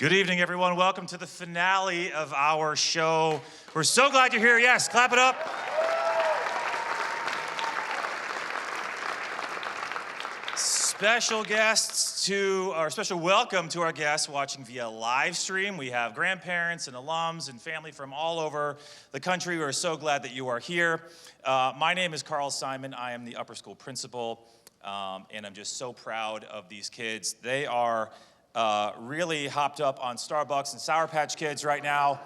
Good evening, everyone. Welcome to the finale of our show. We're so glad you're here. Yes, clap it up. Special welcome to our guests watching via live stream. We have grandparents and alums and family from all over the country. We're so glad that you are here. My name is Carl Simon. I am the upper school principal, and I'm just so proud of these kids. They are really hopped up on Starbucks and Sour Patch Kids right now.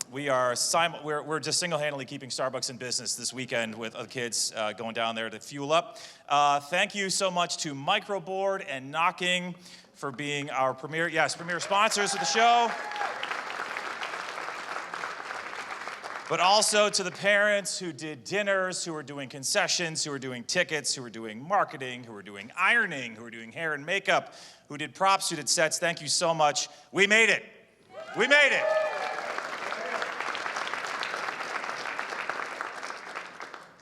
We're just single-handedly keeping Starbucks in business this weekend with other kids going down there to fuel up. Thank you so much to Microboard and Knocking for being our premier sponsors of the show. But also to the parents who did dinners, who are doing concessions, who are doing tickets, who are doing marketing, who are doing ironing, who are doing hair and makeup, who did props, who did sets. Thank you so much. We made it. We made it.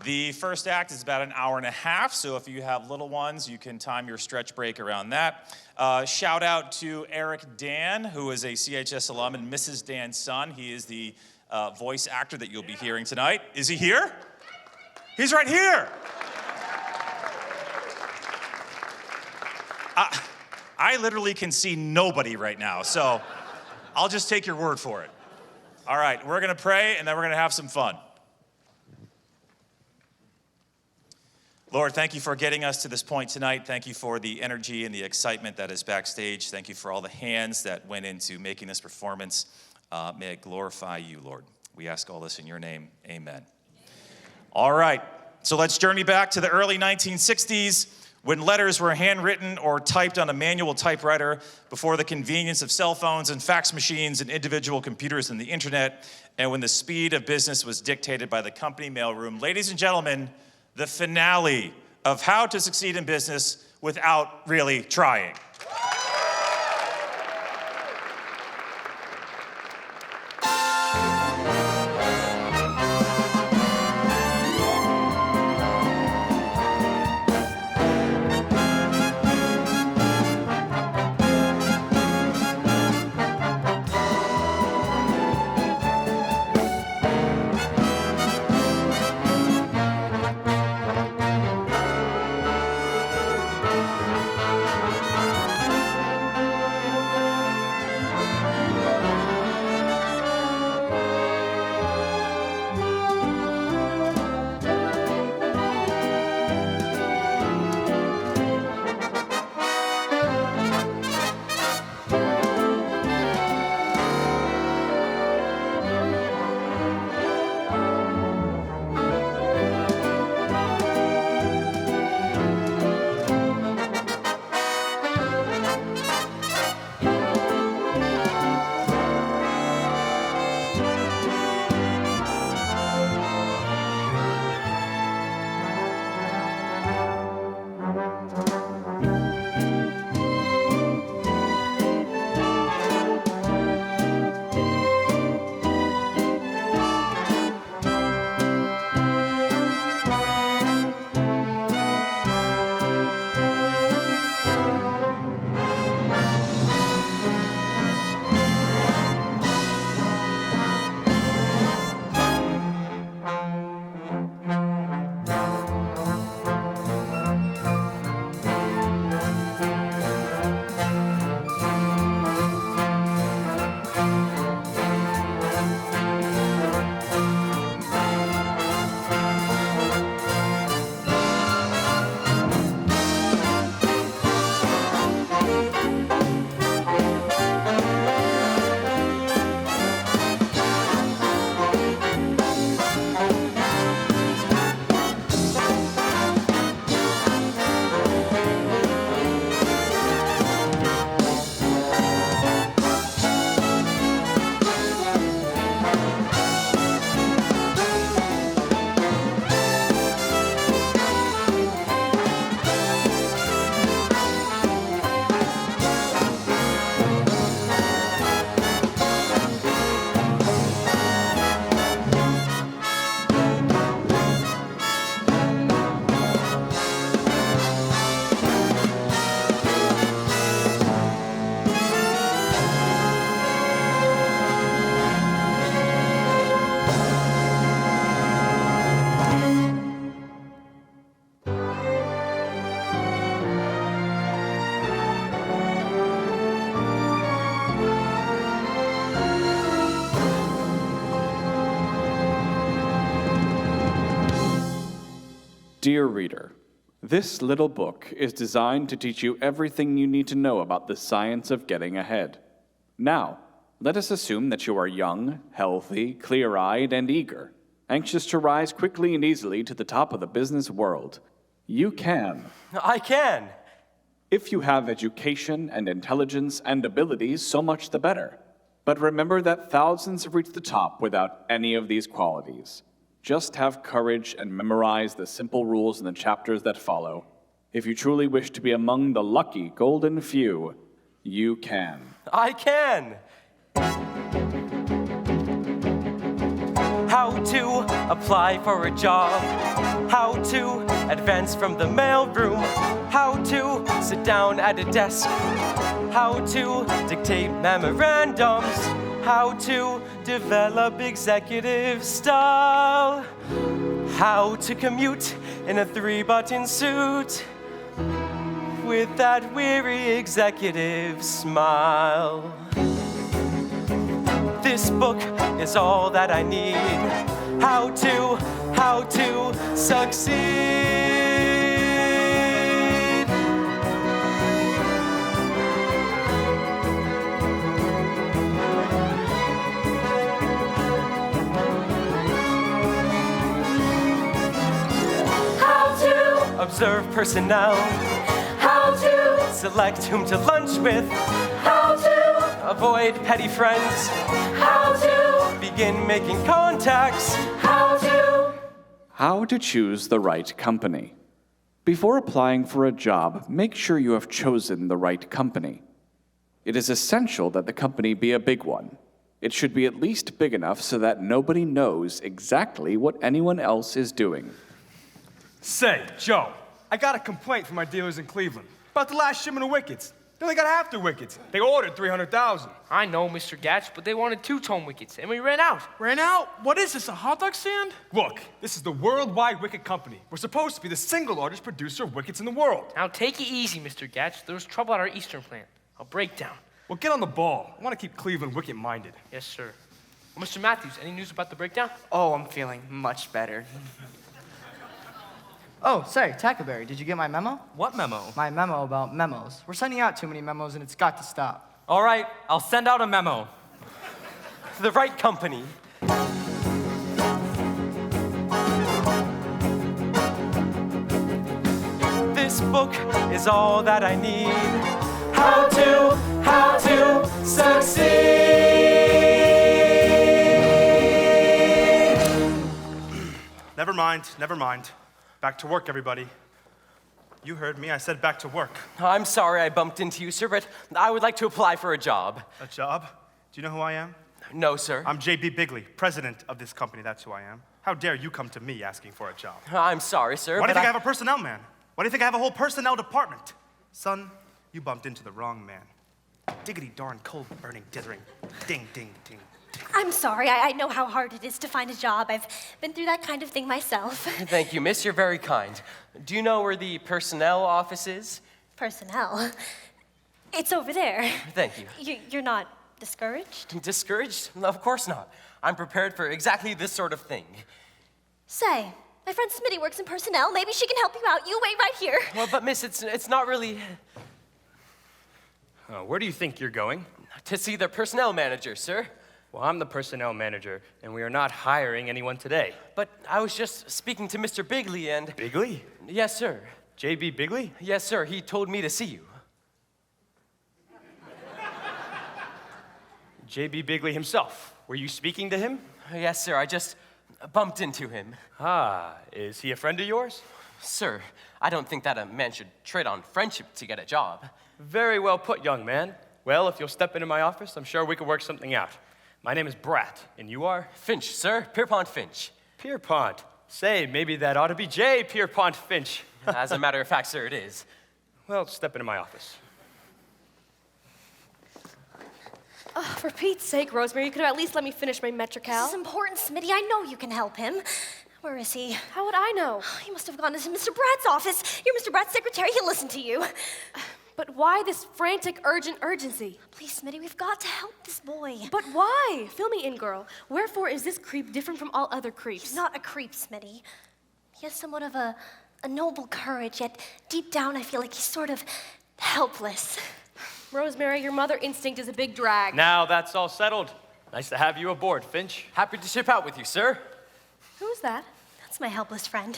The first act is about an hour and a half, so if you have little ones, you can time your stretch break around that. Shout out to Eric Dan, who is a CHS alum and Mrs. Dan's son. He is the voice actor that you'll be hearing tonight. Is he here? He's right here. I literally can see nobody right now, so I'll just take your word for it. All right, we're going to pray, and then we're going to have some fun. Lord, thank you for getting us to this point tonight. Thank you for the energy and the excitement that is backstage. Thank you for all the hands that went into making this performance. May it glorify you, Lord. We ask all this in your name. Amen. All right, so let's journey back to the early 1960s when letters were handwritten or typed on a manual typewriter before the convenience of cell phones and fax machines and individual computers and the internet, and when the speed of business was dictated by the company mailroom. Ladies and gentlemen, the finale of How to Succeed in Business Without Really Trying. Dear reader, this little book is designed to teach you everything you need to know about the science of getting ahead. Now, let us assume that you are young, healthy, clear-eyed, and eager, anxious to rise quickly and easily to the top of the business world. You can. I can. If you have education and intelligence and abilities, so much the better. But remember that thousands have reached the top without any of these qualities. Just have courage and memorize the simple rules in the chapters that follow. If you truly wish to be among the lucky golden few, you can. I can. How to apply for a job. How to advance from the mailroom. How to sit down at a desk. How to dictate memorandums. How to develop executive style. How to commute in a 3-button suit with that weary executive smile. This book is all that I need. How to succeed. Observe personnel. How to select whom to lunch with. How to avoid petty friends. How to begin making contacts. How to choose the right company. Before applying for a job, make sure you have chosen the right company. It is essential that the company be a big one. It should be at least big enough so that nobody knows exactly what anyone else is doing. Say, Joe, I got a complaint from my dealers in Cleveland about the last shipment of wickets. They only got half the wickets. They ordered 300,000. I know, Mr. Gatch, but they wanted 2-tone wickets, and we ran out. Ran out? What is this, a hot dog stand? Look, this is the Worldwide Wicket Company. We're supposed to be the single largest producer of wickets in the world. Now take it easy, Mr. Gatch. There was trouble at our eastern plant. A breakdown. Well, get on the ball. I want to keep Cleveland wicket-minded. Yes, sir. Well, Mr. Matthews, any news about the breakdown? Oh, I'm feeling much better. Oh, say, Tackleberry, did you get my memo? What memo? My memo about memos. We're sending out too many memos and it's got to stop. All right, I'll send out a memo. The right company. This book is all that I need. How to succeed. Never mind. Back to work, everybody. You heard me. I said back to work. I'm sorry I bumped into you, sir, but I would like to apply for a job. A job? Do you know who I am? No, sir. I'm J.B. Bigley, president of this company. That's who I am. How dare you come to me asking for a job? I'm sorry, sir, Why do you but think I have a personnel man? Why do you think I have a whole personnel department? Son, you bumped into the wrong man. Diggity darn cold burning dithering. Ding, ding, ding. I'm sorry. I know how hard it is to find a job. I've been through that kind of thing myself. Thank you, miss. You're very kind. Do you know where the personnel office is? Personnel? It's over there. Thank you. You're not discouraged? Discouraged? No, of course not. I'm prepared for exactly this sort of thing. Say, my friend Smitty works in personnel. Maybe she can help you out. You wait right here. Well, but miss, it's not really... Where do you think you're going? To see the personnel manager, sir. Well, I'm the personnel manager, and we are not hiring anyone today. But I was just speaking to Mr. Bigley and... Bigley? Yes, sir. J.B. Bigley? Yes, sir. He told me to see you. J.B. Bigley himself. Were you speaking to him? Yes, sir. I just bumped into him. Ah, is he a friend of yours? Sir, I don't think that a man should trade on friendship to get a job. Very well put, young man. Well, if you'll step into my office, I'm sure we can work something out. My name is Bratt, and you are? Finch, sir. Pierpont Finch. Pierpont. Say, maybe that ought to be J. Pierpont Finch. As a matter of fact, sir, it is. Well, step into my office. Oh, for Pete's sake, Rosemary, you could have at least let me finish my Metrical. This is important, Smitty. I know you can help him. Where is he? How would I know? He must have gone to Mr. Bratt's office. You're Mr. Bratt's secretary. He'll listen to you. But why this frantic, urgent urgency? Please, Smitty, we've got to help this boy. But why? Fill me in, girl. Wherefore is this creep different from all other creeps? He's not a creep, Smitty. He has somewhat of a a noble courage, yet deep down I feel like he's sort of helpless. Rosemary, your mother instinct is a big drag. Now that's all settled. Nice to have you aboard, Finch. Happy to ship out with you, sir. Who's that? That's my helpless friend.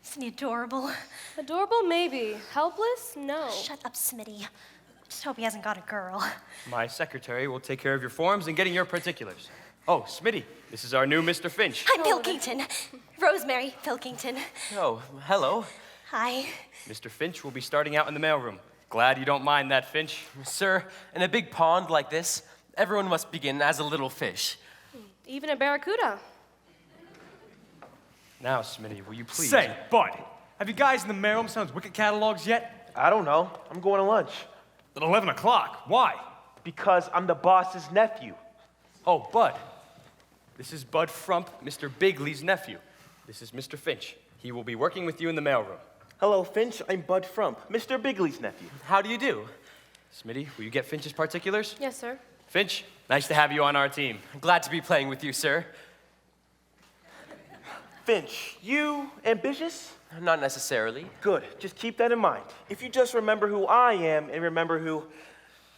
Isn't he adorable? Adorable, maybe. Helpless? No. Shut up, Smitty. Just hope he hasn't got a girl. My secretary will take care of your forms and getting your particulars. Oh, Smitty, this is our new Mr. Finch. I'm Pilkington. Rosemary Pilkington. Oh, hello. Hi. Mr. Finch will be starting out in the mailroom. Glad you don't mind that, Finch. Sir, in a big pond like this, everyone must begin as a little fish. Even a barracuda. Now, Smitty, will you please? Say, Bud, have you guys in the mailroom seen those wicket catalogs yet? I don't know. I'm going to lunch. At 11 o'clock. Why? Because I'm the boss's nephew. Oh, Bud. This is Bud Frump, Mr. Bigley's nephew. This is Mr. Finch. He will be working with you in the mailroom. Hello, Finch. I'm Bud Frump, Mr. Bigley's nephew. How do you do? Smitty, will you get Finch's particulars? Yes, sir. Finch, nice to have you on our team. Glad to be playing with you, sir. Finch, you ambitious? Not necessarily. Good. Just keep that in mind. If you just remember who I am and remember who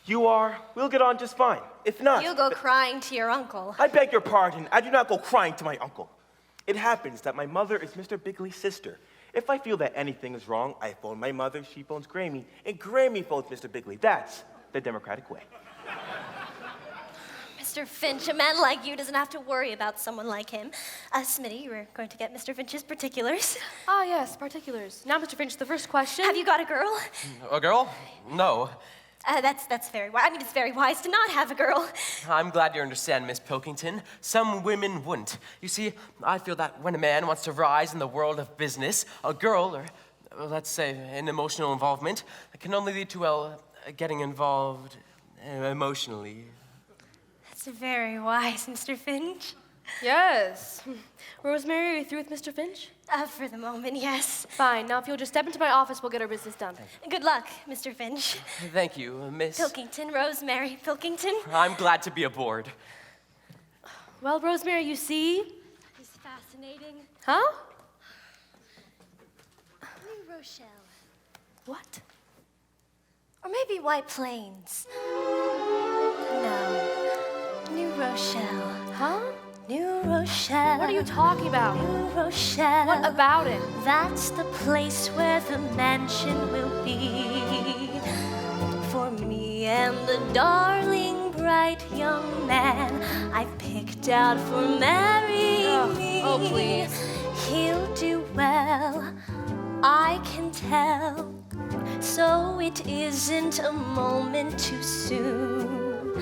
you are, we'll get on just fine. If not... You go crying to your uncle. I beg your pardon. I do not go crying to my uncle. It happens that my mother is Mr. Bigley's sister. If I feel that anything is wrong, I phone my mother, she phones Grammy, and Grammy phones Mr. Bigley. That's the democratic way. Mr. Finch, a man like you doesn't have to worry about someone like him. Smitty, we're going to get Mr. Finch's particulars. Ah, yes, particulars. Now, Mr. Finch, the first question. Have you got a girl? A girl? No. That's very wise. I mean, it's very wise to not have a girl. I'm glad you understand, Miss Pilkington. Some women wouldn't. You see, I feel that when a man wants to rise in the world of business, a girl, or let's say an emotional involvement, can only lead to, well, getting involved emotionally. That's very wise, Mr. Finch. Yes. Rosemary, are you through with Mr. Finch? For the moment, yes. Fine. Now, if you'll just step into my office, we'll get our business done. Good luck, Mr. Finch. Thank you, Miss... Pilkington, Rosemary Pilkington. I'm glad to be aboard. Well, Rosemary, you see? He's fascinating. Huh? New Rochelle. What? Or maybe White Plains. No. New Rochelle. Huh? New Rochelle. What are you talking about? New Rochelle. What about it? That's the place where the mansion will be. For me and the darling, bright young man I've picked out for marrying me. Oh, please. He'll do well, I can tell. So it isn't a moment too soon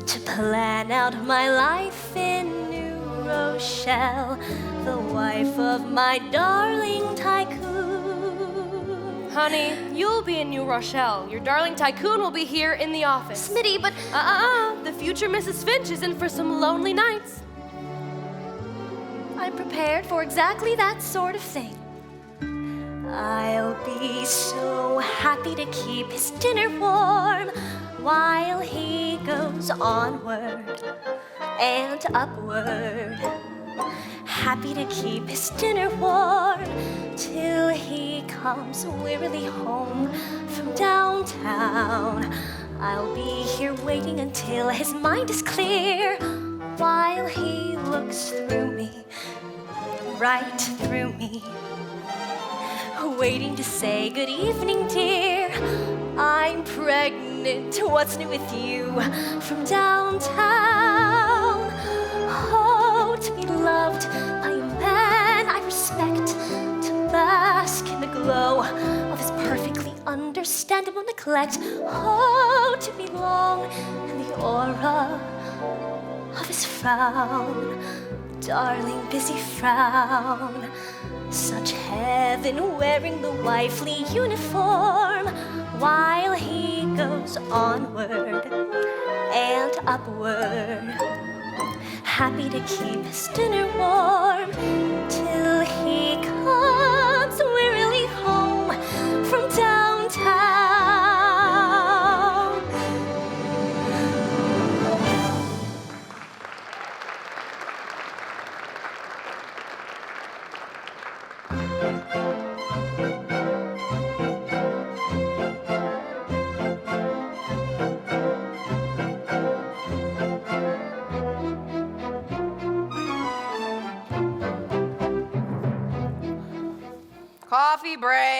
to plan out my life in New Rochelle, the wife of my darling tycoon. Honey, you'll be in New Rochelle. Your darling tycoon will be here in the office. Smitty, but... The future Mrs. Finch is in for some lonely nights. I'm prepared for exactly that sort of thing. I'll be so happy to keep his dinner warm while he goes onward and upward. Happy to keep his dinner warm till he comes wearily home from downtown. I'll be here waiting until his mind is clear while he looks through me, right through me, waiting to say good evening, dear. I'm pregnant. What's new with you from downtown? Oh, to be loved by a man I respect, to bask in the glow of his perfectly understandable neglect. Oh, to belong in the aura of his frown, darling, busy frown. Such heaven wearing the wifely uniform while he goes onward and upward. Happy to keep his dinner warm till he comes wearily home from downtown.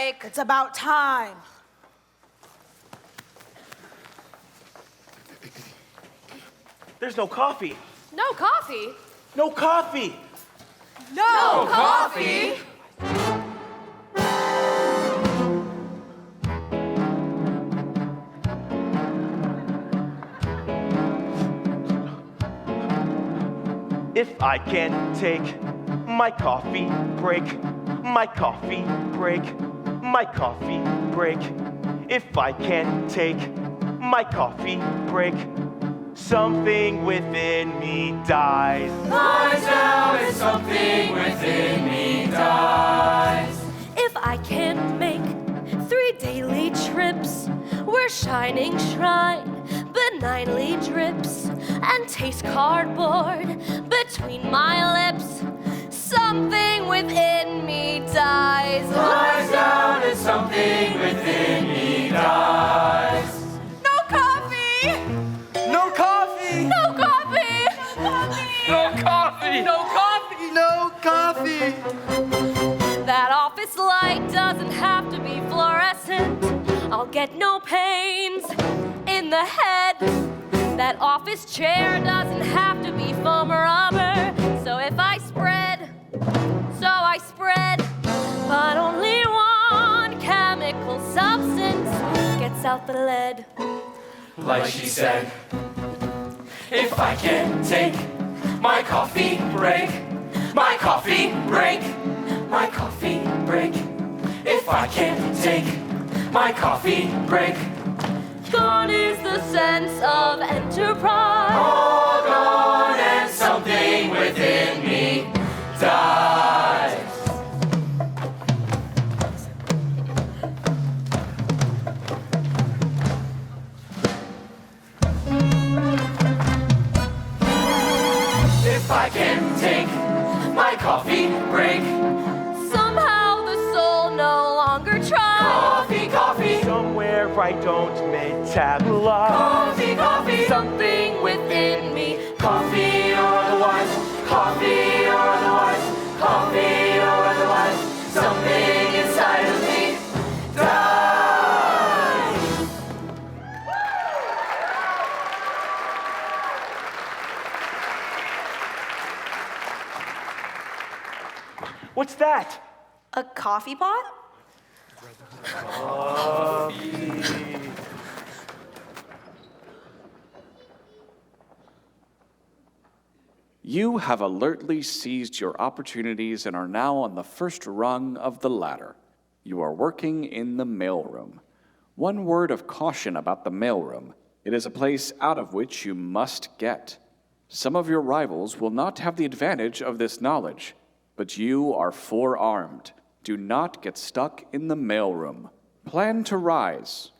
break. It's about time. There's no coffee. No coffee? No coffee. No coffee. If I can take my coffee break, my coffee break, my coffee break. If I can take my coffee break, something within me dies. Lies down and something within me dies. If I can make 3 daily trips where shining shrine benignly drips and taste cardboard between my lips, something within me dies. Lies down and something within me dies. No coffee. No coffee! No coffee! No coffee! No coffee! No coffee! That office light doesn't have to be fluorescent. I'll get no pains in the head. That office chair doesn't have to be foam rubber. So if I spread, so I spread. But only one chemical substance gets out the lead. Like she said, if I can take my coffee break, my coffee break, my coffee break. If I can take my coffee break, Gone is the sense of enterprise. all gone and something within me dies. If I can take my coffee break, Somehow the soul no longer tries. coffee, coffee, Somewhere I don't metabolize. coffee, coffee, Something within me. coffee or otherwise, coffee or otherwise, coffee or otherwise, something inside of me dies. What's that? A coffee pot? You have alertly seized your opportunities and are now on the first rung of the ladder. You are working in the mailroom. One word of caution about the mailroom: it is a place out of which you must get. Some of your rivals will not have the advantage of this knowledge, but you are forearmed. Do not get stuck in the mailroom. Plan to rise.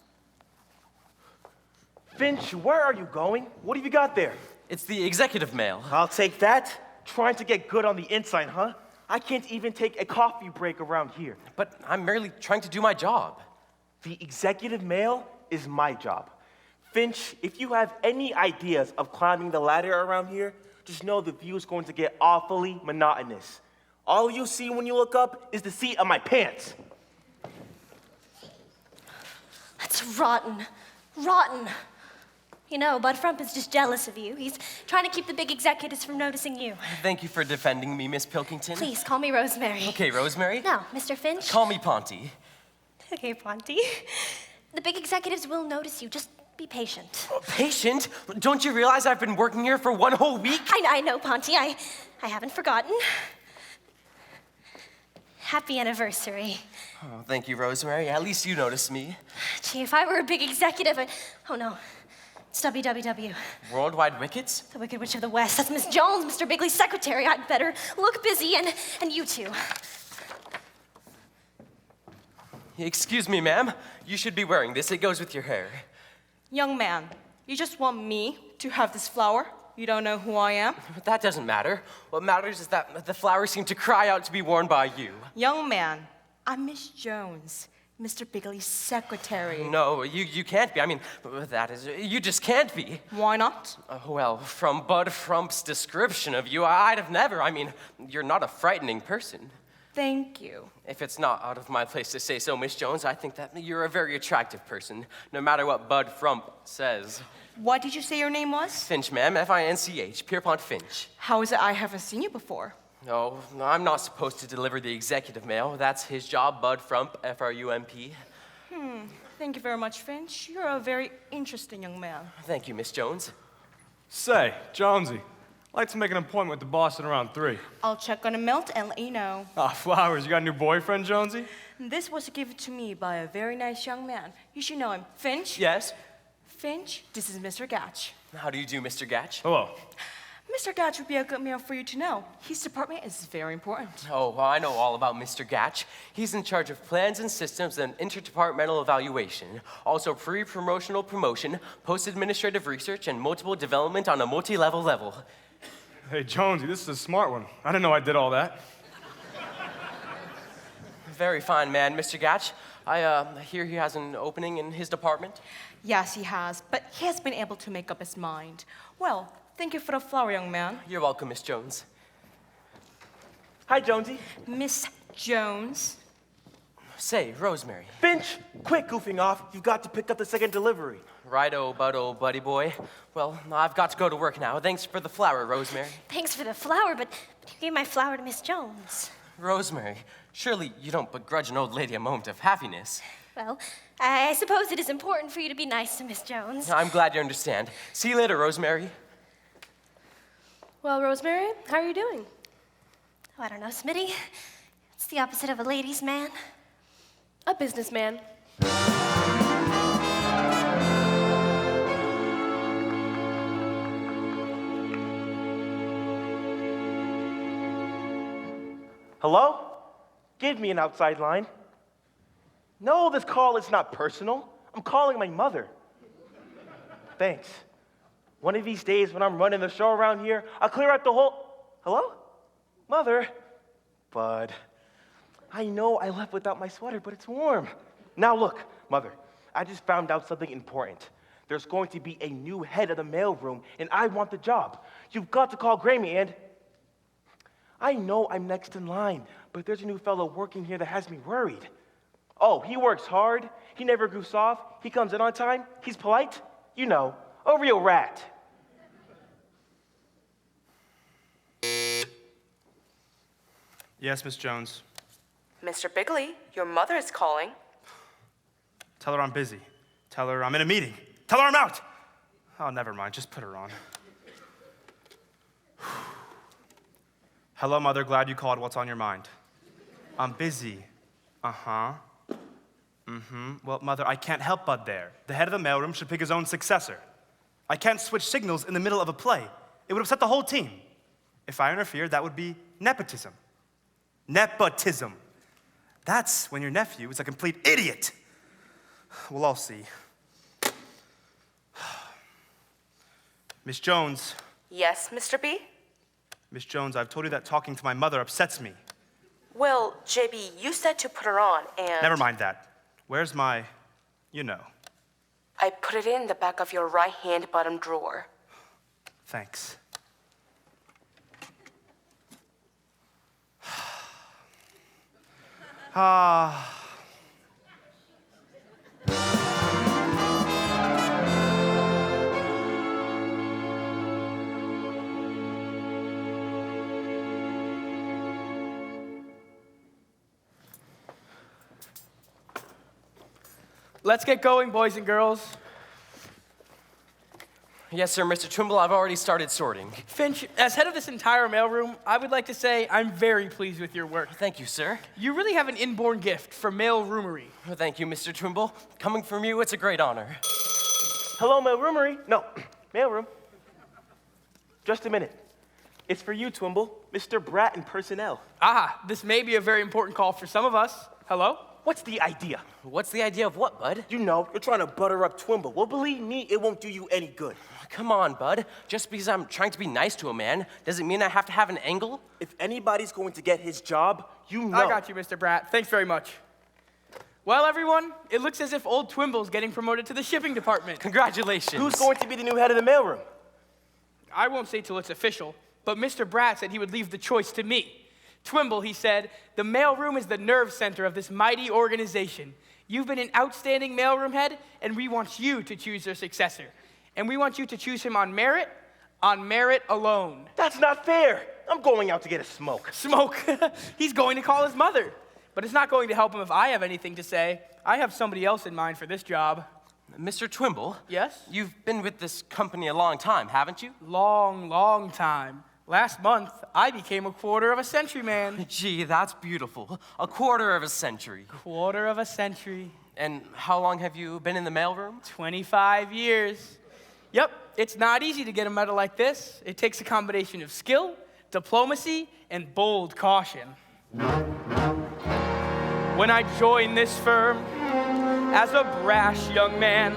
Finch, where are you going? What have you got there? It's the executive mail. I'll take that. Trying to get good on the inside, huh? I can't even take a coffee break around here. But I'm merely trying to do my job. The executive mail is my job. Finch, if you have any ideas of climbing the ladder around here, just know the view is going to get awfully monotonous. All you'll see when you look up is the seat of my pants. That's rotten. Rotten. You know, Bud Frump is just jealous of you. He's trying to keep the big executives from noticing you. Thank you for defending me, Miss Pilkington. Please, call me Rosemary. Okay, Rosemary. No, Mr. Finch. Call me Ponty. Okay, Ponty. The big executives will notice you. Just be patient. Patient? Don't you realize I've been working here for 1 whole week? I know, Ponty. I haven't forgotten. Happy anniversary. Oh, thank you, Rosemary. At least you noticed me. Gee, if I were a big executive, oh no. It's WWW. Worldwide Wickets? The Wicked Witch of the West. That's Miss Jones, Mr. Bigley's secretary. I'd better look busy, and you too. Excuse me, ma'am. You should be wearing this. It goes with your hair. Young man, you just want me to have this flower? You don't know who I am? But that doesn't matter. What matters is that the flowers seem to cry out to be worn by you. Young man, I'm Miss Jones, Mr. Bigley's secretary. No, you can't be. I mean, that is, you just can't be. Why not? Well, from Bud Frump's description of you, I'd have never. I mean, you're not a frightening person. Thank you. If it's not out of my place to say so, Miss Jones, I think that you're a very attractive person, no matter what Bud Frump says. What did you say your name was? Finch, ma'am, F-I-N-C-H, Pierpont Finch. How is it I haven't seen you before? No, I'm not supposed to deliver the executive mail. That's his job, Bud Frump, F-R-U-M-P. Thank you very much, Finch. You're a very interesting young man. Thank you, Miss Jones. Say, Jonesy, I'd like to make an appointment with the boss at around 3. I'll check on the melt and let you know. Ah, flowers, you got a new boyfriend, Jonesy? This was given to me by a very nice young man. You should know him. Finch? Yes? Finch, this is Mr. Gatch. How do you do, Mr. Gatch? Hello. Mr. Gatch would be a good man for you to know. His department is very important. Oh, well, I know all about Mr. Gatch. He's in charge of plans and systems and interdepartmental evaluation. Also pre-promotional promotion, post-administrative research, and multiple development on a multi-level level. Hey, Jonesy, this is a smart one. I didn't know I did all that. Very fine, man, Mr. Gatch. I hear he has an opening in his department. Yes, he has, but he has been able to make up his mind. Well, thank you for the flower, young man. You're welcome, Miss Jones. Hi, Jonesy. Miss Jones. Say, Rosemary. Finch, quit goofing off. You've got to pick up the second delivery. Righto, buddo, buddy boy. Well, I've got to go to work now. Thanks for the flower, Rosemary. Thanks for the flower, but you gave my flower to Miss Jones. Rosemary, surely you don't begrudge an old lady a moment of happiness. Well, I suppose it is important for you to be nice to Miss Jones. I'm glad you understand. See you later, Rosemary. Well, Rosemary, how are you doing? Oh, I don't know, Smitty. It's the opposite of a ladies' man. A businessman. Hello? Give me an outside line. No, this call is not personal. I'm calling my mother. Thanks. One of these days when I'm running the show around here, I'll clear out the whole... Hello? Mother? Bud. I know I left without my sweater, but it's warm. Now look, Mother, I just found out something important. There's going to be a new head of the mailroom, and I want the job. You've got to call Grammy, and... I know I'm next in line, but there's a new fellow working here that has me worried. Oh, he works hard. He never goofs off. He comes in on time. He's polite. You know, a real rat. Yes, Miss Jones. Mr. Bigley, your mother is calling. Tell her I'm busy. Tell her I'm in a meeting. Tell her I'm out. Oh, never mind. Just put her on. Hello, Mother. Glad you called. What's on your mind? I'm busy. Uh-huh. Well, Mother, I can't help Bud there. The head of the mailroom should pick his own successor. I can't switch signals in the middle of a play. It would upset the whole team. If I interfered, that would be nepotism. Nepotism. That's when your nephew is a complete idiot. We'll all see. Miss Jones. Yes, Mr. B? Miss Jones, I've told you that talking to my mother upsets me. Well, JB, you said to put her on, and... Never mind that. Where's my, you know? I put it in the back of your right-hand bottom drawer. Thanks. Let's get going, boys and girls. Yes, sir, Mr. Trimble, I've already started sorting. Finch, as head of this entire mailroom, I would like to say I'm very pleased with your work. Thank you, sir. You really have an inborn gift for mailroomery. Well, thank you, Mr. Trimble. Coming from you, it's a great honor. Hello, mailroomery. No, mailroom. Just a minute. It's for you, Twimble, Mr. Bratt and personnel. Ah, this may be a very important call for some of us. Hello? What's the idea? What's the idea of what, Bud? You know, you're trying to butter up Twimble. Well, believe me, it won't do you any good. Come on, Bud. Just because I'm trying to be nice to a man doesn't mean I have to have an angle. If anybody's going to get his job, you know. I got you, Mr. Bratt. Thanks very much. Well, everyone, it looks as if old Twimble's getting promoted to the shipping department. Congratulations. Who's going to be the new head of the mailroom? I won't say till it's official, but Mr. Bratt said he would leave the choice to me. Twimble, he said, the mailroom is the nerve center of this mighty organization. You've been an outstanding mailroom head, and we want you to choose your successor. And we want you to choose him on merit alone. That's not fair. I'm going out to get a smoke. Smoke? He's going to call his mother. But it's not going to help him if I have anything to say. I have somebody else in mind for this job. Mr. Twimble? Yes? You've been with this company a long time, haven't you? Long time. Last month, I became a quarter of a century man. Gee, that's beautiful. A quarter of a century. Quarter of a century. And how long have you been in the mailroom? 25 years. Yep, it's not easy to get a medal like this. It takes a combination of skill, diplomacy, and bold caution. When I joined this firm as a brash young man,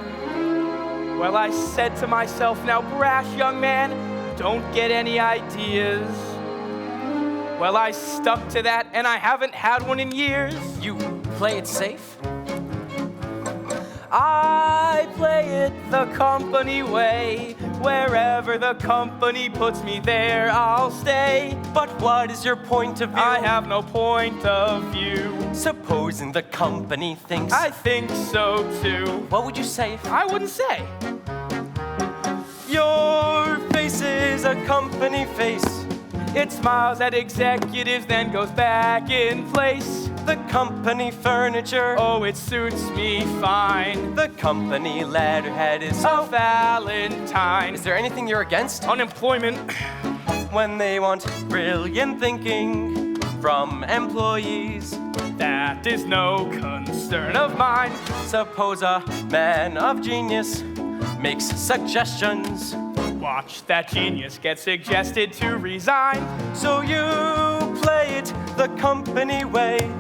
well, I said to myself, now, brash young man, don't get any ideas. Well, I stuck to that, and I haven't had one in years. You play it safe? I play it the company way. Wherever the company puts me, there I'll stay. But what is your point of view? I have no point of view. Supposing the company thinks... I think so too. What would you say if... I wouldn't say. Your face is a company face. It smiles at executives, then goes back in place. The company furniture, oh, it suits me fine. The company letterhead is a Valentine. Is there anything you're against? Unemployment. When they want brilliant thinking from employees, that is no concern of mine. Suppose a man of genius makes suggestions. Watch that genius get suggested to resign. So you play it the company way.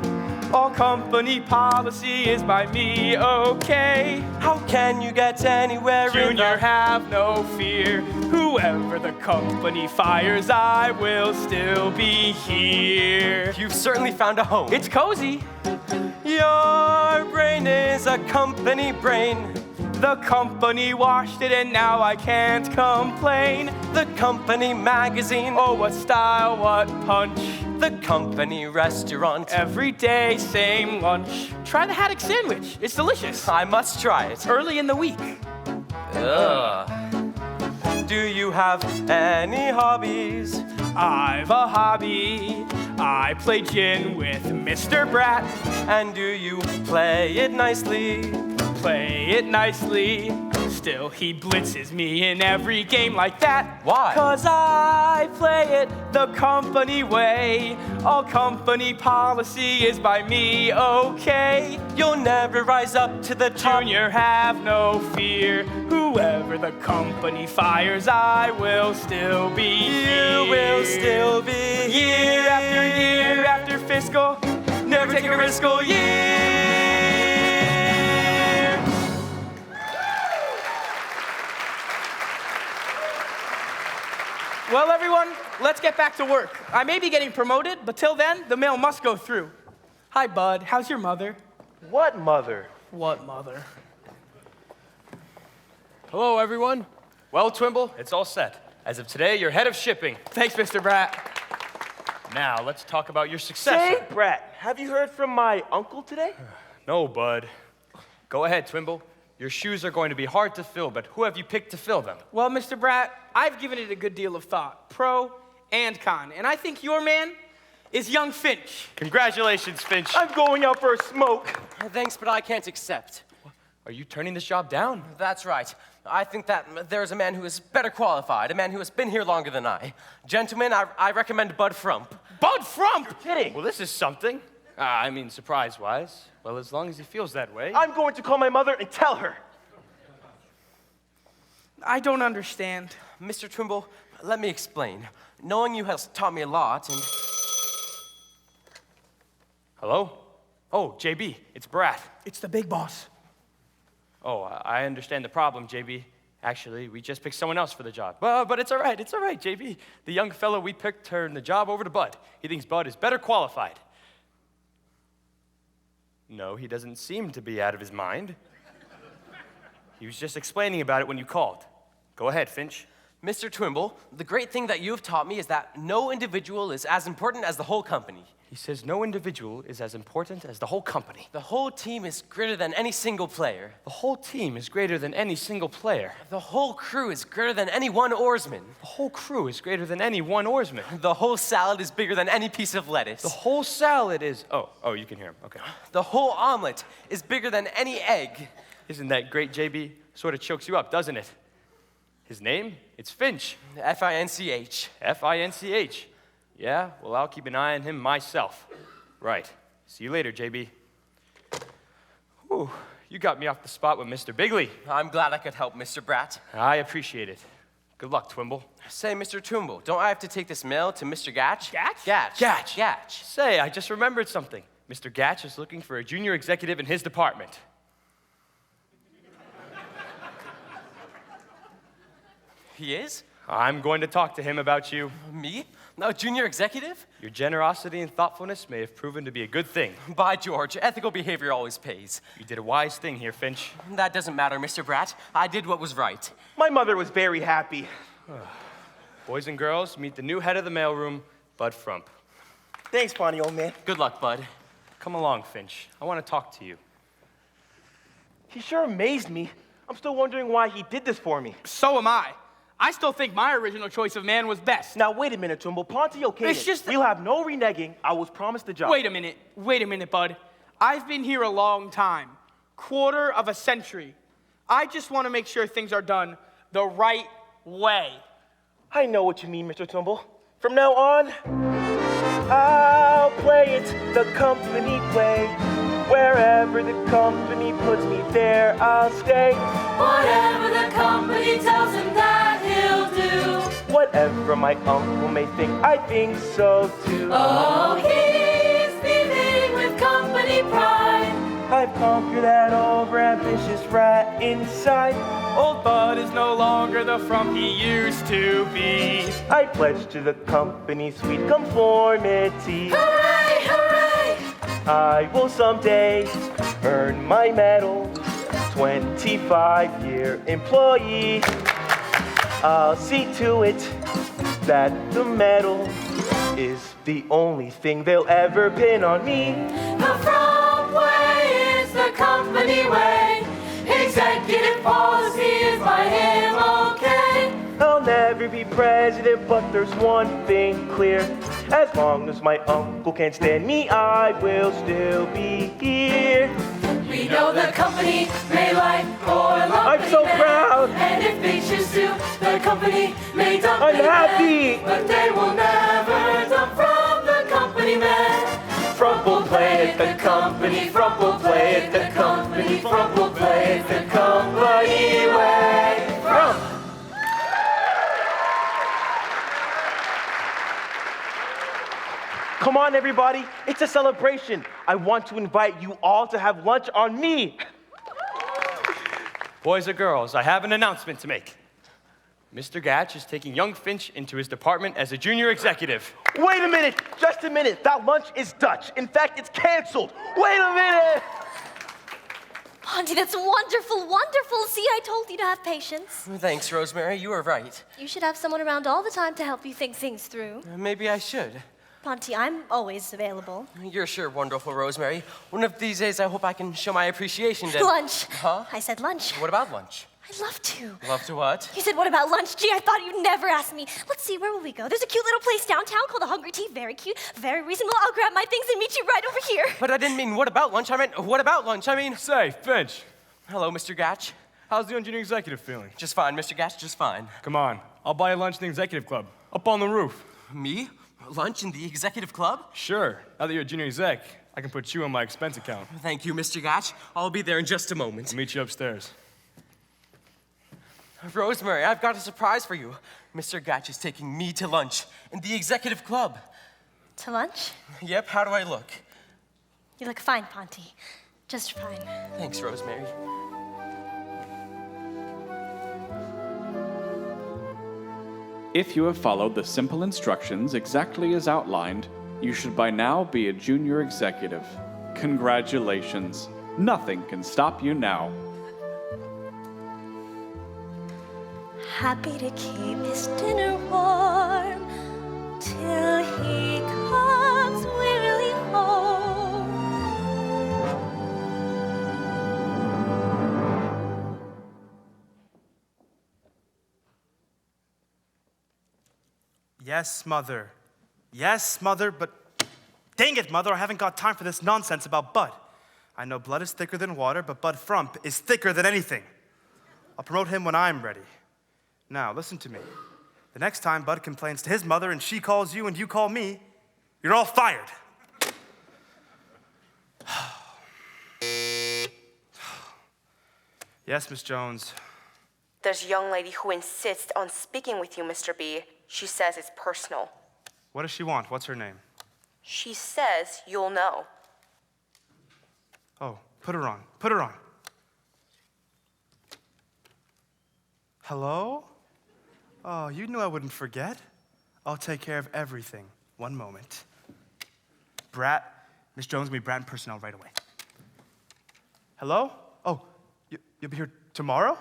All company policy is by me, okay. How can you get anywhere? Junior, have no fear. Whoever the company fires, I will still be here. You've certainly found a home. It's cozy. Your brain is a company brain. The company washed it and now I can't complain. The company magazine, oh, what style, what punch. The company restaurant, every day, same lunch. Try the haddock sandwich, it's delicious. I must try it. Early in the week. Ugh. Do you have any hobbies? I've a hobby. I play gin with Mr. Brat. And do you play it nicely? Play it nicely. Still, he blitzes me in every game like that. Why? 'Cause I play it the company way. All company policy is by me, okay. You'll never rise up to the top. Junior, have no fear. Whoever the company fires, I will still be here. You will still be year after year after fiscal. Never take a risk all year. Well, everyone, let's get back to work. I may be getting promoted, but till then, the mail must go through. Hi, Bud. How's your mother? What mother? What mother? Hello, everyone. Well, Twimble, it's all set. As of today, you're head of shipping. Thanks, Mr. Brat. Now, let's talk about your successor. Say, Brat, have you heard from my uncle today? No, Bud. Go ahead, Twimble. Your shoes are going to be hard to fill, but who have you picked to fill them? Well, Mr. Brat, I've given it a good deal of thought, pro and con, and I think your man is young Finch. Congratulations, Finch. I'm going out for a smoke. Thanks, but I can't accept. Are you turning this job down? That's right. I think that there's a man who is better qualified, a man who has been here longer than I. Gentlemen, I recommend Bud Frump. Bud Frump? You're kidding. Well, this is something. I mean, surprise-wise. Well, as long as he feels that way. I'm going to call my mother and tell her. I don't understand. Mr. Trimble, let me explain. Knowing you has taught me a lot, and... Hello? Oh, JB, it's Brat. It's the big boss. Oh, I understand the problem, JB. Actually, we just picked someone else for the job. But it's all right, JB. The young fellow we picked turned the job over to Bud. He thinks Bud is better qualified. No, he doesn't seem to be out of his mind. He was just explaining about it when you called. Go ahead, Finch. Mr. Twimble, the great thing that you have taught me is that no individual is as important as the whole company. He says no individual is as important as the whole company. The whole team is greater than any single player. The whole team is greater than any single player. The whole crew is greater than any one oarsman. The whole crew is greater than any one oarsman. The whole salad is bigger than any piece of lettuce. The whole salad is... Oh, you can hear him. Okay. The whole omelet is bigger than any egg. Isn't that great, JB? Sort of chokes you up, doesn't it? His name? It's Finch. F-I-N-C-H. F-I-N-C-H. Yeah, well, I'll keep an eye on him myself. Right. See you later, JB. Whew, you got me off the spot with Mr. Bigley. I'm glad I could help, Mr. Bratt. I appreciate it. Good luck, Twimble. Say, Mr. Twimble, don't I have to take this mail to Mr. Gatch? Gatch? Gatch. Gatch. Say, I just remembered something. Mr. Gatch is looking for a junior executive in his department. He is? I'm going to talk to him about you. Me? No, junior executive? Your generosity and thoughtfulness may have proven to be a good thing. By George, ethical behavior always pays. You did a wise thing here, Finch. That doesn't matter, Mr. Bratt. I did what was right. My mother was very happy. Boys and girls, meet the new head of the mailroom, Bud Frump. Thanks, Bonnie, old man. Good luck, Bud. Come along, Finch. I want to talk to you. He sure amazed me. I'm still wondering why he did this for me. So am I. I still think my original choice of man was best. Now, wait a minute, Twimble. Ponte okayed It's it. just that- We'll have no reneging. I was promised the job. Wait a minute, Bud. I've been here a long time. Quarter of a century. I just want to make sure things are done the right way. I know what you mean, Mr. Twimble. From now on, I'll play it the company way. Wherever the company puts me, there I'll stay. Whatever the company tells him that he'll do. Whatever my uncle may think, I think so too. Oh, he's beaming with company pride. I've conquered that over-ambitious rat inside. Old Bud is no longer the Frump he used to be. I pledge to the company's sweet conformity. Hooray, hooray! I will someday earn my medal. 25-year employee. I'll see to it that the medal is the only thing they'll ever pin on me. The Frump way is the company way. Executive policy is by him okay. I'll never be president, but there's one thing clear. As long as my uncle can't stand me, I will still be here. We know the company may like or love I'm so proud. And if they choose to, the company may dump I'm the happy. man, but they will never dump from the company man. Frump will play it the company, Frump will play it the company, Frump will play it the company way. Frump! Come on, everybody. It's a celebration. I want to invite you all to have lunch on me. Boys or girls, I have an announcement to make. Mr. Gatch is taking young Finch into his department as a junior executive. Wait a minute. Just a minute. That lunch is Dutch. In fact, it's canceled. Wait a minute. Auntie, that's wonderful, wonderful. See, I told you to have patience. Thanks, Rosemary. You were right. You should have someone around all the time to help you think things through. Maybe I should. Ponty, I'm always available. You're sure wonderful, Rosemary. One of these days, I hope I can show my appreciation to... Lunch. Huh? I said lunch. What about lunch? I'd love to. Love to what? You said, what about lunch? Gee, I thought you'd never ask me. Let's see, where will we go? There's a cute little place downtown called the Hungry Tea. Very cute, very reasonable. I'll grab my things and meet you right over here. But I didn't mean what about lunch. I meant what about lunch? I mean... Say, Finch. Hello, Mr. Gatch. How's the junior executive feeling? Just fine, Mr. Gatch, just fine. Come on, I'll buy you lunch in the executive club, up on the roof. Me? Lunch in the executive club? Sure. Now that you're a junior exec, I can put you on my expense account. Thank you, Mr. Gatch. I'll be there in just a moment. I'll meet you upstairs. Rosemary, I've got a surprise for you. Mr. Gatch is taking me to lunch in the executive club. To lunch? Yep, how do I look? You look fine, Ponty. Just fine. Thanks, Rosemary. If you have followed the simple instructions exactly as outlined, you should by now be a junior executive. Congratulations. Nothing can stop you now. happy to keep his dinner warm till he comes wearily home. Yes, Mother. Yes, Mother, but dang it, Mother, I haven't got time for this nonsense about Bud. I know blood is thicker than water, but Bud Frump is thicker than anything. I'll promote him when I'm ready. Now, listen to me. The next time Bud complains to his mother and she calls you and you call me, you're all fired. Yes, Miss Jones. There's a young lady who insists on speaking with you, Mr. B. She says it's personal. What does she want? What's her name? She says you'll know. Oh, put her on. Put her on. Hello? Oh, you knew I wouldn't forget. I'll take care of everything. One moment. Brat, Miss Jones will be Brat and personnel right away. Hello? Oh, you'll be here tomorrow?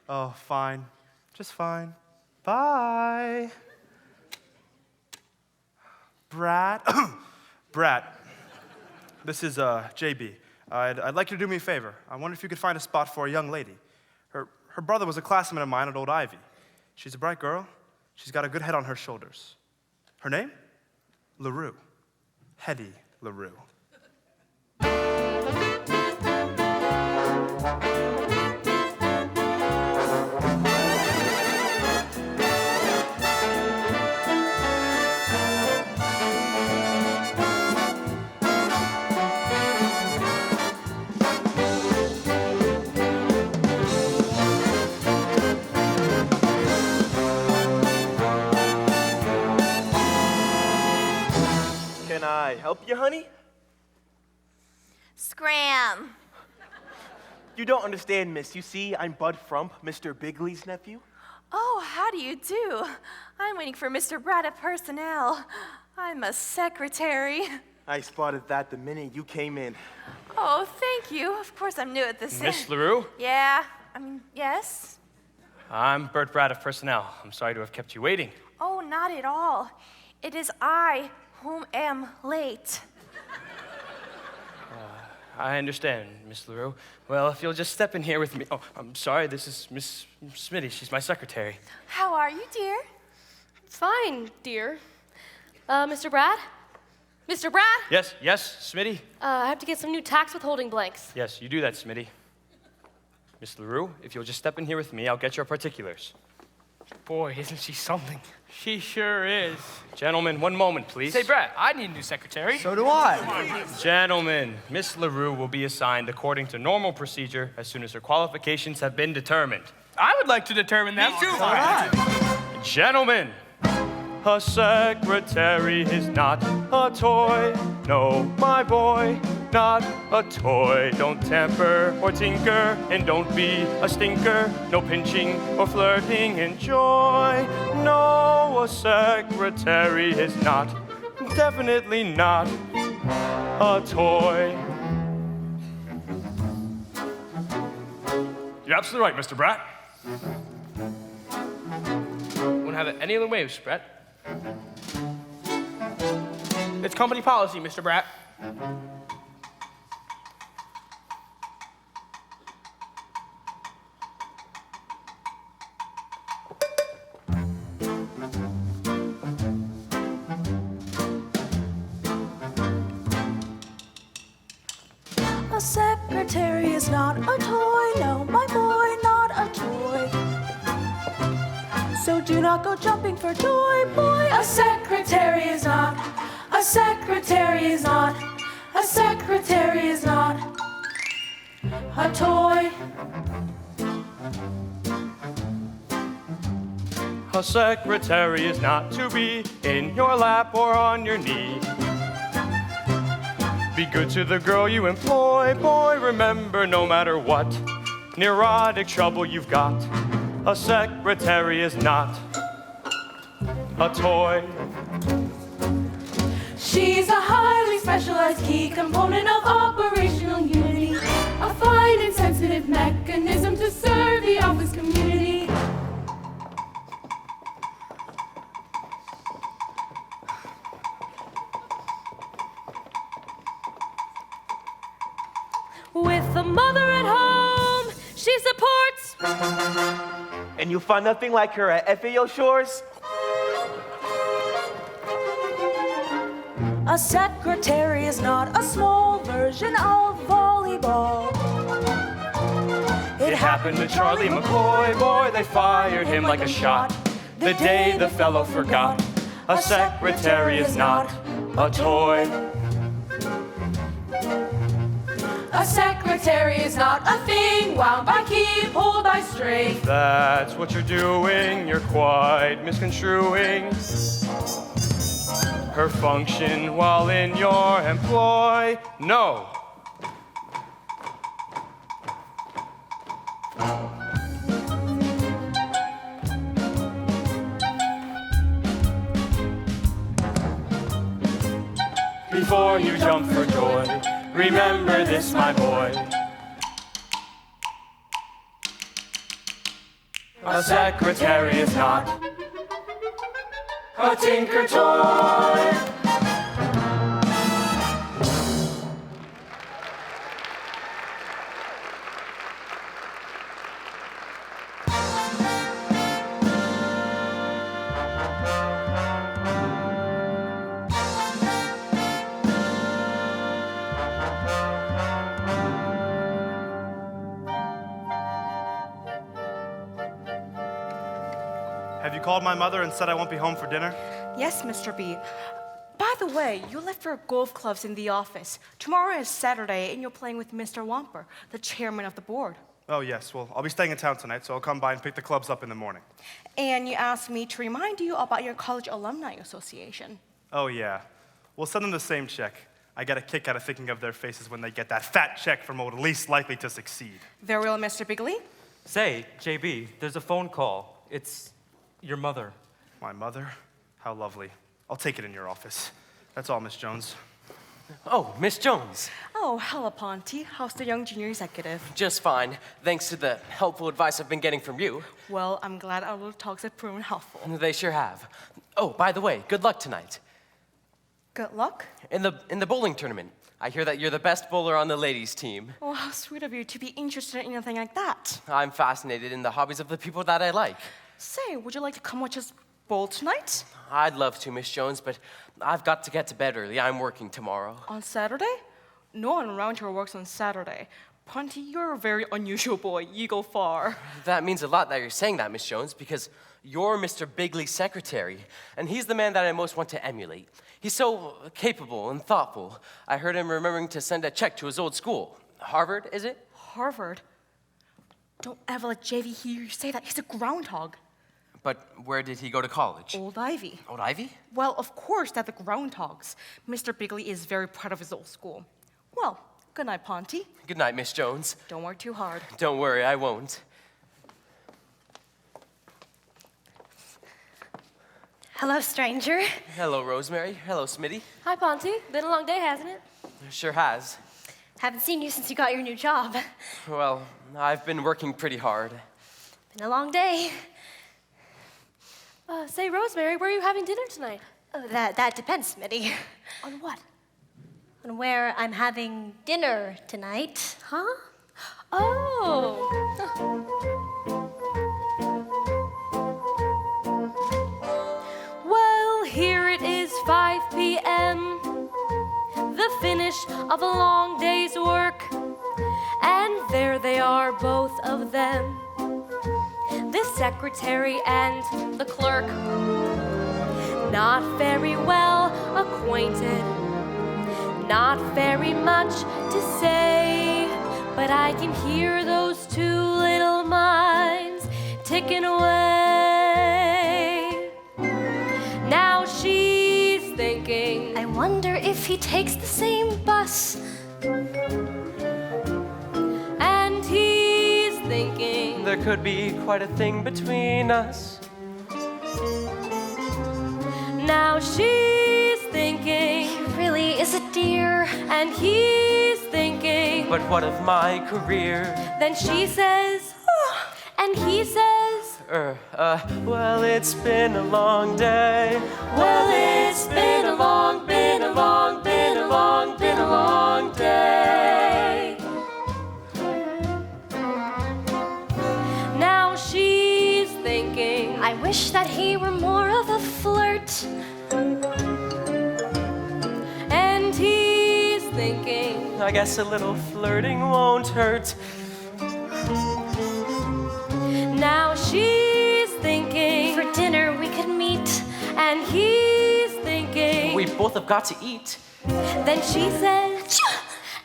Oh, fine. Just fine. Bye. Brat. Brat. This is JB. I'd like you to do me a favor. I wonder if you could find a spot for a young lady. Her brother was a classmate of mine at Old Ivy. She's a bright girl. She's got a good head on her shoulders. Her name? LaRue. Hetty LaRue. Can I help you, honey? Scram. You don't understand, miss. You see, I'm Bud Frump, Mr. Bigley's nephew. Oh, how do you do? I'm waiting for Mr. Brad at personnel. I'm a secretary. I spotted that the minute you came in. Oh, thank you. Of course, I'm new at this. Miss LaRue? Yeah. Yes? I'm Bert Brad of personnel. I'm sorry to have kept you waiting. Oh, not at all. It is I whom am late. I understand, Miss LaRue. Well, if you'll just step in here with me. Oh, I'm sorry, this is Miss Smitty. She's my secretary. How are you, dear? Fine, dear. Mr. Brad? Mr. Brad? Yes, Smitty? I have to get some new tax withholding blanks. Yes, you do that, Smitty. Miss LaRue, if you'll just step in here with me, I'll get your particulars. Boy, isn't she something? She sure is. Gentlemen, one moment, please. Say, Brad, I need a new secretary. So do I. Gentlemen, Miss LaRue will be assigned according to normal procedure as soon as her qualifications have been determined. I would like to determine that. So do I. Gentlemen, a secretary is not a toy. No, my boy, not a toy. Don't tamper or tinker, and don't be a stinker. No pinching or flirting, enjoy. No, a secretary is not, definitely not a toy. You're absolutely right, Mr. Bratt. Won't have it any other way, Mr. Bratt. It's company policy, Mr. Bratt. A secretary is not a toy, no, my boy, not a toy. So do not go jumping for joy, boy. A secretary is not, a secretary is not, a secretary is not a toy. A secretary is not to be in your lap or on your knee. Be good to the girl you employ, boy, remember no matter what neurotic trouble you've got, a secretary is not a toy. She's a highly specialized key component of operational unity, a fine and sensitive mechanism to serve the office community. And you'll find nothing like her at FAO Shores. A secretary is not a small version of volleyball. It happened to Charlie McCoy, boy, they fired him like a shot. The day the fellow forgot, a secretary is not a toy. A secretary is not a thing wound by key, pulled by string. That's what you're doing, you're quite misconstruing her function while in your employ. No. Before you jump for joy, remember this, my boy. A secretary is not a tinker toy. Have you called my mother and said I won't be home for dinner? Yes, Mr. B. By the way, you left your golf clubs in the office. Tomorrow is Saturday, and you're playing with Mr. Wamper, the chairman of the board. Oh, yes. Well, I'll be staying in town tonight, so I'll come by and pick the clubs up in the morning. And you asked me to remind you about your college alumni association. Oh, yeah. We'll send them the same check. I get a kick out of thinking of their faces when they get that fat check from old least likely to succeed. Very well, Mr. Bigley. Say, JB, there's a phone call. It's your mother. My mother? How lovely. I'll take it in your office. That's all, Miss Jones. Oh, Miss Jones. Oh, hello, Ponty. How's the young junior executive? Just fine, thanks to the helpful advice I've been getting from you. Well, I'm glad our little talks have proven helpful. They sure have. Oh, by the way, good luck tonight. Good luck. In the bowling tournament. I hear that you're the best bowler on the ladies' team. Oh, how sweet of you to be interested in anything like that. I'm fascinated in the hobbies of the people that I like. Say, would you like to come watch us bowl tonight? I'd love to, Miss Jones, but I've got to get to bed early. I'm working tomorrow. On Saturday? No one around here works on Saturday. Ponty, you're a very unusual boy. You go far. That means a lot that you're saying that, Miss Jones, because you're Mr. Bigley's secretary, and he's the man that I most want to emulate. He's so capable and thoughtful. I heard him remembering to send a check to his old school. Harvard, is it? Harvard? Don't ever let JV hear you say that. He's a groundhog. But where did he go to college? Old Ivy. Old Ivy? Well, of course, they're the groundhogs. Mr. Bigley is very proud of his old school. Well, good night, Ponty. Good night, Miss Jones. Don't work too hard. Don't worry, I won't. Hello, stranger. Hello, Rosemary. Hello, Smitty. Hi, Ponty. Been a long day, hasn't it? Sure has. Haven't seen you since you got your new job. Well, I've been working pretty hard. Been a long day. Say, Rosemary, where are you having dinner tonight? Oh, that depends, Smitty. On what? On where I'm having dinner tonight. Huh? Oh. Well, here it is, 5 p.m. The finish of a long day's work. And there they are, both of them. The secretary and the clerk. Not very well acquainted. Not very much to say, but I can hear those two little minds ticking away. Now she's thinking, I wonder if he takes the same bus. and he's thinking, There could be quite a thing between us. now she's thinking, He really is a dear. and he's thinking, But what of my career? then she says, and he says, Well, it's been a long day. well, it's been a long, been a long, been a long, been a long day. Now she's I wish that he were more of a flirt. And he's thinking, I guess a little flirting won't hurt. now she's thinking, For dinner we could meet. and he's thinking, We both have got to eat. then she says,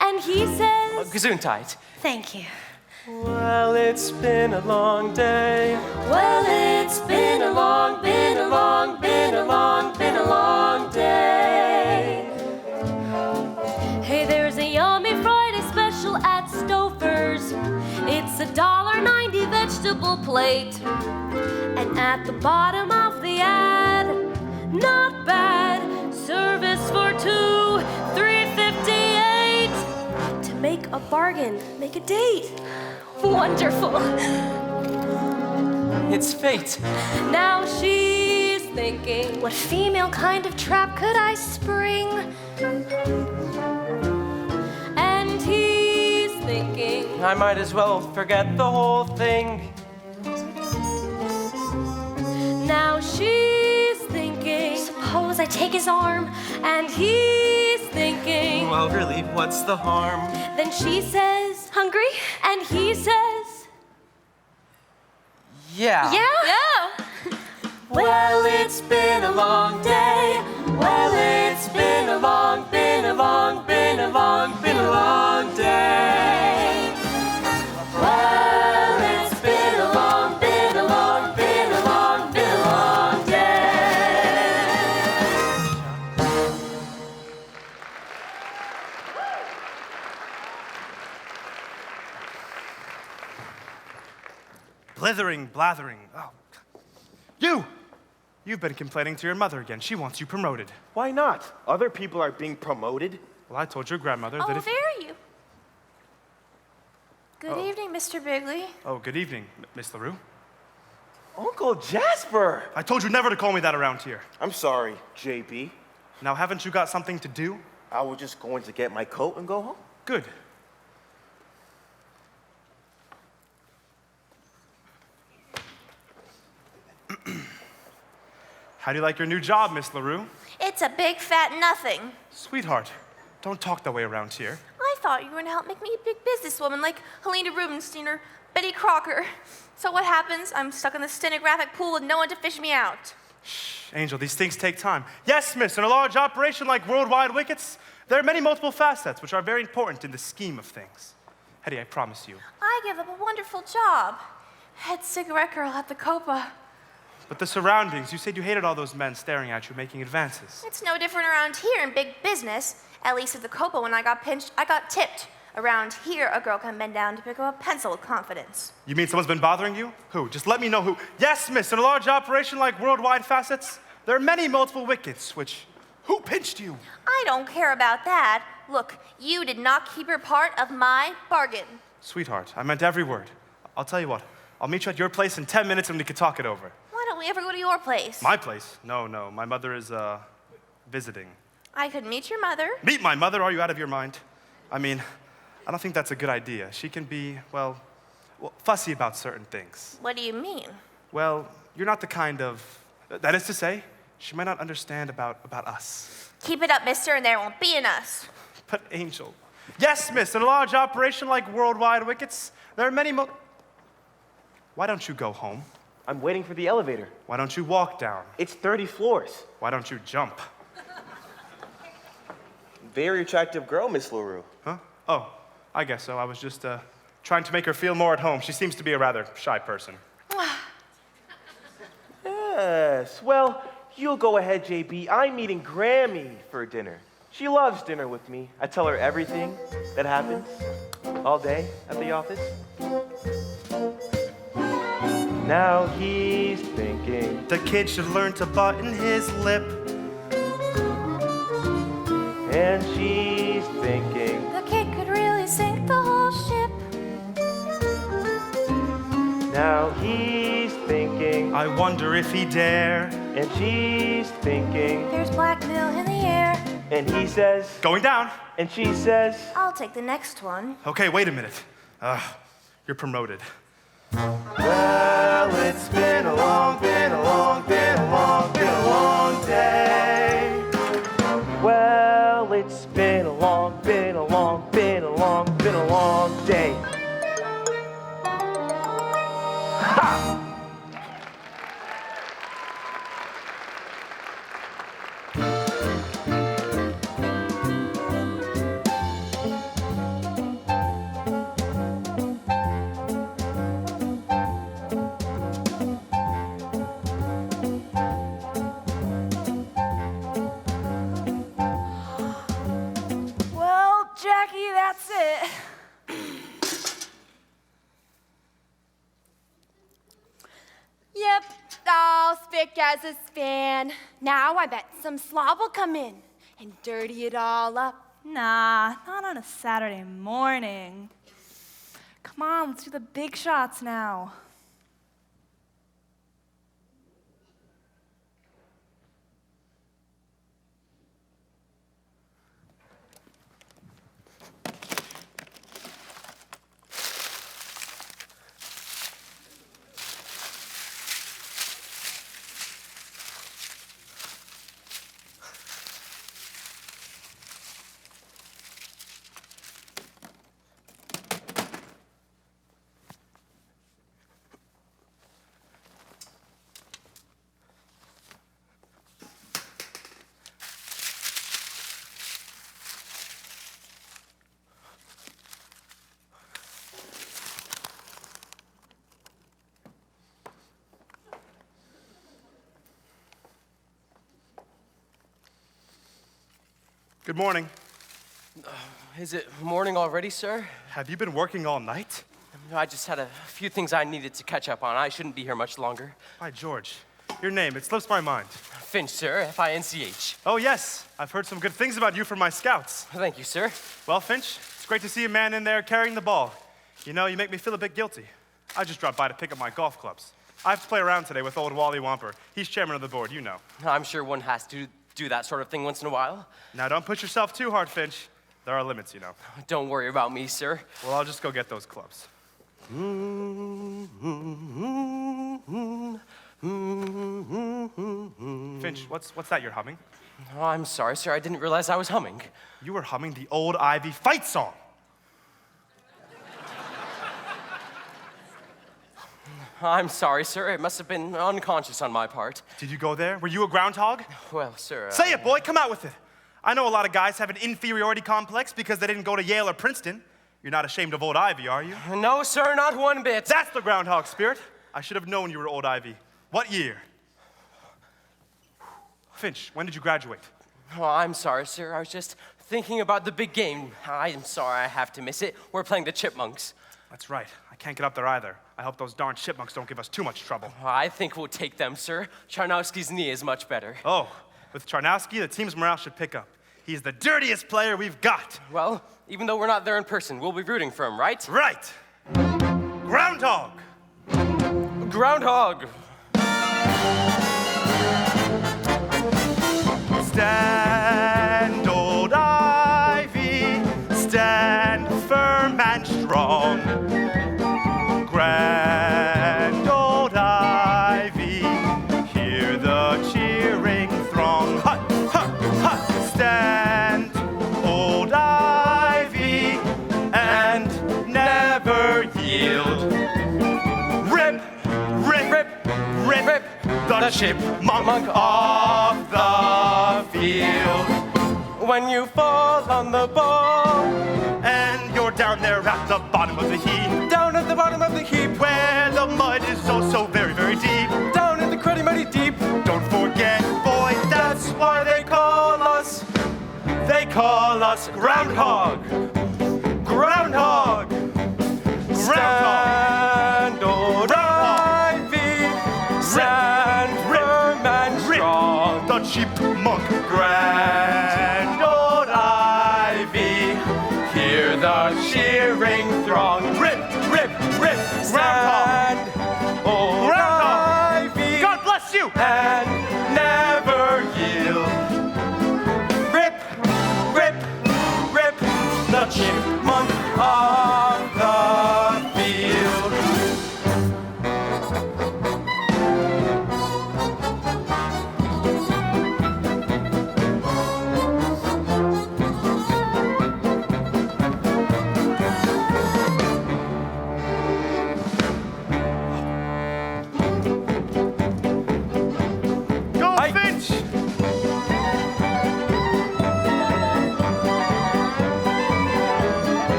and he says, Gesundheit. Thank you. Well, it's been a long day. well, it's been a long day. Hey, there's a yummy Friday special at Stouffer's. It's $1.90 vegetable plate. And at the bottom of the ad, not bad, service for two, $3.58. To make a bargain, make a date. Wonderful. It's fate. Now she's thinking, What female kind of trap could I spring? and he's thinking, I might as well forget the whole thing. now she's thinking, Suppose I take his arm. and he's thinking. Well, really, what's the harm? Then she says, Hungry? and he says, Yeah. yeah. Well, it's been a long day. Well, it's been a long day. Well, it's been a long day. Blithering, blathering. Oh. You've been complaining to your mother again. She wants you promoted. Why not? Other people are being promoted. Well, I told your grandmother that Oh, if... there you. Good evening, Mr. Bigley. Oh, good evening, Miss LaRue. Uncle Jasper! I told you never to call me that around here. I'm sorry, JB. Now, haven't you got something to do? I was just going to get my coat and go home. Good. How do you like your new job, Miss LaRue? It's a big fat nothing. Sweetheart, don't talk that way around here. I thought you were going to help make me a big businesswoman like Helena Rubinstein or Betty Crocker. So what happens? I'm stuck in the stenographic pool with no one to fish me out. Angel, these things take time. Yes, miss, in a large operation like Worldwide Wickets, there are many multiple facets which are very important in the scheme of things. Hetty, I promise you. I give up a wonderful job. Head cigarette girl at the Copa. But the surroundings, you said you hated all those men staring at you, making advances. It's no different around here in big business. At least at the Copa, when I got pinched, I got tipped. Around here, a girl can bend down to pick up a pencil with confidence. You mean someone's been bothering you? Who? Just let me know who. Yes, miss, in a large operation like Worldwide Facets, there are many multiple wickets, which... Who pinched you? I don't care about that. Look, you did not keep your part of my bargain. Sweetheart, I meant every word. I'll tell you what, I'll meet you at your place in 10 minutes and we can talk it over. Why don't we ever go to your place? My place? No, my mother is, visiting. I could meet your mother. Meet my mother? Are you out of your mind? I mean, I don't think that's a good idea. She can be, well, fussy about certain things. What do you mean? Well, you're not the kind of, that is to say, she might not understand about us. Keep it up, mister, and there won't be an us. But Angel. Yes, miss, in a large operation like Worldwide Wickets, there are many Why don't you go home? I'm waiting for the elevator. Why don't you walk down? It's 30 floors. Why don't you jump? Very attractive girl, Miss LaRue. Huh? Oh, I guess so. I was just trying to make her feel more at home. She seems to be a rather shy person. Yes, well, you'll go ahead, JB. I'm meeting Grammy for dinner. She loves dinner with me. I tell her everything that happens all day at the office. Now he's thinking the kid should learn to button his lip. And she's thinking the kid could really sink the whole ship. Now he's thinking I wonder if he dare. And she's thinking there's blackmail in the air. And he says going down. And she says I'll take the next one. Okay, wait a minute. You're promoted. Well, Well, it's been a long, been a long, been a long, been a long day. Well, it's been a long, been a long, been a long, been a long day. Ha! Well, Jackie, that's it. Yep, all spick as a span. Now I bet some slob will come in and dirty it all up. Nah, not on a Saturday morning. Come on, let's do the big shots now. Good morning. Is it morning already, sir? Have you been working all night? No, I just had a few things I needed to catch up on. I shouldn't be here much longer. By George, your name, it slips my mind. Finch, sir, F-I-N-C-H. Oh, yes. I've heard some good things about you from my scouts. Thank you, sir. Well, Finch, it's great to see a man in there carrying the ball. You know, you make me feel a bit guilty. I just dropped by to pick up my golf clubs. I have to play around today with old Wally Womper. He's chairman of the board, you know. I'm sure one has to do that sort of thing once in a while. Now, don't push yourself too hard, Finch. There are limits, you know. Don't worry about me, sir. Well, I'll just go get those clubs. Finch, what's that you're humming? Oh, I'm sorry, sir. I didn't realize I was humming. You were humming the old Ivy fight song. I'm sorry, sir. It must have been unconscious on my part. Did you go there? Were you a groundhog? Well, sir. Say it, boy. Come out with it. I know a lot of guys have an inferiority complex because they didn't go to Yale or Princeton. You're not ashamed of old Ivy, are you? No, sir, not one bit. That's the groundhog spirit. I should have known you were old Ivy. What year? Finch, when did you graduate? Oh, I'm sorry, sir. I was just thinking about the big game. I'm sorry I have to miss it. We're playing the Chipmunks. That's right. I can't get up there either. I hope those darn chipmunks don't give us too much trouble. I think we'll take them, sir. Charnowski's knee is much better. Oh, with Charnowski, the team's morale should pick up. He's the dirtiest player we've got. Well, even though we're not there in person, we'll be rooting for him, right? Right. Groundhog. Groundhog. Stand, old Ivy, stand firm and strong. Grand old Ivy, hear the cheering throng. Hut, hut, hut, stand, old Ivy, and never yield. Rip, rip, rip, rip, rip the chipmunk off the field. When you fall on the ball, and you're down there at the bottom of the heap. Down at the bottom of the heap, where the mud is so very, very deep. Down in the cruddy muddy deep. Don't forget, boy, that's why they call us Groundhog. Groundhog. Stand, old Ivy, stand firm and strong. The chipmunk. Grand old Ivy, hear the cheering throng. Rip, rip, rip, Groundhog. Old Ivy, God bless you. And never yield. Rip, rip, rip The chipmunk off the field.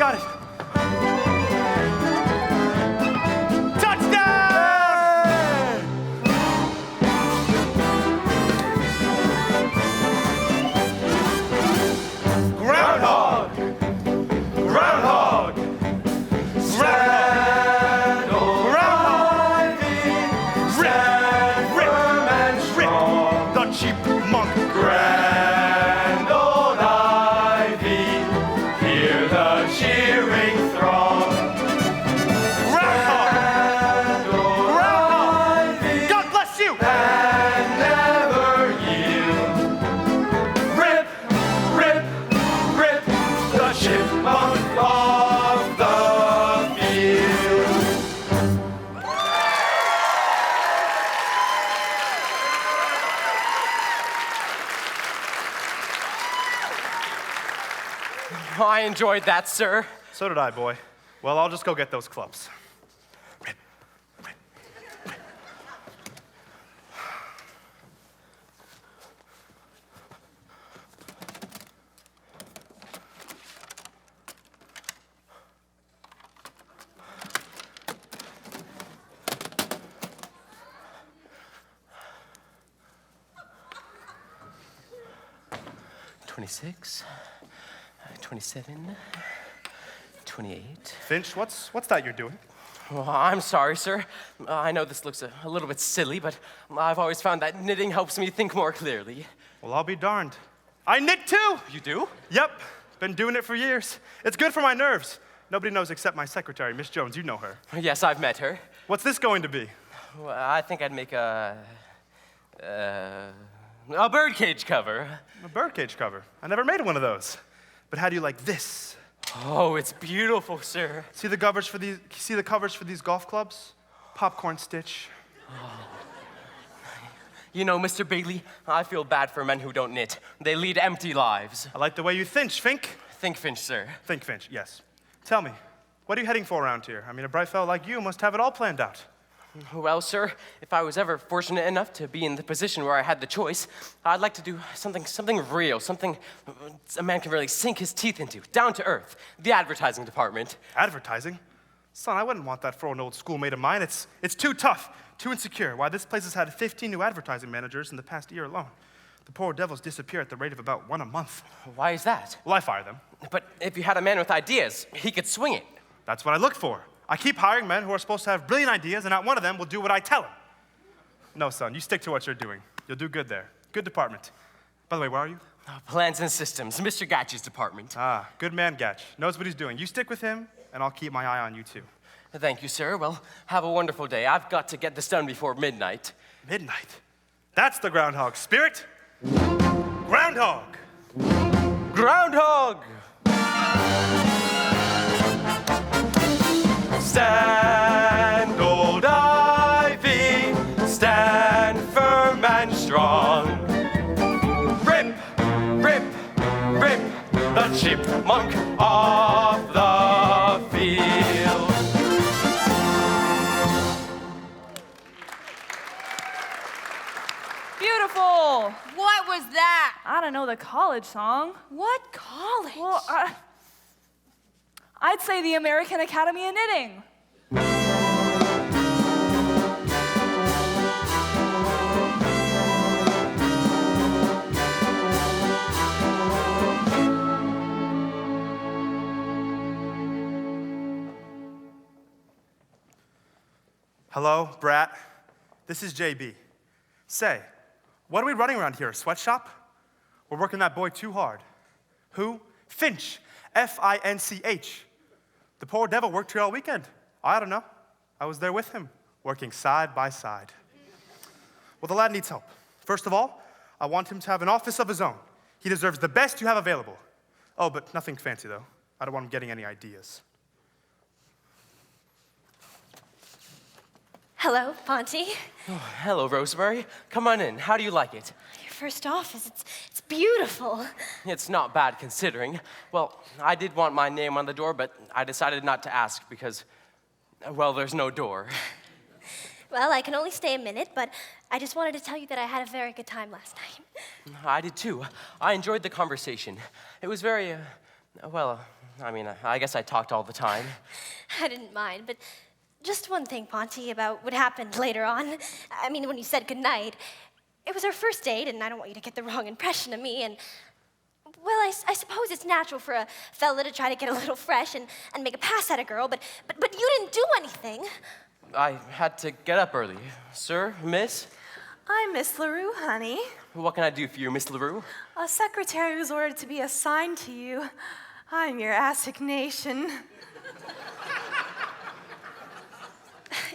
got it. Groundhog! Groundhog! Stand old ivy, stand firm and strong. The chipmunk. Grand old ivy, hear the cheering throng. Groundhog! Groundhog! God bless you! And never yield. Rip, rip, rip the chipmunk off the field. I enjoyed that, sir. So did I, boy. Well, I'll just go get those clubs. "26, 27, 28. Finch, what's that you're doing? Well, I'm sorry, sir. I know this looks a little bit silly, but I've always found that knitting helps me think more clearly. Well, I'll be darned. I knit too! You do? Yep, been doing it for years. It's good for my nerves. Nobody knows except my secretary, Miss Jones. You know her. Yes, I've met her. What's this going to be? Well, I think I'd make a birdcage cover. A birdcage cover. I never made one of those. But how do you like this? Oh, it's beautiful, sir. See the covers for these golf clubs? Popcorn stitch. You know, Mr. Bailey, I feel bad for men who don't knit. They lead empty lives. I like the way you think, Fink. Think, Finch, sir. Think, Finch, yes. Tell me, what are you heading for around here? I mean, a bright fellow like you must have it all planned out. Well, sir, if I was ever fortunate enough to be in the position where I had the choice, I'd like to do something real, something a man can really sink his teeth into, down to earth. The advertising department. Advertising? Son, I wouldn't want that for an old schoolmate of mine. It's too tough, too insecure. Why, this place has had 15 new advertising managers in the past year alone. The poor devils disappear at the rate of about one a month. Why is that? Well, I fire them. But if you had a man with ideas, he could swing it. That's what I look for. I keep hiring men who are supposed to have brilliant ideas, and not one of them will do what I tell them. No, son, you stick to what you're doing. You'll do good there. Good department. By the way, where are you? Plans and systems, Mr. Gatch's department. Ah, good man, Gatch. Knows what he's doing. You stick with him, and I'll keep my eye on you, too. Thank you, sir. Well, have a wonderful day. I've got to get this done before midnight. Midnight? That's the groundhog spirit. Groundhog! Groundhog! Stand, old ivy, stand firm and strong. Rip, rip, rip the chipmunk off the field. Beautiful. What was that? I don't know, the college song. What college? Well, I'd say the American Academy of Knitting. Hello, brat. This is JB. Say, what are we running around here, a sweatshop? We're working that boy too hard. Who? Finch. F-I-N-C-H. The poor devil worked here all weekend. I don't know. I was there with him, working side by side. Well, the lad needs help. First of all, I want him to have an office of his own. He deserves the best you have available. Oh, but nothing fancy, though. I don't want him getting any ideas. Hello, Ponty. Oh, hello, Rosemary. Come on in. How do you like it? Your first office, it's beautiful. It's not bad considering. Well, I did want my name on the door, but I decided not to ask because, well, there's no door. Well, I can only stay a minute, but I just wanted to tell you that I had a very good time last night. I did too. I enjoyed the conversation. It was very Well, I guess I talked all the time. I didn't mind, but just one thing, Ponty, about what happened later on. I mean, when you said goodnight. It was our first date, and I don't want you to get the wrong impression of me, and well, I suppose it's natural for a fella to try to get a little fresh and make a pass at a girl, but you didn't do anything. I had to get up early. Sir, miss? I'm Miss LaRue, honey. What can I do for you, Miss LaRue? A secretary was ordered to be assigned to you. I'm your assignation.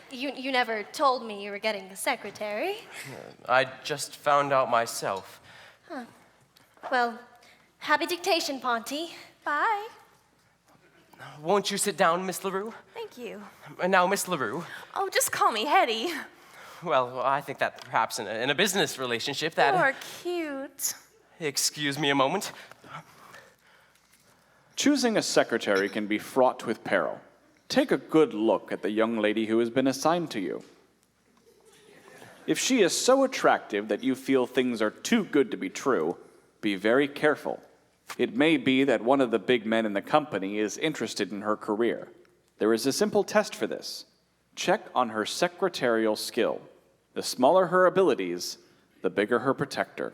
You never told me you were getting a secretary. I just found out myself. Huh. Well, happy dictation, Ponty. Bye. Won't you sit down, Miss LaRue? Thank you. And now, Miss LaRue. Oh, just call me Hetty. Well, I think that perhaps in a business relationship that... You're cute. Excuse me a moment. Choosing a secretary can be fraught with peril. Take a good look at the young lady who has been assigned to you. If she is so attractive that you feel things are too good to be true, be very careful. It may be that one of the big men in the company is interested in her career. There is a simple test for this. Check on her secretarial skill. The smaller her abilities, the bigger her protector.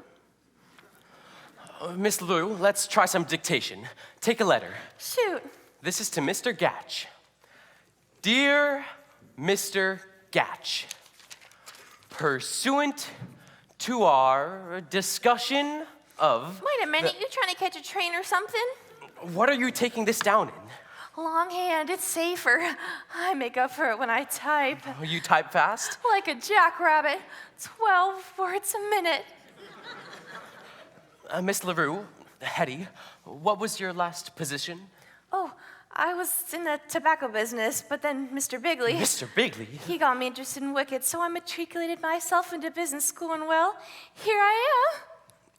Miss LaRue, let's try some dictation. Take a letter. Shoot. This is to Mr. Gatch. Dear Mr. Gatch, pursuant to our discussion of... Wait a minute, you trying to catch a train or something? What are you taking this down in? Longhand, it's safer. I make up for it when I type. You type fast? Like a jackrabbit. 12 words a minute. Miss LaRue, Hetty, what was your last position? Oh, I was in the tobacco business, but then Mr. Bigley... Mr. Bigley? He got me interested in wickets, so I matriculated myself into business school, and well, here I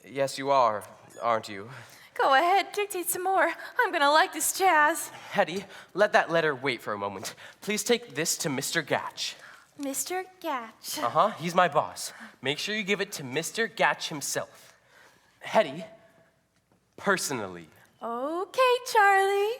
am. Yes, you are, aren't you? Go ahead, dictate some more. I'm gonna like this jazz. Hetty, let that letter wait for a moment. Please take this to Mr. Gatch. Mr. Gatch. Uh-huh, he's my boss. Make sure you give it to Mr. Gatch himself. Hetty, personally. Okay, Charlie.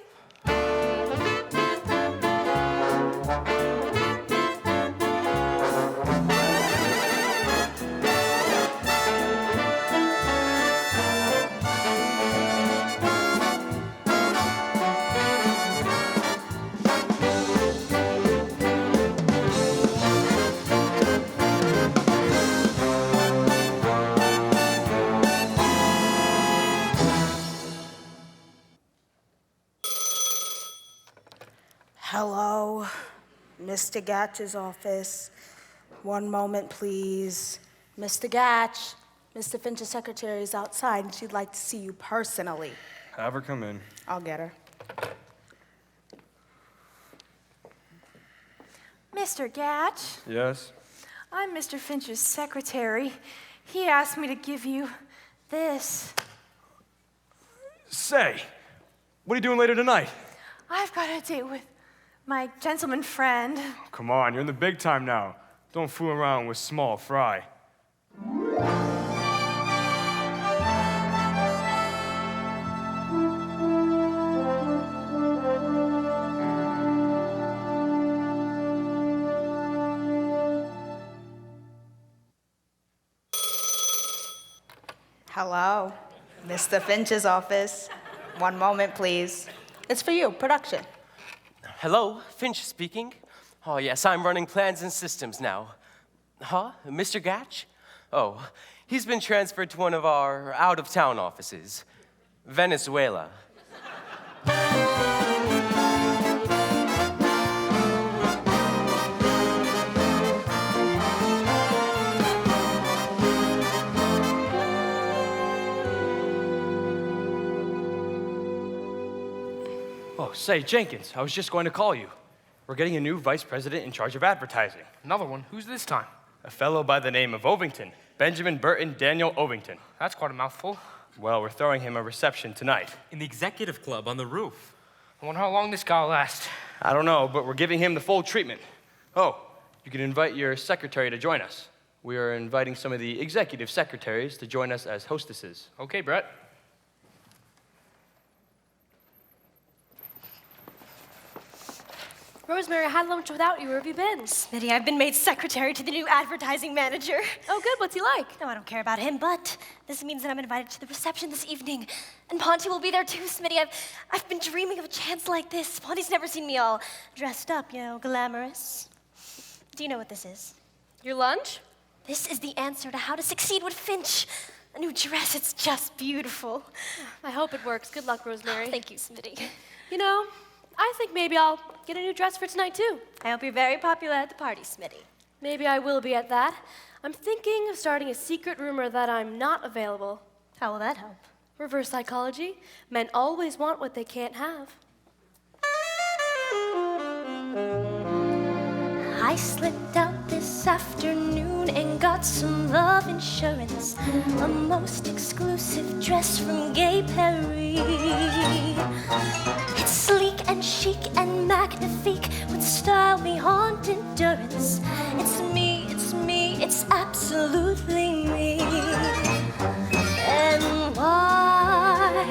Hello, Mr. Gatch's office. One moment, please. Mr. Gatch, Mr. Finch's secretary is outside and she'd like to see you personally. Have her come in. I'll get her. Mr. Gatch, Yes? I'm Mr. Finch's secretary. He asked me to give you this. Say, what are you doing later tonight? I've got a date with my gentleman friend. Come on, you're in the big time now. Don't fool around with small fry. Hello, Mr. Finch's office. One moment, please. It's for you, production. Hello, Finch speaking. Oh, yes, I'm running plans and systems now. Huh? Mr. Gatch? Oh, he's been transferred to one of our out-of-town offices, Venezuela. Oh, say, Jenkins, I was just going to call you. We're getting a new vice president in charge of advertising. Another one? Who's this time? A fellow by the name of Ovington. Benjamin Burton Daniel Ovington. That's quite a mouthful. Well, we're throwing him a reception tonight. In the executive club on the roof. I wonder how long this guy'll last. I don't know, but we're giving him the full treatment. Oh, you can invite your secretary to join us. We are inviting some of the executive secretaries to join us as hostesses. Okay, Brett. Rosemary, I had lunch without you. Where have you been? Smitty, I've been made secretary to the new advertising manager. Oh, good. What's he like? No, I don't care about him, but this means that I'm invited to the reception this evening. And Ponty will be there too, Smitty. I've been dreaming of a chance like this. Ponty's never seen me all dressed up, glamorous. Do you know what this is? Your lunch? This is the answer to how to succeed with Finch. A new dress, it's just beautiful. I hope it works. Good luck, Rosemary. Thank you, Smitty. You know, I think maybe I'll get a new dress for tonight, too. I hope you're very popular at the party, Smitty. Maybe I will be at that. I'm thinking of starting a secret rumor that I'm not available. How will that help? Reverse psychology. Men always want what they can't have. I slipped out this afternoon and got some love insurance. A most exclusive dress from Gay Perry. It's sleek and chic and magnifique with style beyond endurance. It's me, it's absolutely me. And why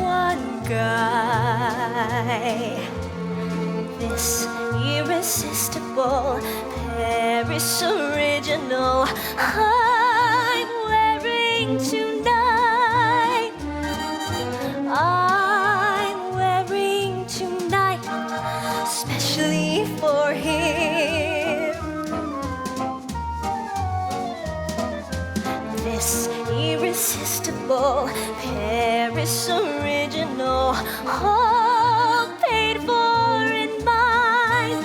one guy? This irresistible Paris original I'm wearing tonight. I'm wearing tonight, especially for him. This irresistible Paris original, all paid for in mine.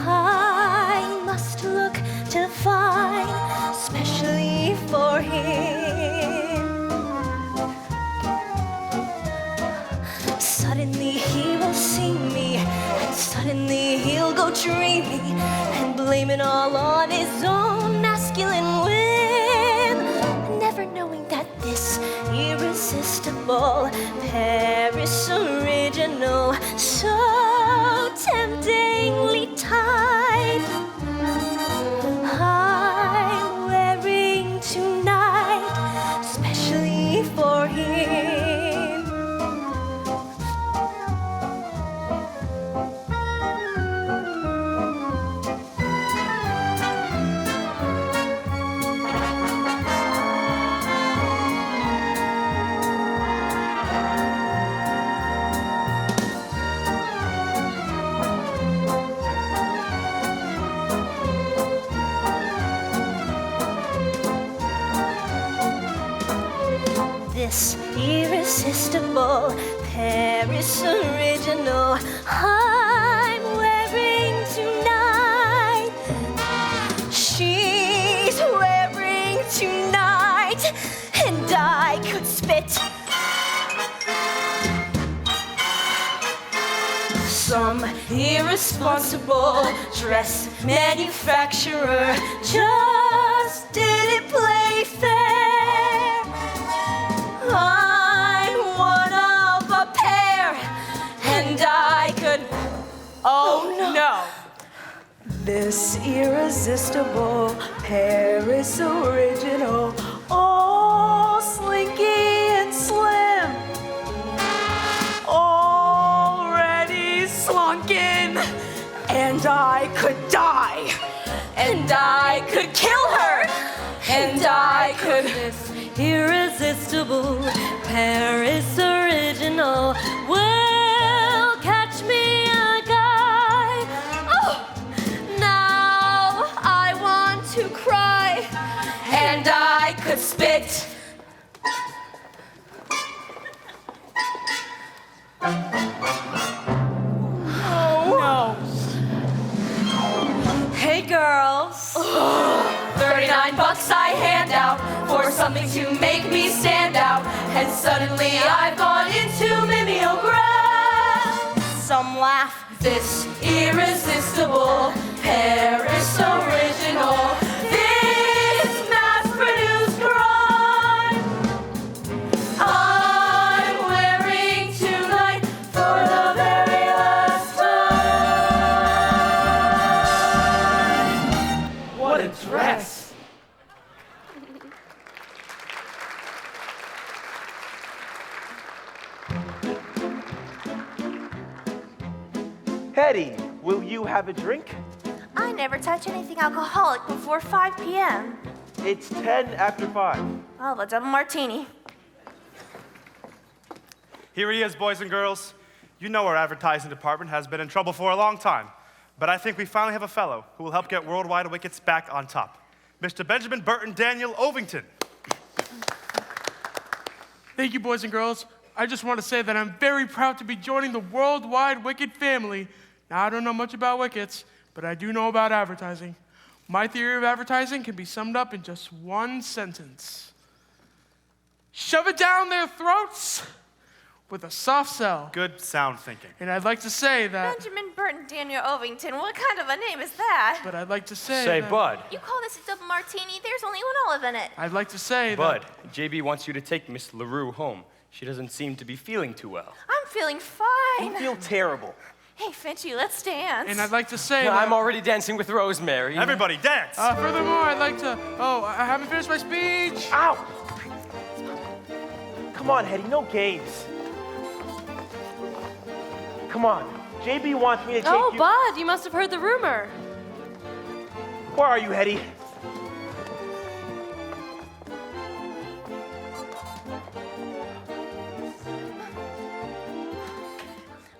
I must look to find, especially for him. Suddenly he will see me, and suddenly he'll go dreamy and blame it all on his own masculine whim, never knowing that this irresistible Paris original, so temptingly tight, I'm wearing tonight, especially for him. This irresistible Paris original I'm wearing tonight. She's wearing tonight, and I could spit. Some irresponsible dress manufacturer just didn't play fair. I'm one of a pair, and I could. Oh no! This irresistible Paris original, all slinky and slim, already slunken, and I could die, and I could kill her, and I could. Irresistible Paris original will catch me a guy. Oh, now I want to cry, And I could spit. Oh no! Hey girls, 39 bucks I hand out for something to make me stand out, and suddenly I've gone into mimeograph. Some laugh. This irresistible Paris original, this mass-produced crime, I'm wearing tonight for the very last time. What a dress! Hetty, will you have a drink? I never touch anything alcoholic before 5 p.m. It's 10 after 5. I'll have a double martini. Here he is, boys and girls. You know our advertising department has been in trouble for a long time, but I think we finally have a fellow who will help get Worldwide Wickets back on top. Mr. Benjamin Burton Daniel Ovington. Thank you, boys and girls. I just want to say that I'm very proud to be joining the Worldwide Wicket family. Now, I don't know much about wickets, but I do know about advertising. My theory of advertising can be summed up in just one sentence. Shove it down their throats with a soft sell. Good sound thinking. And I'd like to say that... Benjamin Burton Daniel Ovington, what kind of a name is that? But I'd like to say Say, that... Bud. You call this a double martini? There's only one olive in it. I'd like to say Bud, that... JB wants you to take Miss LaRue home. She doesn't seem to be feeling too well. I'm feeling fine. You feel terrible. Hey, Finchy, let's dance. And I'd like to say I'm already dancing with Rosemary. Everybody dance! Furthermore, I'd like to... Oh, I haven't finished my speech. Ow! Come on, Hetty, no games. Come on. JB wants me to take Oh, you... Bud, you must have heard the rumor. Where are you, Hetty?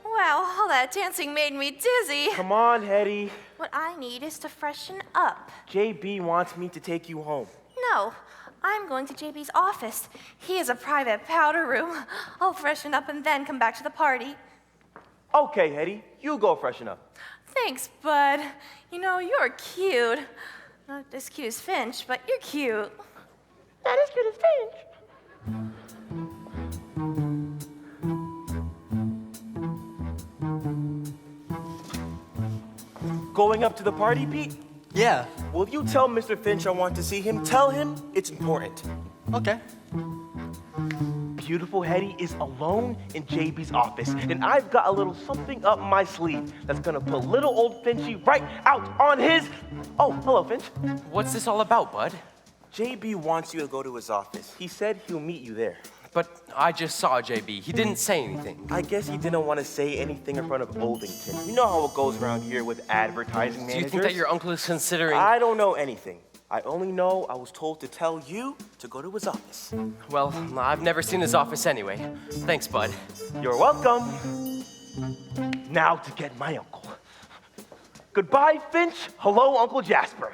Wow, all that dancing made me dizzy. Come on, Hetty. What I need is to freshen up. JB wants me to take you home. No, I'm going to JB's office. He has a private powder room. I'll freshen up and then come back to the party. Okay, Hetty, you go freshen up. Thanks, Bud. You know, you're cute. Not as cute as Finch, but you're cute. Not as cute as Finch. Going up to the party, Pete? Yeah. Will you tell Mr. Finch I want to see him? Tell him it's important. Okay. Beautiful Hetty is alone in JB's office, and I've got a little something up my sleeve that's gonna put little old Finchy right out on his... Oh, hello, Finch. What's this all about, Bud? JB wants you to go to his office. He said he'll meet you there. But I just saw JB. He didn't say anything. I guess he didn't want to say anything in front of Ovington. You know how it goes around here with advertising managers. Do you think that your uncle is considering... I don't know anything. I only know I was told to tell you to go to his office. Well, I've never seen his office anyway. Thanks, Bud. You're welcome. Now to get my uncle. Goodbye, Finch. Hello, Uncle Jasper.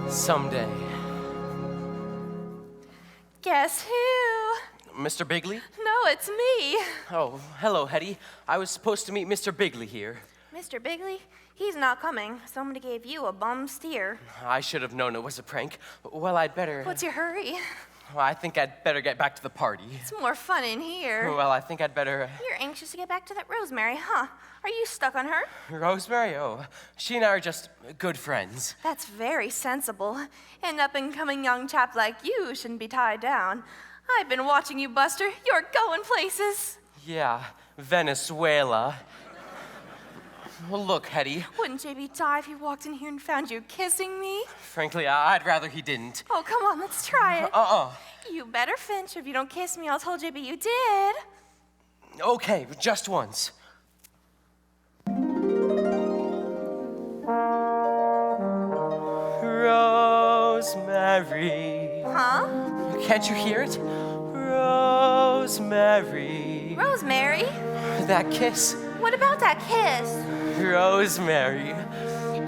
Someday. Guess who? Mr. Bigley? No, it's me. Oh, hello, Hetty. I was supposed to meet Mr. Bigley here. Mr. Bigley? He's not coming. Somebody gave you a bum steer. I should have known it was a prank. Well, I'd better... What's your hurry? Well, I think I'd better get back to the party. It's more fun in here. Well, I think I'd better... You're anxious to get back to that Rosemary, huh? Are you stuck on her? Rosemary? Oh, she and I are just good friends. That's very sensible. An up-and-coming young chap like you shouldn't be tied down. I've been watching you, Buster. You're going places. Yeah, Venezuela. Well, look, Hetty. Wouldn't JB die if he walked in here and found you kissing me? Frankly, I'd rather he didn't. Oh, come on, let's try it. You better, Finch. If you don't kiss me, I'll tell JB you did. Okay, just once. Rosemary. Huh? Can't you hear it? Rosemary. Rosemary? That kiss. What about that kiss? Rosemary.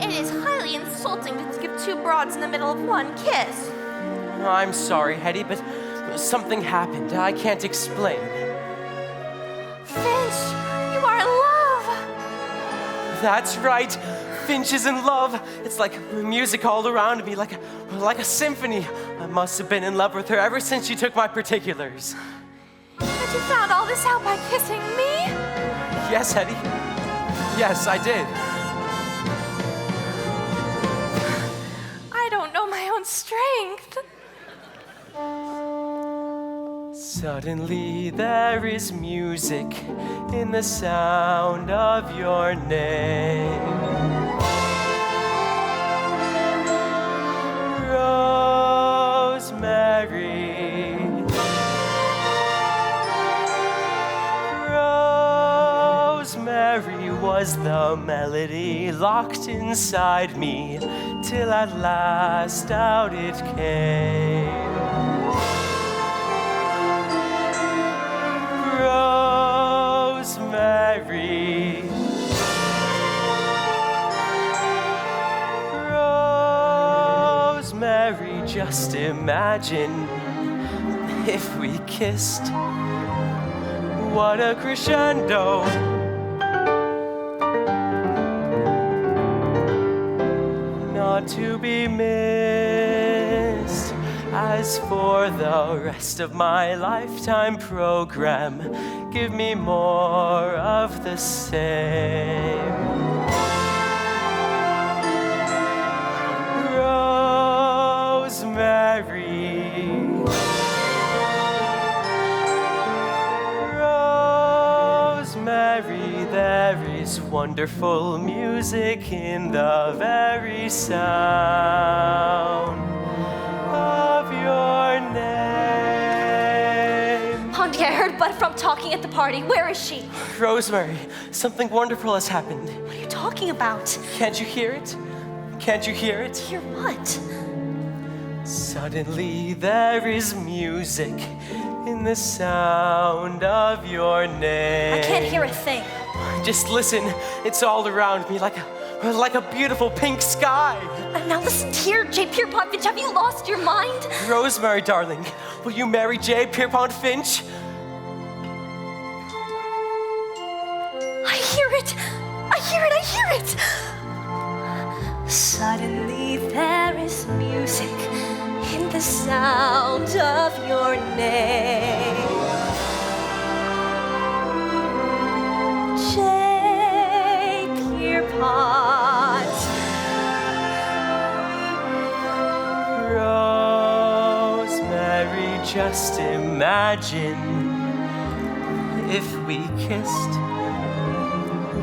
It is highly insulting to give two broads in the middle of one kiss. I'm sorry, Hetty, but something happened. I can't explain. Finch, you are in love. That's right. Finch is in love. It's like music all around me, like a symphony. I must have been in love with her ever since she took my particulars. But you found all this out by kissing me? Yes, Hetty. Yes, I did. I don't know my own strength. Suddenly there is music in the sound of your name. Rosemary. Rosemary was the melody locked inside me till at last out it came. Rosemary. Rosemary, just imagine if we kissed. What a crescendo. Not to be missed. As for the rest of my lifetime program, give me more of the same. Rosemary. Rosemary, there is wonderful music in the very sound of your name. Pondy, I heard Bud from talking at the party. Where is she? Rosemary, something wonderful has happened. What are you talking about? Can't you hear it? Can't you hear it? Hear what? Suddenly there is music in the sound of your name. I can't hear a thing. Just listen, it's all around me like a beautiful pink sky. Now listen here, J. Pierpont Finch, have you lost your mind? Rosemary, darling, will you marry J. Pierpont Finch? I hear it! I hear it! I hear it! Suddenly there is music in the sound of your name. J. Pierpont. Rosemary, just imagine if we kissed.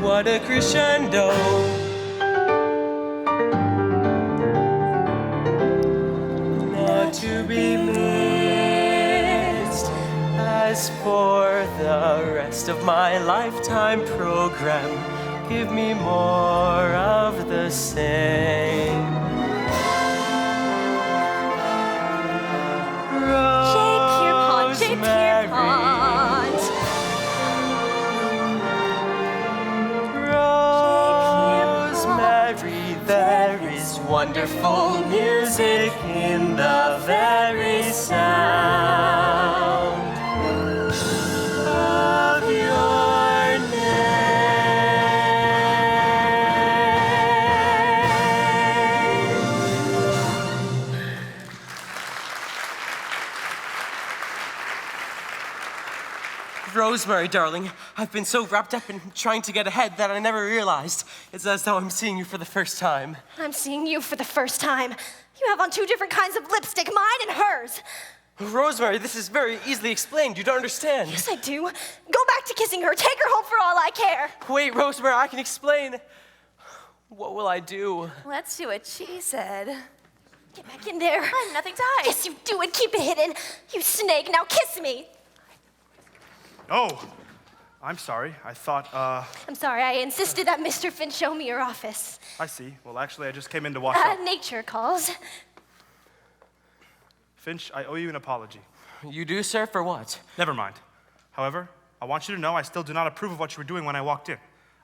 What a crescendo. Not to be missed. As for the rest of my lifetime program, give me more of the same. J. Pierpont. Rosemary, there is wonderful music in the very sound of your Rosemary, darling, I've been so wrapped up in trying to get ahead that I never realized. It's as though I'm seeing you for the first time. I'm seeing you for the first time. You have on two different kinds of lipstick, mine and hers. Rosemary, this is very easily explained. You don't understand. Yes, I do. Go back to kissing her. Take her home for all I care. Wait, Rosemary, I can explain. What will I do? Let's do what she said. Get back in there. I have nothing to hide. Yes, you do, and keep it hidden. You snake, now kiss me. Oh, I'm sorry. I thought, I'm sorry, I insisted that Mr. Finch show me your office. I see. Well, actually, I just came in to wash up. Nature calls. Finch, I owe you an apology. You do, sir? For what? Never mind. However, I want you to know I still do not approve of what you were doing when I walked in.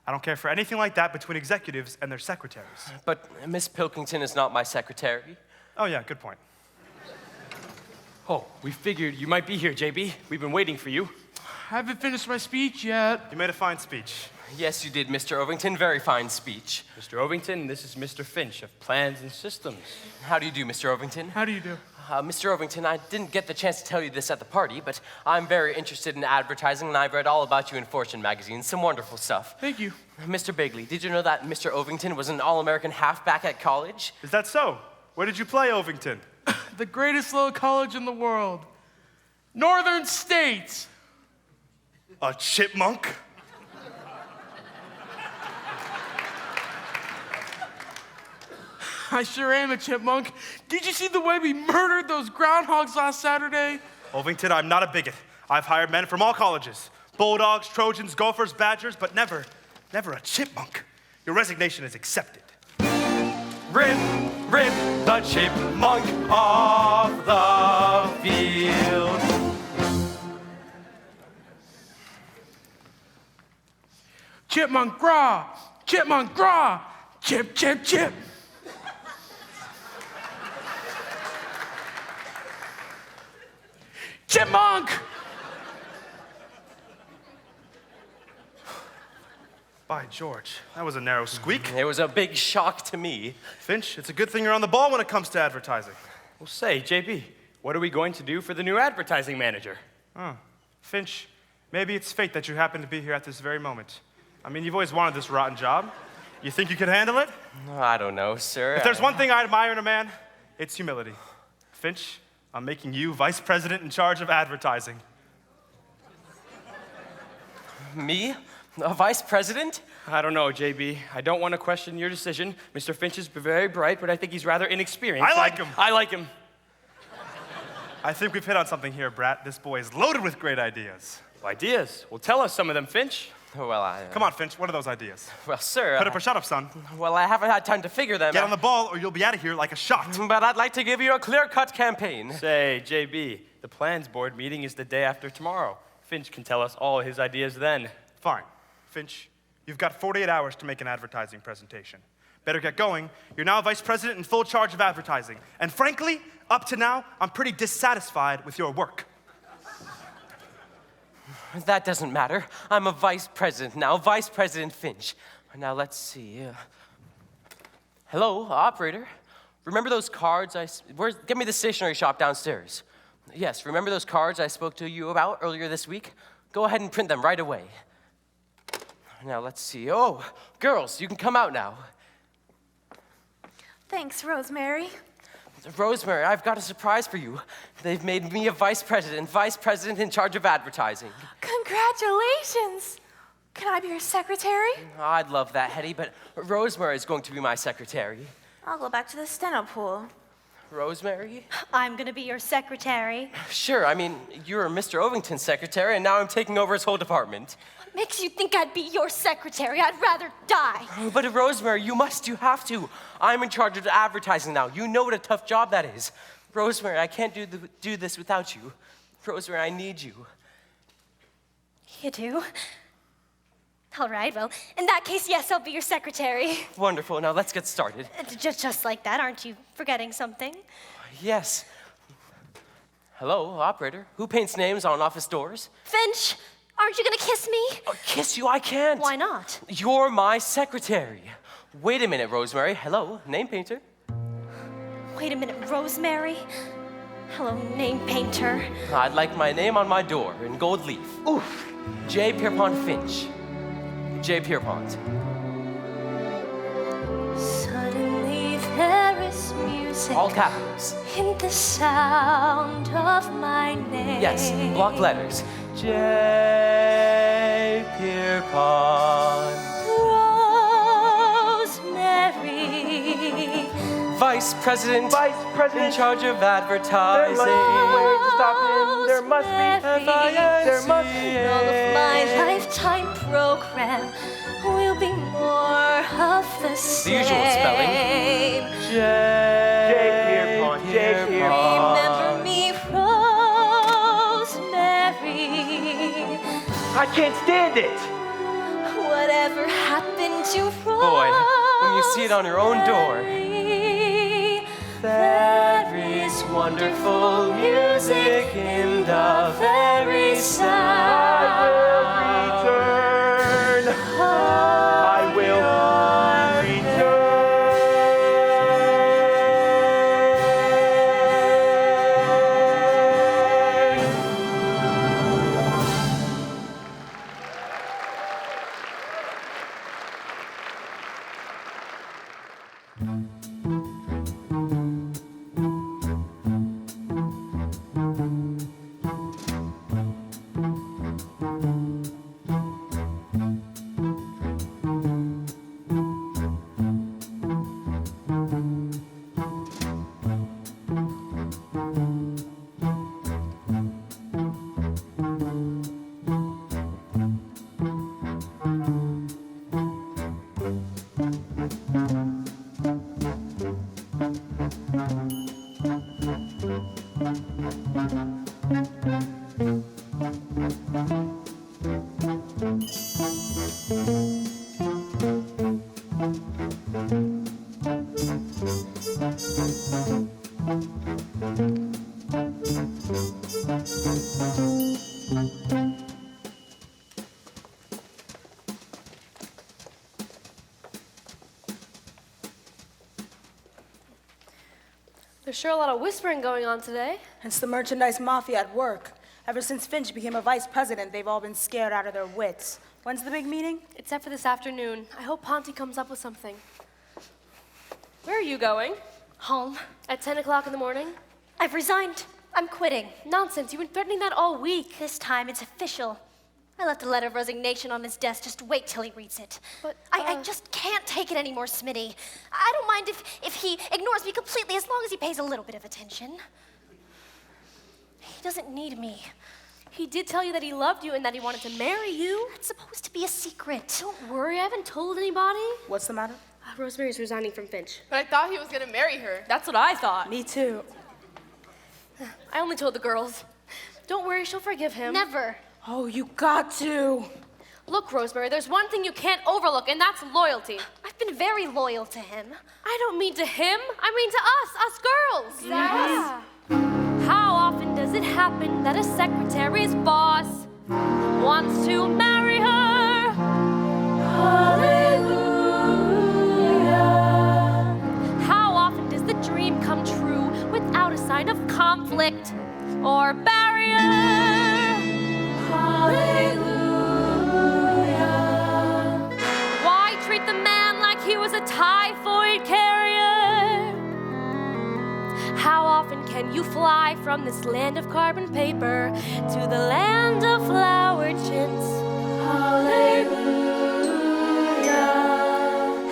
I don't care for anything like that between executives and their secretaries. But Miss Pilkington is not my secretary. Oh, yeah, good point. Oh, we figured you might be here, JB. We've been waiting for you. haven't finished my speech yet. You made a fine speech. Yes, you did, Mr. Ovington. Very fine speech. Mr. Ovington, this is Mr. Finch of Plans and Systems. How do you do, Mr. Ovington? How do you do? Mr. Ovington, I didn't get the chance to tell you this at the party, but I'm very interested in advertising, and I've read all about you in Fortune magazine. Some wonderful stuff. Thank you. Mr. Bigley, did you know that Mr. Ovington was an All-American halfback at college? Is that so? Where did you play, Ovington? The greatest little college in the world. Northern States. A chipmunk? I sure am a chipmunk. Did you see the way we murdered those groundhogs last Saturday? Ovington, I'm not a bigot. I've hired men from all colleges. Bulldogs, Trojans, Gophers, Badgers, but never a chipmunk. Your resignation is accepted. Rip the chipmunk off the field. Chipmunk graw, chipmunk graw, chip, chip, chip. Chipmunk! By George, that was a narrow squeak. It was a big shock to me. Finch, it's a good thing you're on the ball when it comes to advertising. Well, say, JB, what are we going to do for the new advertising manager? Oh, Finch, maybe it's fate that you happen to be here at this very moment. I mean, you've always wanted this rotten job. You think you could handle it? I don't know, sir. If there's one thing I admire in a man, it's humility. Finch, I'm making you vice president in charge of advertising. Me? A vice president? I don't know, JB. I don't want to question your decision. Mr. Finch is very bright, but I think he's rather inexperienced. I like him. I like him. I think we've hit on something here, Brat. This boy is loaded with great ideas. Ideas? Well, tell us some of them, Finch. Well, Come on, Finch, what are those ideas? Well, sir... Put up or shut up, son. Well, I haven't had time to figure them out. Get on the ball or you'll be out of here like a shot. But I'd like to give you a clear-cut campaign. Say, JB, the plans board meeting is the day after tomorrow. Finch can tell us all his ideas then. Fine. Finch, you've got 48 hours to make an advertising presentation. Better get going. You're now vice president in full charge of advertising. And frankly, up to now, I'm pretty dissatisfied with your work. That doesn't matter. I'm a vice president now, Vice President Finch. Now, let's see. Hello, operator. Remember those cards get me the stationery shop downstairs. Yes, remember those cards I spoke to you about earlier this week? Go ahead and print them right away. Now, let's see. Oh, girls, you can come out now. Thanks, Rosemary. Rosemary, I've got a surprise for you. They've made me a vice president in charge of advertising. Congratulations! Can I be your secretary? I'd love that, Hetty, but Rosemary is going to be my secretary. I'll go back to the steno pool. Rosemary? I'm gonna be your secretary. Sure, I mean, you're Mr. Ovington's secretary, and now I'm taking over his whole department. What makes you think I'd be your secretary? I'd rather die. But Rosemary, you have to. I'm in charge of advertising now. You know what a tough job that is. Rosemary, I can't do this without you. Rosemary, I need you. You do? All right, well, in that case, yes, I'll be your secretary. Wonderful, now let's get started. Just like that, aren't you forgetting something? Yes. Hello, operator. Who paints names on office doors? Finch, aren't you gonna kiss me? Oh, kiss you? I can't. Why not? You're my secretary. Wait a minute, Rosemary. Hello, name painter. Wait a minute, Rosemary? Hello, name painter. I'd like my name on my door in gold leaf. Oof. J. Pierpont Finch. J. Pierpont. Suddenly there is music. All capitals. In the sound of my name. Yes, block letters. J. Pierpont. Rosemary. Vice President in charge of advertising. There must be ways to stop him. There must be. There must be. All of my lifetime program will be more of the same. The usual spelling. J. Pierpont. J. Pierpont. Remember me, Rosemary. I can't stand it. Whatever happened to Rosemary? Boy, when you see it on your own door. There is wonderful music in the very sound. There's sure a lot of whispering going on today. It's the merchandise mafia at work. Ever since Finch became a vice president, they've all been scared out of their wits. When's the big meeting? It's set for this afternoon. I hope Ponty comes up with something. Where are you going? Home. At 10 o'clock in the morning? I've resigned. I'm quitting. Nonsense. You've been threatening that all week. This time it's official. I left a letter of resignation on his desk. Just wait till he reads it. But, I just can't take it anymore, Smitty. I don't mind if he ignores me completely as long as he pays a little bit of attention. He doesn't need me. He did tell you that he loved you and that he wanted to marry you. It's supposed to be a secret. Don't worry, I haven't told anybody. What's the matter? Rosemary's resigning from Finch. But I thought he was gonna marry her. That's what I thought. Me too. I only told the girls. Don't worry, she'll forgive him. Never. Oh, you got to. Look, Rosemary, there's one thing you can't overlook, and that's loyalty. I've been very loyal to him. I don't mean to him, I mean to us girls. Yeah. How often does it happen that a secretary's boss wants to marry her? Hallelujah. How often does the dream come true without a sign of conflict or barrier? Hallelujah. Why treat the man like he was a typhoid carrier? How often can you fly from this land of carbon paper to the land of flower chintz? Hallelujah.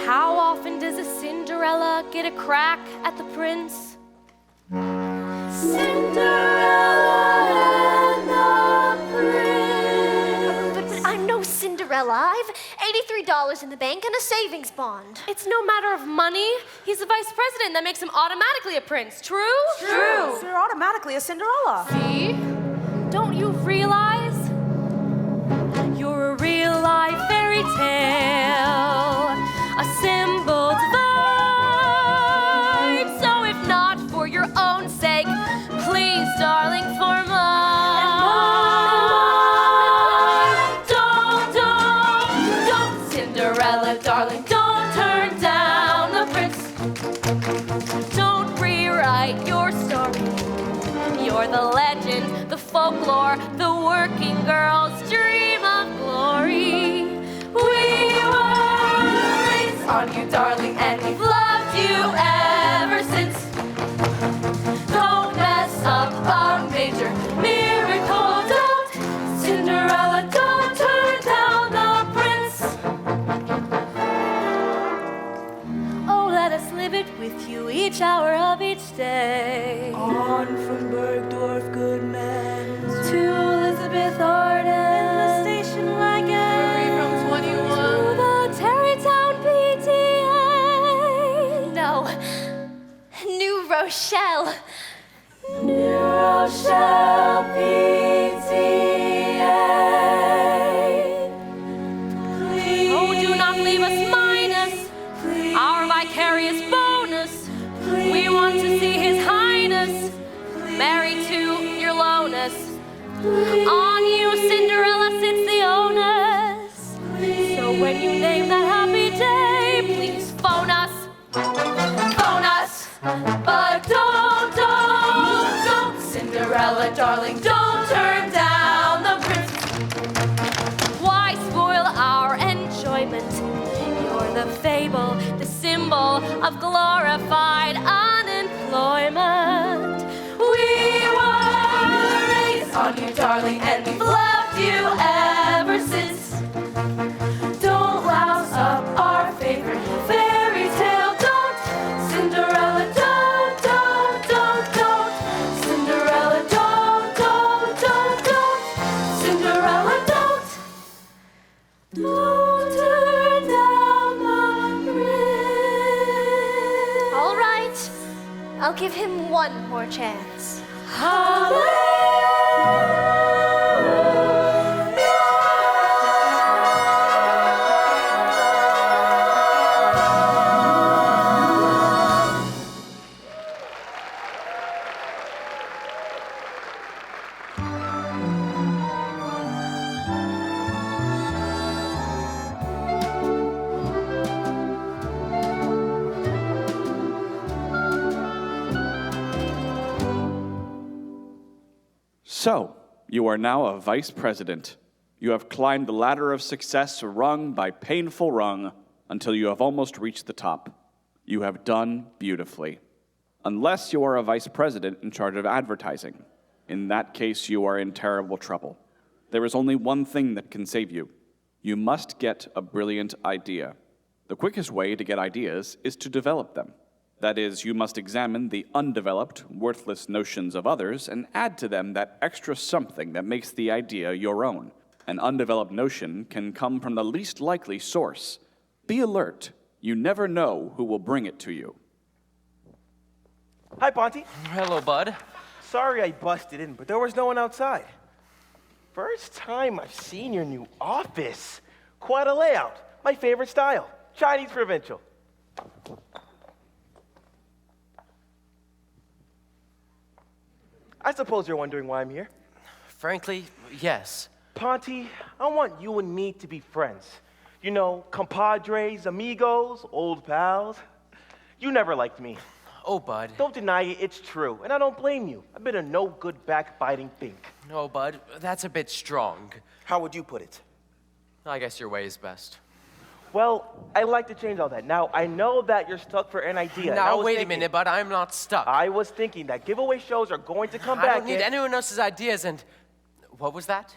How often does a Cinderella get a crack at the prince? Cinderella and the prince. But I'm no Cinderella. I've $83 in the bank and a savings bond. It's no matter of money. He's the vice president. That makes him automatically a prince. True? True. So you're automatically a Cinderella. See? Don't you realize? You're a real life fairy tale, a symbol divine. So if not for your own sake, please, darling, for mine. Don't, Cinderella, darling, don't turn down the prince. Don't rewrite your story. You're the legend, the folklore, the working girl's dream of glory. We were raised on you, darling, and we've loved you ever since. Don't mess up our major miracle. Don't, Cinderella, don't turn down the prince. Oh, let us live it with you each hour of each day. On from Bergdorf Goodman's To Elizabeth Arden, the station wagon, from 21 to the Terrytown PTA. No. New Rochelle. New Rochelle PTA. Please, oh, do not leave us minus our vicarious bonus. We want to see His Highness married to your lowness. On you, Cinderella, sits the onus. So when you name that happy day, please phone us. Phone us. But don't, Cinderella, darling, don't turn down the prince. Why spoil our enjoyment? You're the fable, the symbol of glorified unemployment. We were raised on you, darling, and we've loved you ever since. Don't louse up our favorite fairy tale. Don't, Cinderella, don't, Cinderella, don't, Cinderella, don't turn down the prince. All right. I'll give him one more chance. So, you are now a vice president. You have climbed the ladder of success rung by painful rung until you have almost reached the top. You have done beautifully. Unless you are a vice president in charge of advertising. In that case, you are in terrible trouble. There is only one thing that can save you. You must get a brilliant idea. The quickest way to get ideas is to develop them. That is, you must examine the undeveloped, worthless notions of others and add to them that extra something that makes the idea your own. An undeveloped notion can come from the least likely source. Be alert. You never know who will bring it to you. Hi, Ponty. Hello, bud. Sorry I busted in, but there was no one outside. First time I've seen your new office. Quite a layout. My favorite style. Chinese provincial. I suppose you're wondering why I'm here. Frankly, yes. Ponty, I want you and me to be friends. You know, compadres, amigos, old pals. You never liked me. Oh, bud. Don't deny it, it's true. And I don't blame you. I've been a no-good backbiting fink. No, bud, that's a bit strong. How would you put it? I guess your way is best. Well, I'd like to change all that. Now, I know that you're stuck for an idea. Now, wait a minute, bud. I'm not stuck. I was thinking that giveaway shows are going to come I back. don't need anyone else's ideas, and what was that?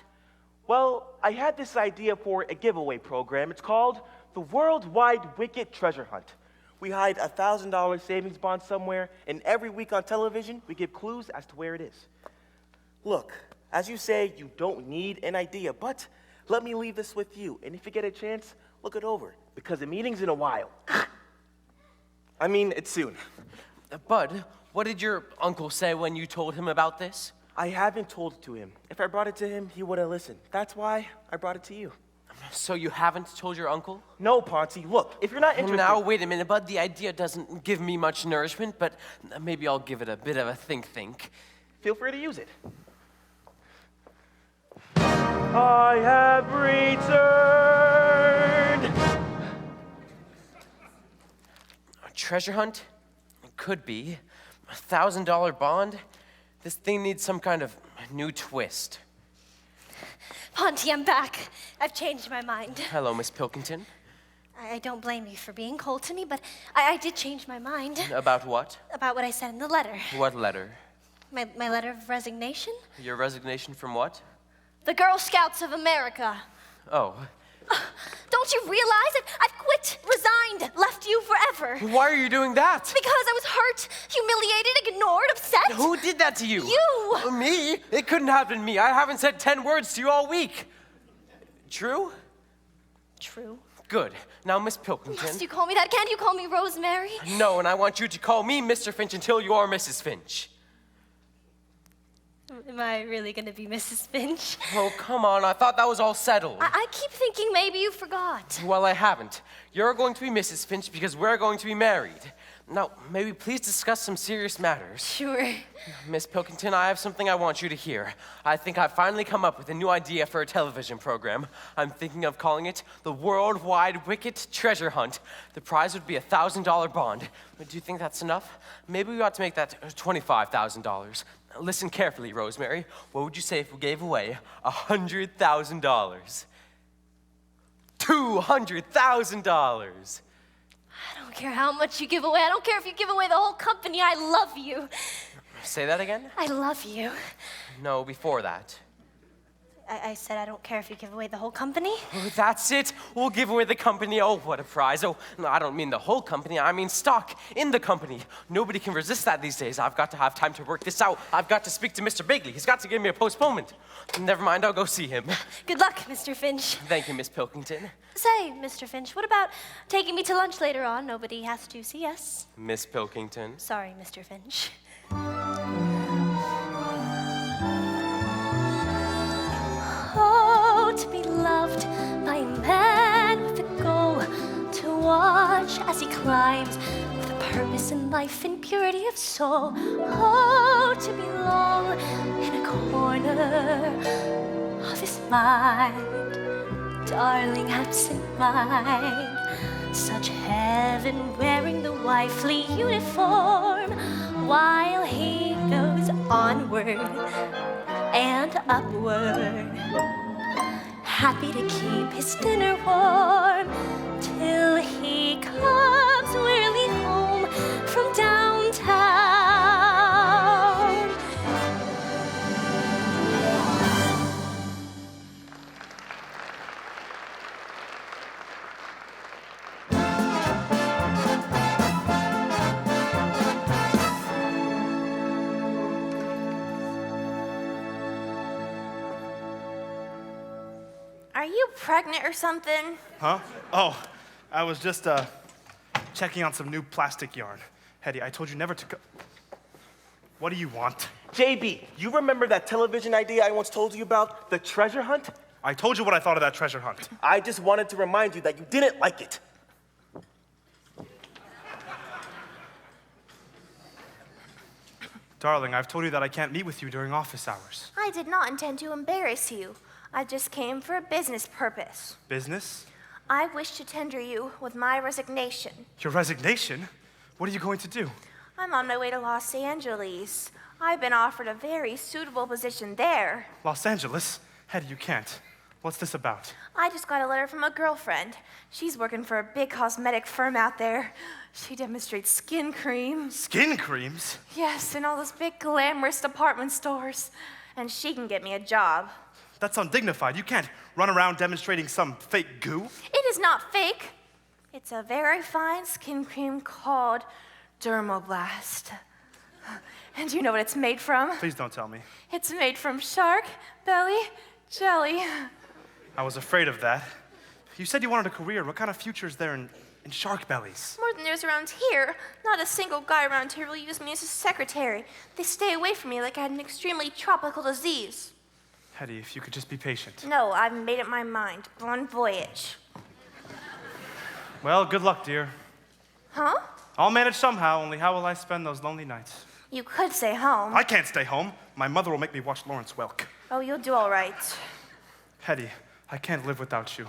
Well, I had this idea for a giveaway program. It's called the Worldwide Wicked Treasure Hunt. We hide a $1,000 savings bond somewhere, and every week on television, we give clues as to where it is. Look, as you say, you don't need an idea, but let me leave this with you, and if you get a chance, look it over, because the meeting's in a while. I mean, it's soon. Bud, what did your uncle say when you told him about this? I haven't told it to him. If I brought it to him, he would have listened. That's why I brought it to you. So you haven't told your uncle? No, Ponty. Look, if you're not interested... Now, wait a minute, bud. The idea doesn't give me much nourishment, but maybe I'll give it a bit of a think. Feel free to use it. I have returned. A treasure hunt? Could be. A $1,000 bond? This thing needs some kind of new twist. Ponty, I'm back. I've changed my mind. Hello, Miss Pilkington. I don't blame you for being cold to me, but I did change my mind. About what? About what I said in the letter. What letter? My letter of resignation? Your resignation from what? The Girl Scouts of America. Oh. Don't you realize it? I've quit, resigned, left you forever. Why are you doing that? Because I was hurt, humiliated, ignored, upset. Who did that to you? You! Me? It couldn't have been me. I haven't said 10 words to you all week. True? True. Good. Now, Miss Pilkington. Must you call me that? Can't you call me Rosemary? No, and I want you to call me Mr. Finch until you are Mrs. Finch. Am I really going to be Mrs. Finch? Oh, come on. I thought that was all settled. I keep thinking maybe you forgot. Well, I haven't. You're going to be Mrs. Finch because we're going to be married. Now, may we please discuss some serious matters? Sure. Miss Pilkington, I have something I want you to hear. I think I've finally come up with a new idea for a television program. I'm thinking of calling it the Worldwide Wicked Treasure Hunt. The prize would be a $1,000 bond. Do you think that's enough? Maybe we ought to make that $25,000. Listen carefully, Rosemary. What would you say if we gave away $100,000? $200,000. I don't care how much you give away. I don't care if you give away the whole company. I love you. Say that again? I love you. No, before that. I said I don't care if you give away the whole company. Oh, that's it. We'll give away the company. Oh, what a prize. Oh, no, I don't mean the whole company. I mean stock in the company. Nobody can resist that these days. I've got to have time to work this out. I've got to speak to Mr. Bigley. He's got to give me a postponement. Never mind, I'll go see him. Good luck, Mr. Finch. Thank you, Miss Pilkington. Say, Mr. Finch, what about taking me to lunch later on? Nobody has to see us. Miss Pilkington. Sorry, Mr. Finch. in life and purity of soul. Oh, to belong in a corner of his mind, darling absent mind, such heaven wearing the wifely uniform, while he goes onward and upward, happy to keep his dinner warm, till he comes wearily home from downtown. Are you pregnant or something? Huh? Oh, I was just checking on some new plastic yarn. Hetty, I told you never to go. What do you want? JB, you remember that television idea I once told you about? The treasure hunt? I told you what I thought of that treasure hunt. I just wanted to remind you that you didn't like it. Darling, I've told you that I can't meet with you during office hours. I did not intend to embarrass you. I just came for a business purpose. Business? I wish to tender you with my resignation. Your resignation? What are you going to do? I'm on my way to Los Angeles. I've been offered a very suitable position there. Los Angeles? Hetty, you can't. What's this about? I just got a letter from a girlfriend. She's working for a big cosmetic firm out there. She demonstrates skin creams. Skin creams? Yes, in all those big glamorous department stores. And she can get me a job. That's undignified. You can't run around demonstrating some fake goo. It is not fake. It's a very fine skin cream called Dermoblast. And you know what it's made from? Please don't tell me. It's made from shark belly jelly. I was afraid of that. You said you wanted a career. What kind of future is there in shark bellies? More than there's around here. Not a single guy around here will use me as a secretary. They stay away from me like I had an extremely tropical disease. Hetty, if you could just be patient. No, I've made up my mind. Bon voyage. Well, good luck, dear. Huh? I'll manage somehow, only how will I spend those lonely nights? You could stay home. I can't stay home. My mother will make me watch Lawrence Welk. Oh, you'll do all right. Hetty, I can't live without you.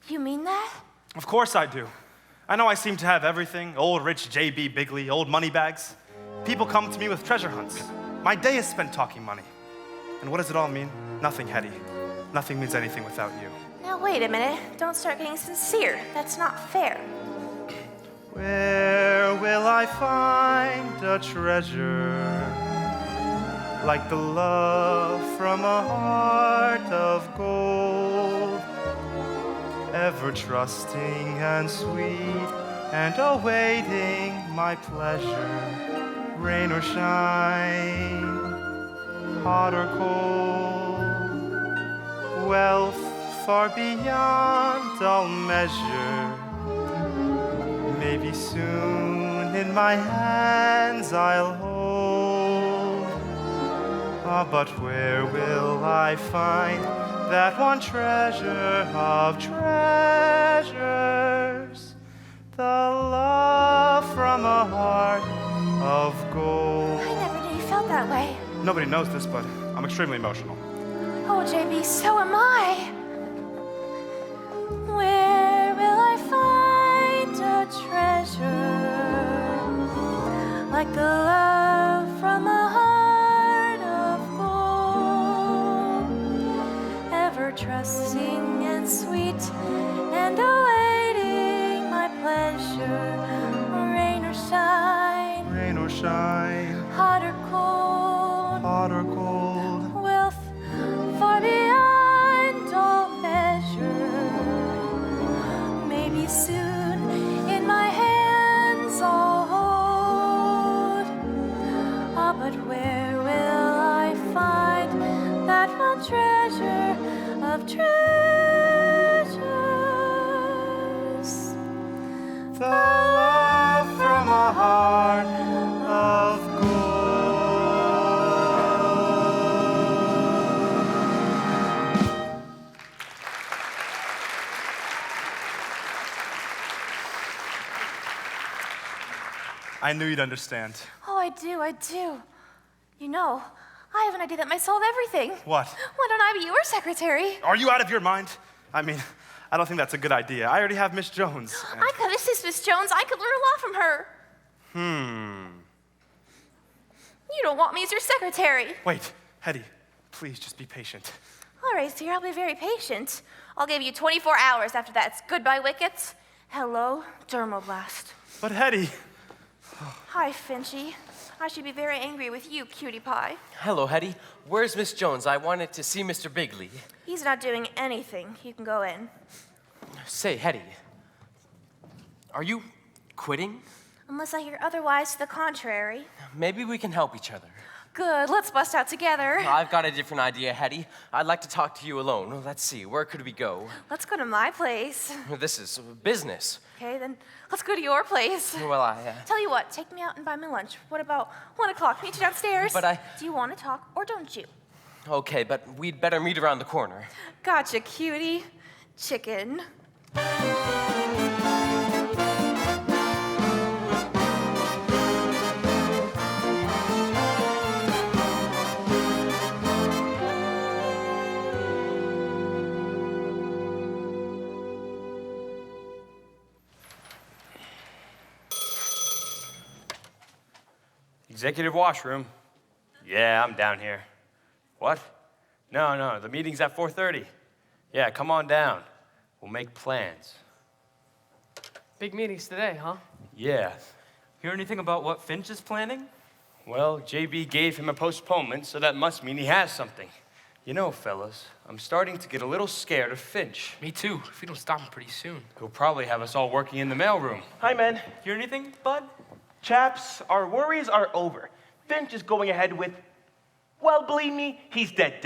You mean that? Of course I do. I know I seem to have everything, old rich J.B. Bigley, old money bags. People come to me with treasure hunts. My day is spent talking money. And what does it all mean? Nothing, Hetty. Nothing means anything without you. Now, wait a minute. Don't start getting sincere. That's not fair. Where will I find a treasure like the love from a heart of gold, ever trusting and sweet and awaiting my pleasure, rain or shine, hot or cold, wealth far beyond all measure. Maybe soon in my hands I'll hold. Ah, but where will I find that one treasure of treasures? The love from a heart of gold. I never knew you felt that way. Nobody knows this, but I'm extremely emotional. Oh, JB, so am I. Where will I find a treasure like the love from a heart of gold, ever trusting and sweet and awaiting my pleasure, rain or shine, Rain or shine, hot or cold, hot or cold, wealth far beyond all measure. Maybe soon in my hands I'll hold. Ah, but where will I find that one treasure of treasures? the love from a heart of gold. I I knew you'd understand. Oh, I do. You know, I have an idea that might solve everything. What? Why don't I be your secretary? Are you out of your mind? I mean, I don't think that's a good idea. I already have Miss Jones. I could assist Miss Jones. I could learn a lot from her. You don't want me as your secretary. Wait, Hetty, please just be patient. All right, dear, I'll be very patient. I'll give you 24 hours after that. It's goodbye, Wickets. Hello, Dermoblast. But Hetty... Hi, Finchy. I should be very angry with you, cutie pie. Hello, Hetty. Where's Miss Jones? I wanted to see Mr. Bigley. He's not doing anything. You can go in. Say, Hetty, are you quitting? Unless I hear otherwise to the contrary. Maybe we can help each other. Good, let's bust out together. I've got a different idea, Hetty. I'd like to talk to you alone. Let's see, where could we go? Let's go to my place. This is business. Okay, then let's go to your place. Well, Tell you what, take me out and buy me lunch. What about 1 o'clock? Meet you downstairs. But Do you want to talk or don't you? Okay, but we'd better meet around the corner. Gotcha, cutie. Chicken. Executive washroom. Yeah, I'm down here. What? No, the meeting's at 4:30. Yeah, come on down. We'll make plans. Big meetings today, huh? Yeah. Hear anything about what Finch is planning? Well, JB gave him a postponement, so that must mean he has something. You know, fellas, I'm starting to get a little scared of Finch. Me too, if we don't stop him pretty soon. He'll probably have us all working in the mailroom. Hi, men. Hear anything, bud? Chaps, our worries are over. Finch is going ahead with, well, believe me, he's dead.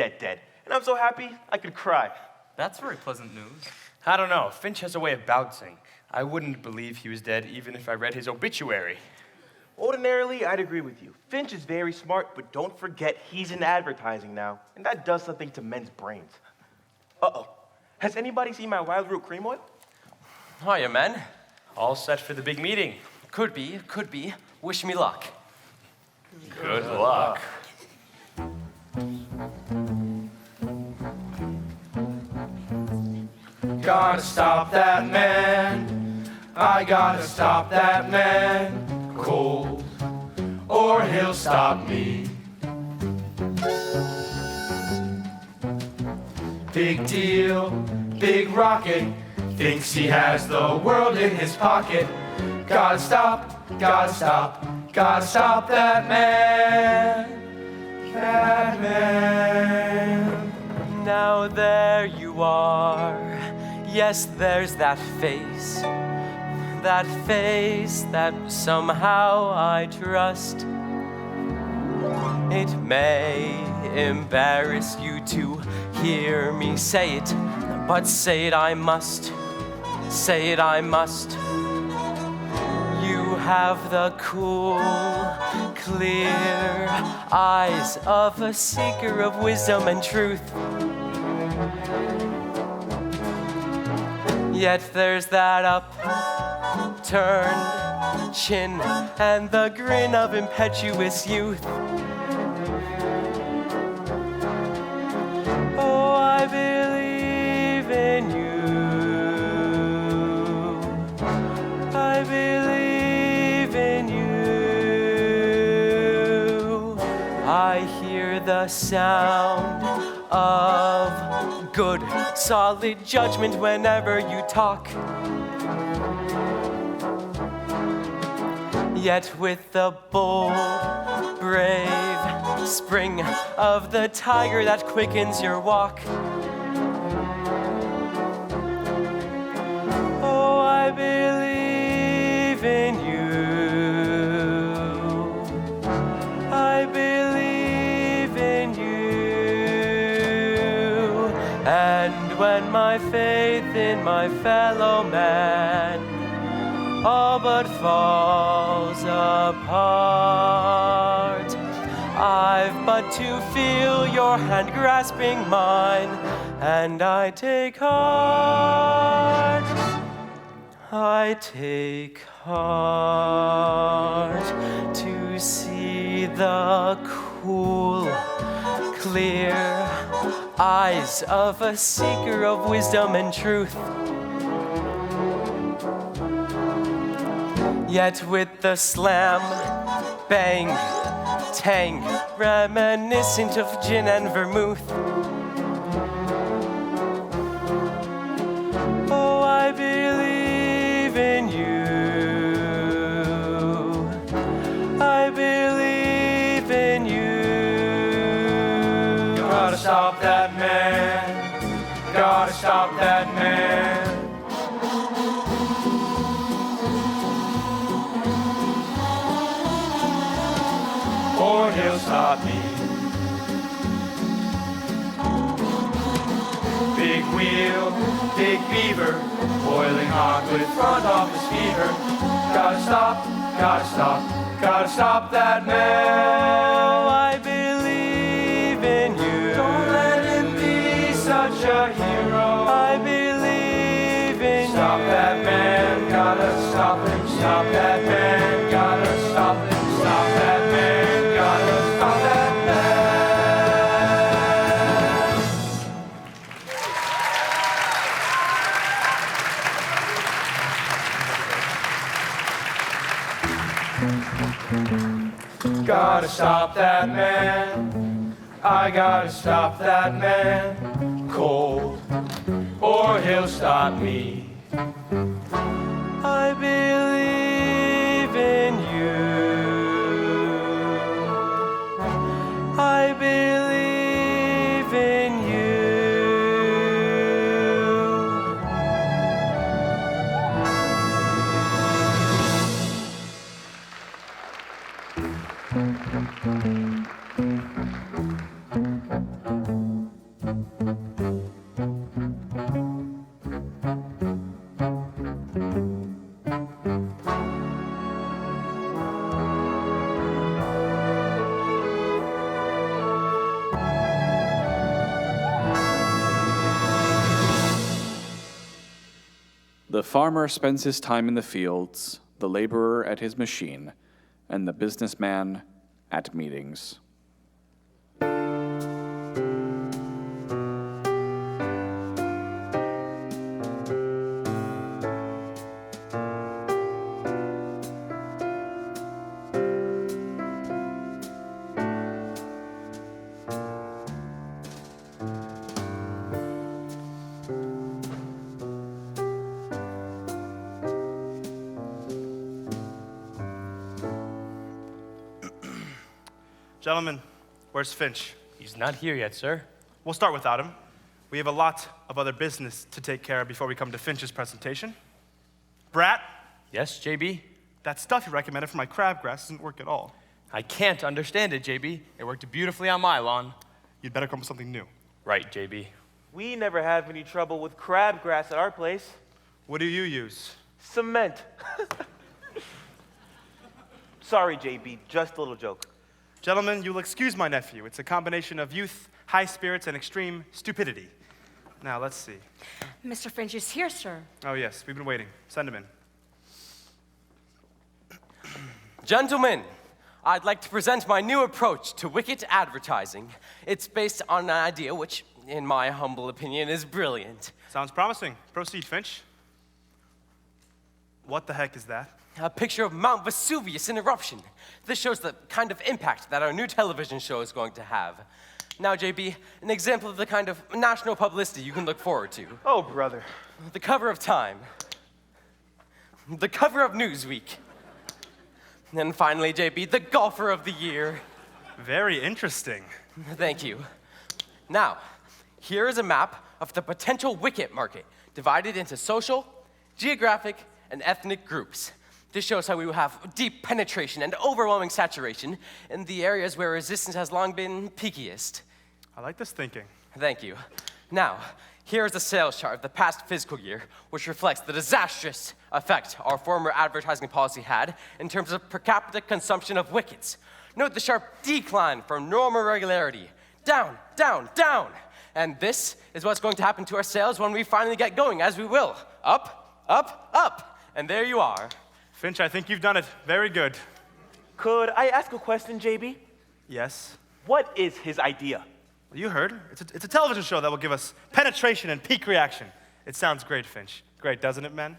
And I'm so happy I could cry. That's very pleasant news. I don't know. Finch has a way of bouncing. I wouldn't believe he was dead even if I read his obituary. Ordinarily, I'd agree with you. Finch is very smart, but don't forget he's in advertising now, and that does something to men's brains. Uh-oh. Has anybody seen my wild root cream oil? Hiya, men. All set for the big meeting. Could be. Wish me luck. Good luck. Gotta stop that man. I gotta stop that man. Cold, or he'll stop me. Big deal, big rocket. Thinks he has the world in his pocket. Gotta stop that man. That man. Now there you are. Yes, there's that face that somehow I trust. It may embarrass you to hear me say it, but say it I must. Say it I must. You have the cool, clear eyes of a seeker of wisdom and truth. Yet there's that upturned chin and the grin of impetuous youth. Oh, I believe in you. I believe in you. I hear the sound of good, solid judgment whenever you talk. Yet with the bold, brave spring of the tiger that quickens your walk. Oh, I believe in you. I believe in you. And when my faith in my fellow man all but falls apart, I've but to feel your hand grasping mine, and I take heart. I take heart to see the cool, clear eyes of a seeker of wisdom and truth. Yet with the slam, bang, tang, reminiscent of gin and vermouth. Oh, I believe in you. I believe in you. Gotta stop that man. Gotta stop that man. Or he'll stop me. Big wheel, big beaver, boiling hot with front office fever. Gotta stop, gotta stop, gotta stop that man. I believe in you. Don't let him be such a hero. I believe in Stop you. that man, gotta stop him. Stop that man, gotta stop him. Stop that man, gotta stop that man. Gotta stop that man. I gotta stop that man. Cold, or he'll stop me. I believe in you. I believe in you. The farmer spends his time in the fields, the laborer at his machine, and the businessman at meetings. Gentlemen, where's Finch? He's not here yet, sir. We'll start without him. We have a lot of other business to take care of before we come to Finch's presentation. Brat? Yes, JB? That stuff you recommended for my crabgrass doesn't work at all. I can't understand it, JB. It worked beautifully on my lawn. You'd better come up with something new. Right, JB. We never have any trouble with crabgrass at our place. What do you use? Cement. Sorry, JB, just a little joke. Gentlemen, you'll excuse my nephew. It's a combination of youth, high spirits, and extreme stupidity. Now, let's see. Mr. Finch is here, sir. Oh, yes, we've been waiting. Send him in. Gentlemen, I'd like to present my new approach to wicked advertising. It's based on an idea which, in my humble opinion, is brilliant. Sounds promising. Proceed, Finch. What the heck is that? A picture of Mount Vesuvius in eruption. This shows the kind of impact that our new television show is going to have. Now, JB, an example of the kind of national publicity you can look forward to. Oh, brother. The cover of Time. The cover of Newsweek. And finally, JB, the golfer of the year. Very interesting. Thank you. Now, here is a map of the potential wicket market, divided into social, geographic, and ethnic groups. This shows how we will have deep penetration and overwhelming saturation in the areas where resistance has long been peakiest. I like this thinking. Thank you. Now, here is the sales chart of the past fiscal year, which reflects the disastrous effect our former advertising policy had in terms of per capita consumption of wickets. Note the sharp decline from normal regularity. Down, down, down. And this is what's going to happen to our sales when we finally get going, as we will. Up, up, up. And there you are. Finch, I think you've done it very good. Could I ask a question, JB? Yes. What is his idea? You heard. It's a television show that will give us penetration and peak reaction. It sounds great, Finch. Great, doesn't it, men?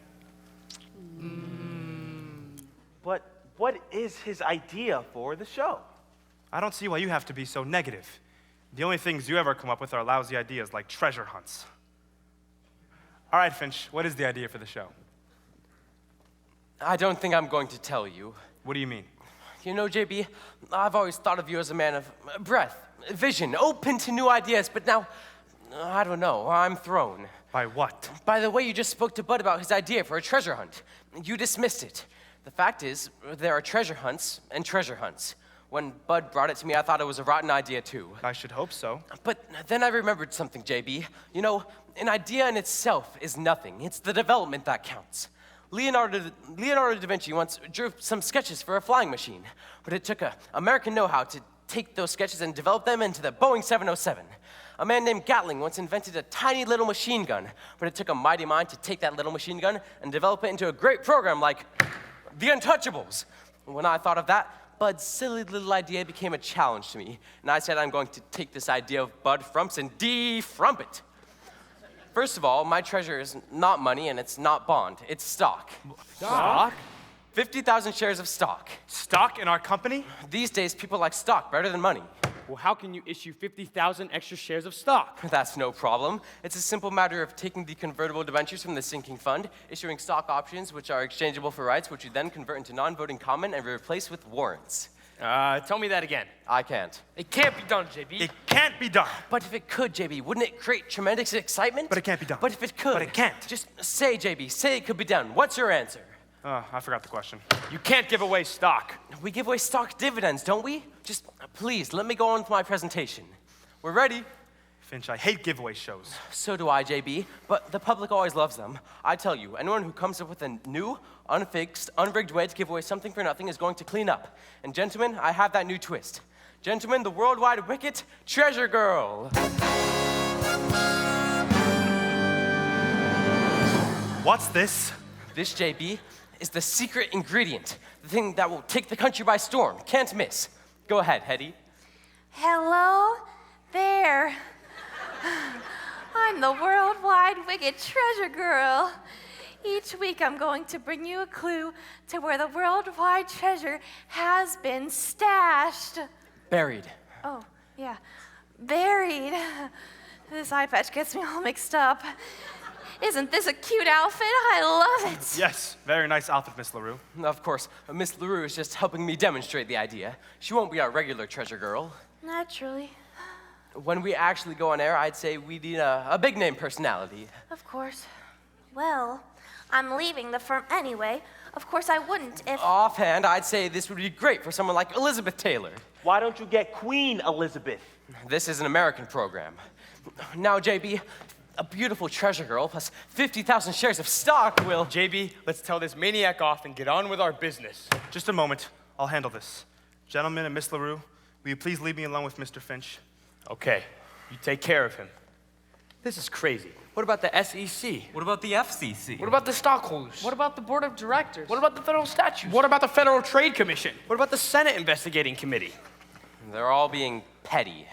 But what is his idea for the show? I don't see why you have to be so negative. The only things you ever come up with are lousy ideas like treasure hunts. All right, Finch, what is the idea for the show? I don't think I'm going to tell you. What do you mean? You know, JB, I've always thought of you as a man of breadth, vision, open to new ideas, but now, I don't know, I'm thrown. By what? By the way you just spoke to Bud about his idea for a treasure hunt. You dismissed it. The fact is, there are treasure hunts and treasure hunts. When Bud brought it to me, I thought it was a rotten idea too. I should hope so. But then I remembered something, JB. You know, an idea in itself is nothing. It's the development that counts. Leonardo da Vinci once drew some sketches for a flying machine, but it took American know-how to take those sketches and develop them into the Boeing 707. A man named Gatling once invented a tiny little machine gun, but it took a mighty mind to take that little machine gun and develop it into a great program like The Untouchables. When I thought of that, Bud's silly little idea became a challenge to me, and I said I'm going to take this idea of Bud Frumps and de-frump it. First of all, my treasure is not money and it's not bond, it's stock. Stock? 50,000 shares of stock. Stock in our company? These days, people like stock better than money. Well, how can you issue 50,000 extra shares of stock? That's no problem. It's a simple matter of taking the convertible debentures from the sinking fund, issuing stock options, which are exchangeable for rights, which you then convert into non-voting common and replace with warrants. Tell me that again. I can't. It can't be done, JB. It can't be done. But if it could, JB, wouldn't it create tremendous excitement? But it can't be done. But if it could. But it can't. Just say, JB, say it could be done. What's your answer? I forgot the question. You can't give away stock. We give away stock dividends, don't we? Just please, let me go on with my presentation. We're ready. Finch, I hate giveaway shows. So do I, JB, but the public always loves them. I tell you, anyone who comes up with a new, unfixed, unrigged way to give away something for nothing is going to clean up. And gentlemen, I have that new twist. Gentlemen, the worldwide wicket treasure girl. What's this? This, JB, is the secret ingredient, the thing that will take the country by storm. Can't miss. Go ahead, Hetty. Hello there. I'm the worldwide wicked treasure girl. Each week I'm going to bring you a clue to where the worldwide treasure has been stashed. Buried. Oh, yeah, buried. This eye patch gets me all mixed up. Isn't this a cute outfit? I love it. Yes, very nice outfit, Miss LaRue. Of course, Miss LaRue is just helping me demonstrate the idea. She won't be our regular treasure girl. Naturally. When we actually go on air, I'd say we need a big name personality. Of course. Well, I'm leaving the firm anyway. Of course I wouldn't if... Offhand, I'd say this would be great for someone like Elizabeth Taylor. Why don't you get Queen Elizabeth? This is an American program. Now, JB, a beautiful treasure girl plus 50,000 shares of stock will... JB, let's tell this maniac off and get on with our business. Just a moment. I'll handle this. Gentlemen and Miss LaRue, will you please leave me alone with Mr. Finch? Okay, you take care of him. This is crazy. What about the SEC? What about the FCC? What about the stockholders? What about the board of directors? What about the federal statutes? What about the Federal Trade Commission? What about the Senate investigating committee? They're all being petty.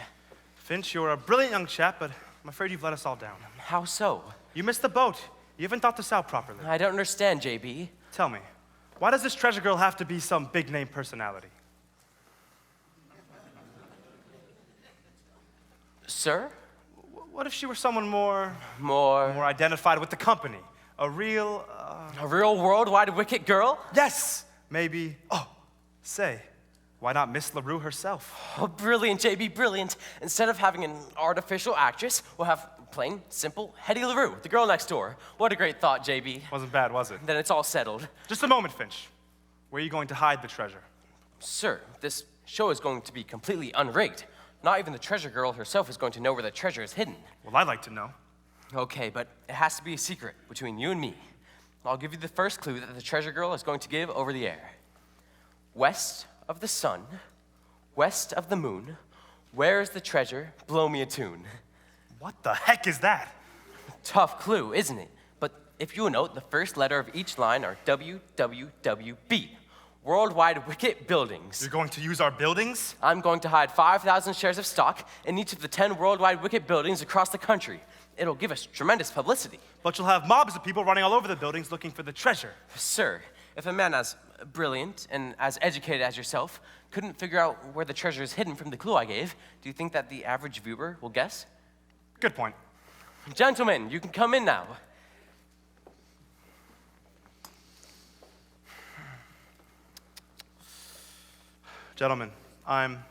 Finch, you're a brilliant young chap, but I'm afraid you've let us all down. How so? You missed the boat. You haven't thought this out properly. I don't understand, JB. Tell me, why does this treasure girl have to be some big name personality? Sir? What if she were someone more More identified with the company? A real worldwide wicked girl? Yes, maybe. Oh, say, why not Miss LaRue herself? Oh, brilliant, JB, brilliant. Instead of having an artificial actress, we'll have plain, simple Hetty LaRue, the girl next door. What a great thought, JB. Wasn't bad, was it? Then it's all settled. Just a moment, Finch. Where are you going to hide the treasure? Sir, this show is going to be completely unrigged. Not even the treasure girl herself is going to know where the treasure is hidden. Well, I'd like to know. Okay, but it has to be a secret between you and me. I'll give you the first clue that the treasure girl is going to give over the air. West of the sun, west of the moon, where is the treasure? Blow me a tune. What the heck is that? Tough clue, isn't it? But If you will note, the first letter of each line are WWWB. Worldwide Wicket Buildings. You're going to use our buildings? I'm going to hide 5,000 shares of stock in each of the 10 Worldwide Wicket buildings across the country. It'll give us tremendous publicity. But you'll have mobs of people running all over the buildings looking for the treasure. Sir, if a man as brilliant and as educated as yourself couldn't figure out where the treasure is hidden from the clue I gave, do you think that the average viewer will guess? Good point. Gentlemen, you can come in now. Gentlemen, I'm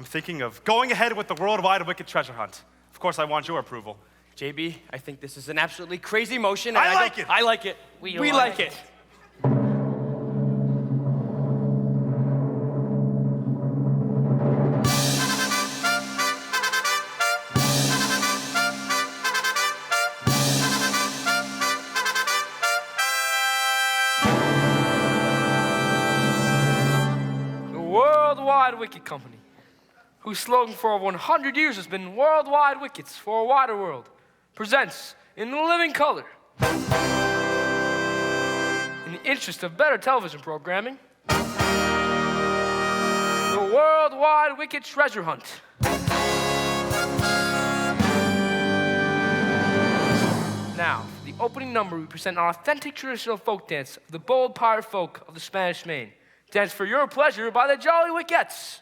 thinking of going ahead with the worldwide wicked treasure hunt. Of course, I want your approval. JB, I think this is an absolutely crazy motion. I like it. I like it. We like it. Worldwide Wicket Company, whose slogan for over 100 years has been Worldwide Wickets for a Wider World, presents in living color, in the interest of better television programming, the Worldwide Wicket Treasure Hunt. Now, for the opening number, we present an authentic traditional folk dance of the bold pirate folk of the Spanish Main. Dance for your pleasure by the Jolly Wickets.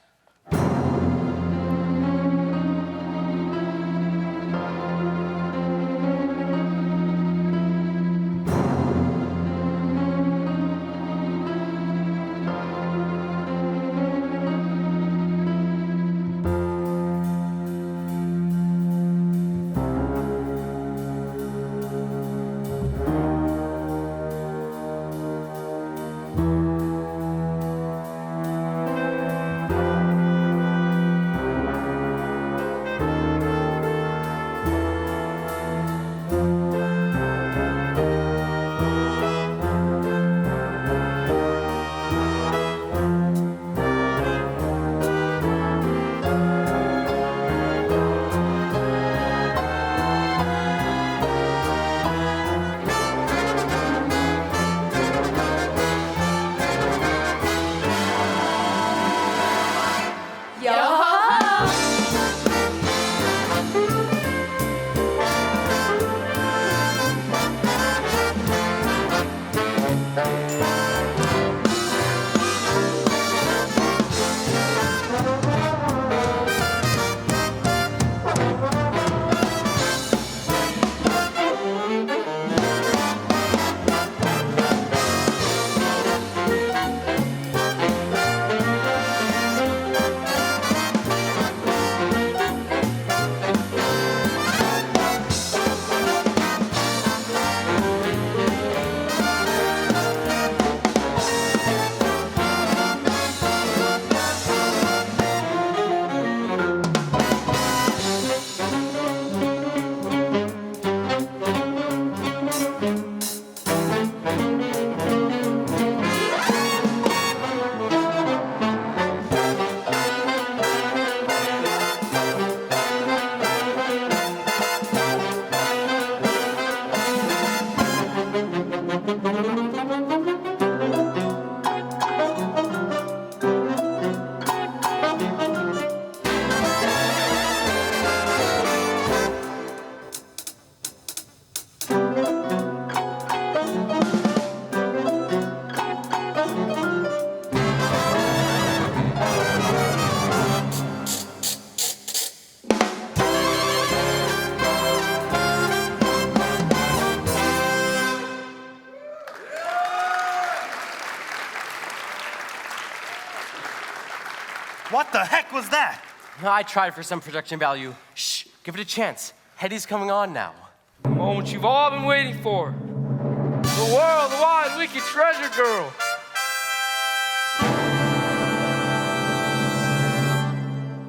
What the heck was that? I tried for some production value. Shh, give it a chance. Hetty's coming on now. The moment you've all been waiting for. The Worldwide Wicked Treasure Girl.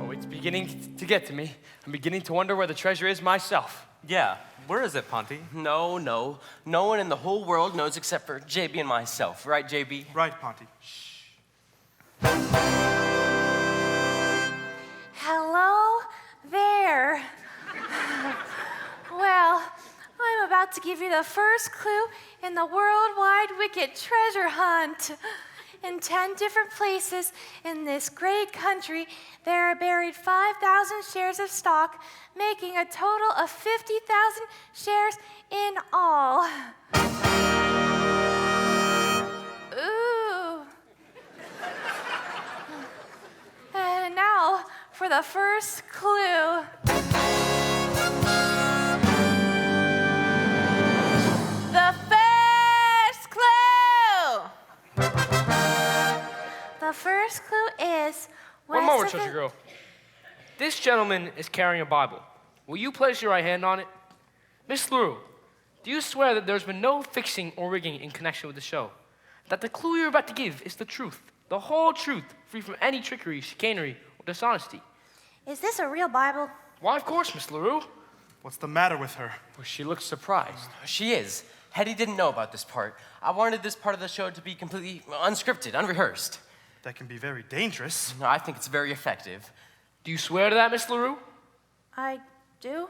Oh, it's beginning to get to me. I'm beginning to wonder where the treasure is myself. Yeah, where is it, Ponty? No. No one in the whole world knows except for JB and myself. Right, JB? Right, Ponty. Hello there. Well, I'm about to give you the first clue in the worldwide wicked treasure hunt. In 10 different places in this great country, there are buried 5,000 shares of stock, making a total of 50,000 shares in all. Ooh. And now for the first clue. The first clue! The first clue is One moment, treasure girl. This gentleman is carrying a Bible. Will you place your right hand on it? Miss LaRue, do you swear that there's been no fixing or rigging in connection with the show? That the clue you're about to give is the truth, the whole truth, free from any trickery, chicanery, or dishonesty? Is this a real Bible? Why, of course, Miss LaRue. What's the matter with her? Well, she looks surprised. She is. Hetty didn't know about this part. I wanted this part of the show to be completely unscripted, unrehearsed. That can be very dangerous. No, I think it's very effective. Do you swear to that, Miss LaRue? I do.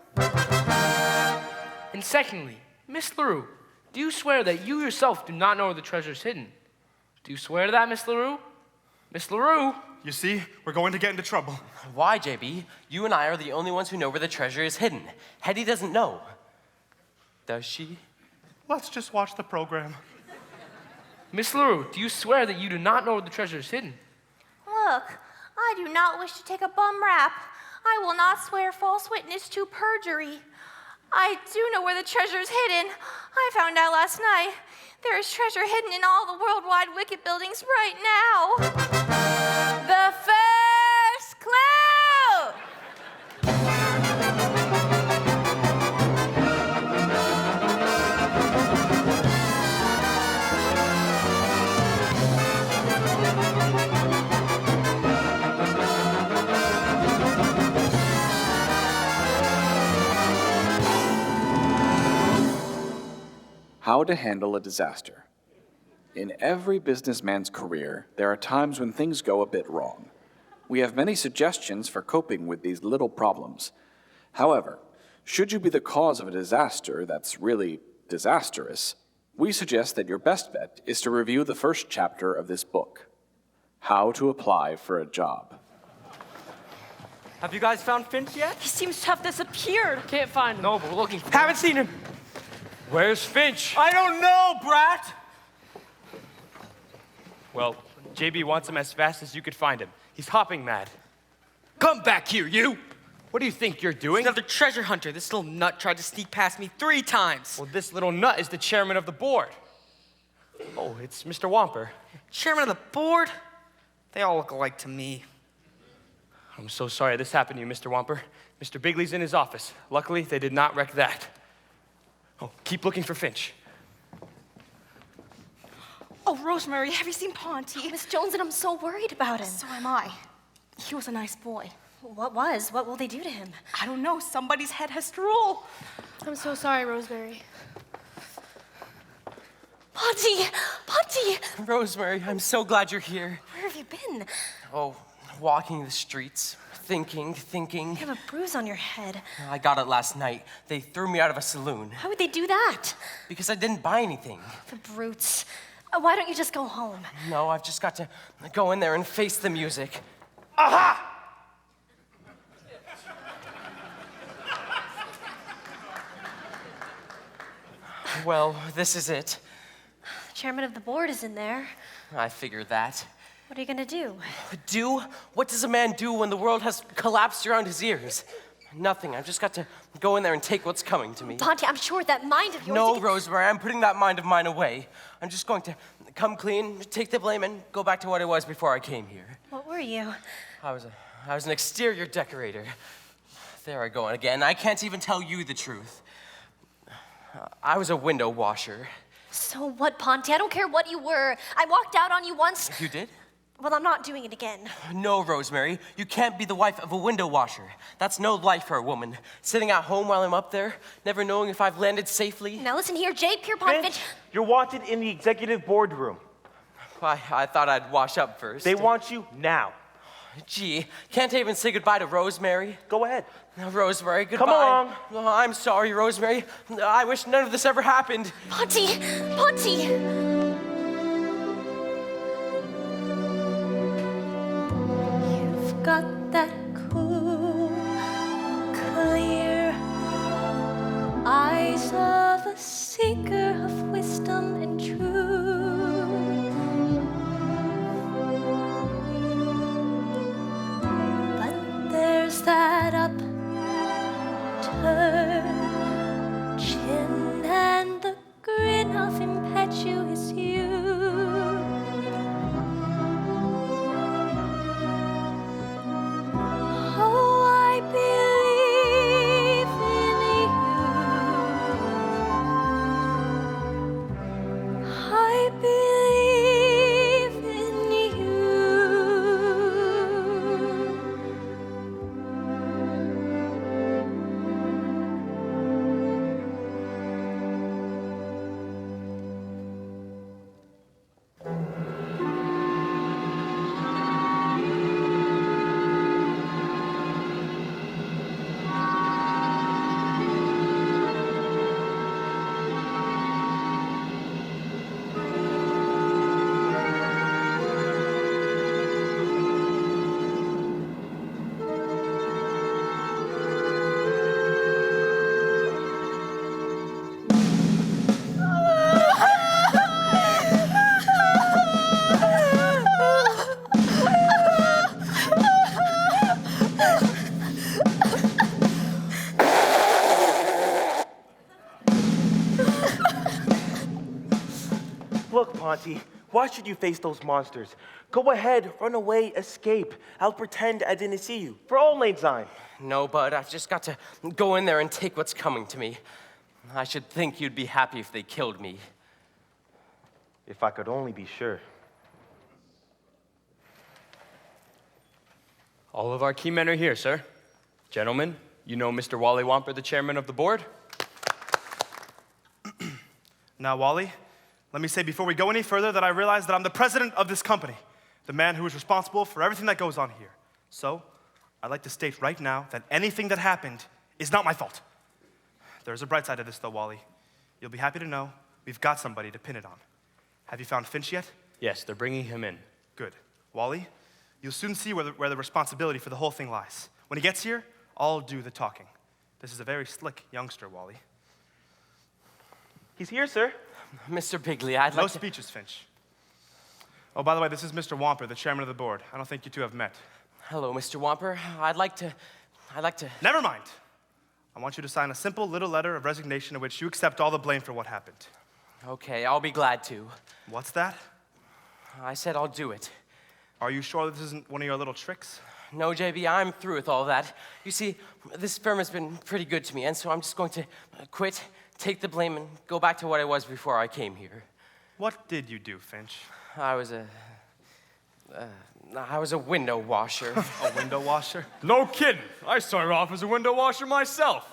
And secondly, Miss LaRue, do you swear that you yourself do not know where the treasure is hidden? Do you swear to that, Miss LaRue? Miss LaRue? You see, we're going to get into trouble. Why, JB? You and I are the only ones who know where the treasure is hidden. Hetty doesn't know. Does she? Let's just watch the program. Miss LaRue, do you swear that you do not know where the treasure is hidden? Look, I do not wish to take a bum rap. I will not swear false witness to perjury. I do know where the treasure is hidden. I found out last night. There is treasure hidden in all the worldwide wicked buildings right now. The first clue! How to handle a disaster. In every businessman's career, there are times when things go a bit wrong. We have many suggestions for coping with these little problems. However, should you be the cause of a disaster that's really disastrous, we suggest that your best bet is to review the first chapter of this book, How to Apply for a Job. Have you guys found Finch yet? He seems to have disappeared. Can't find him. No, but we're looking for him. Haven't seen him. Where's Finch? I don't know, brat. Well, JB wants him as fast as you could find him. He's hopping mad. Come back here, you! What do you think you're doing? Another treasure hunter. This little nut tried to sneak past me 3 times. Well, this little nut is the chairman of the board. Oh, it's Mr. Whomper. Chairman of the board? They all look alike to me. I'm so sorry this happened to you, Mr. Whomper. Mr. Bigley's in his office. Luckily, they did not wreck that. Oh, keep looking for Finch. Oh, Rosemary, have you seen Ponty? Oh, Miss Jones, and I'm so worried about him. So am I. He was a nice boy. What was? What will they do to him? I don't know. Somebody's head has to roll. I'm so sorry, Rosemary. Ponty! Ponty! Rosemary, I'm so glad you're here. Where have you been? Oh, walking the streets, thinking. You have a bruise on your head. I got it last night. They threw me out of a saloon. How would they do that? Because I didn't buy anything. The brutes. Why don't you just go home? No, I've just got to go in there and face the music. Aha! Well, this is it. The chairman of the board is in there. I figured that. What are you gonna do? Do? What does a man do when the world has collapsed around his ears? Nothing. I've just got to go in there and take what's coming to me. Ponty, I'm sure that mind of yours... No, Rosemary, I'm putting that mind of mine away. I'm just going to come clean, take the blame, and go back to what I was before I came here. What were you? I was an exterior decorator. There I go again. I can't even tell you the truth. I was a window washer. So what, Ponty? I don't care what you were. I walked out on you once. You did? Well, I'm not doing it again. No, Rosemary. You can't be the wife of a window washer. That's no life for a woman. Sitting at home while I'm up there, never knowing if I've landed safely. Now listen here, Jay Pierpont Finch. You're wanted in the executive boardroom. I thought I'd wash up first. They want you now. Gee, can't I even say goodbye to Rosemary? Go ahead. Now, Rosemary, goodbye. Come along. Oh, I'm sorry, Rosemary. I wish none of this ever happened. Ponty! Ponty! You've got that cool, clear eyes of a seeker of wisdom and truth. But there's that upturned chin and the grin of impetuous youth. Oh, I believe in you. I believe in Look, Ponty, why should you face those monsters? Go ahead, run away, escape. I'll pretend I didn't see you. For all lane's sign. No, Bud, I've just got to go in there and take what's coming to me. I should think you'd be happy if they killed me. If I could only be sure. All of our key men are here, sir. Gentlemen, you know Mr. Wally Wamper, the chairman of the board? Now, Wally, let me say before we go any further that I realize that I'm the president of this company, the man who is responsible for everything that goes on here. So, I'd like to state right now that anything that happened is not my fault. There's a bright side to this, though, Wally. You'll be happy to know we've got somebody to pin it on. Have you found Finch yet? Yes, they're bringing him in. Good. Wally, you'll soon see where the responsibility for the whole thing lies. When he gets here, I'll do the talking. This is a very slick youngster, Wally. He's here, sir. Mr. Bigley, I'd No like to... speeches, Finch. Oh, by the way, this is Mr. Wamper, the chairman of the board. I don't think you two have met. Hello, Mr. Wamper. I'd like to... Never mind. I want you to sign a simple little letter of resignation in which you accept all the blame for what happened. Okay, I'll be glad to. What's that? I said I'll do it. Are you sure this isn't one of your little tricks? No, JB, I'm through with all that. You see, this firm has been pretty good to me, and so I'm just going to quit, take the blame, and go back to what I was before I came here. What did you do, Finch? I was a window washer. A window washer? No kidding. I started off as a window washer myself.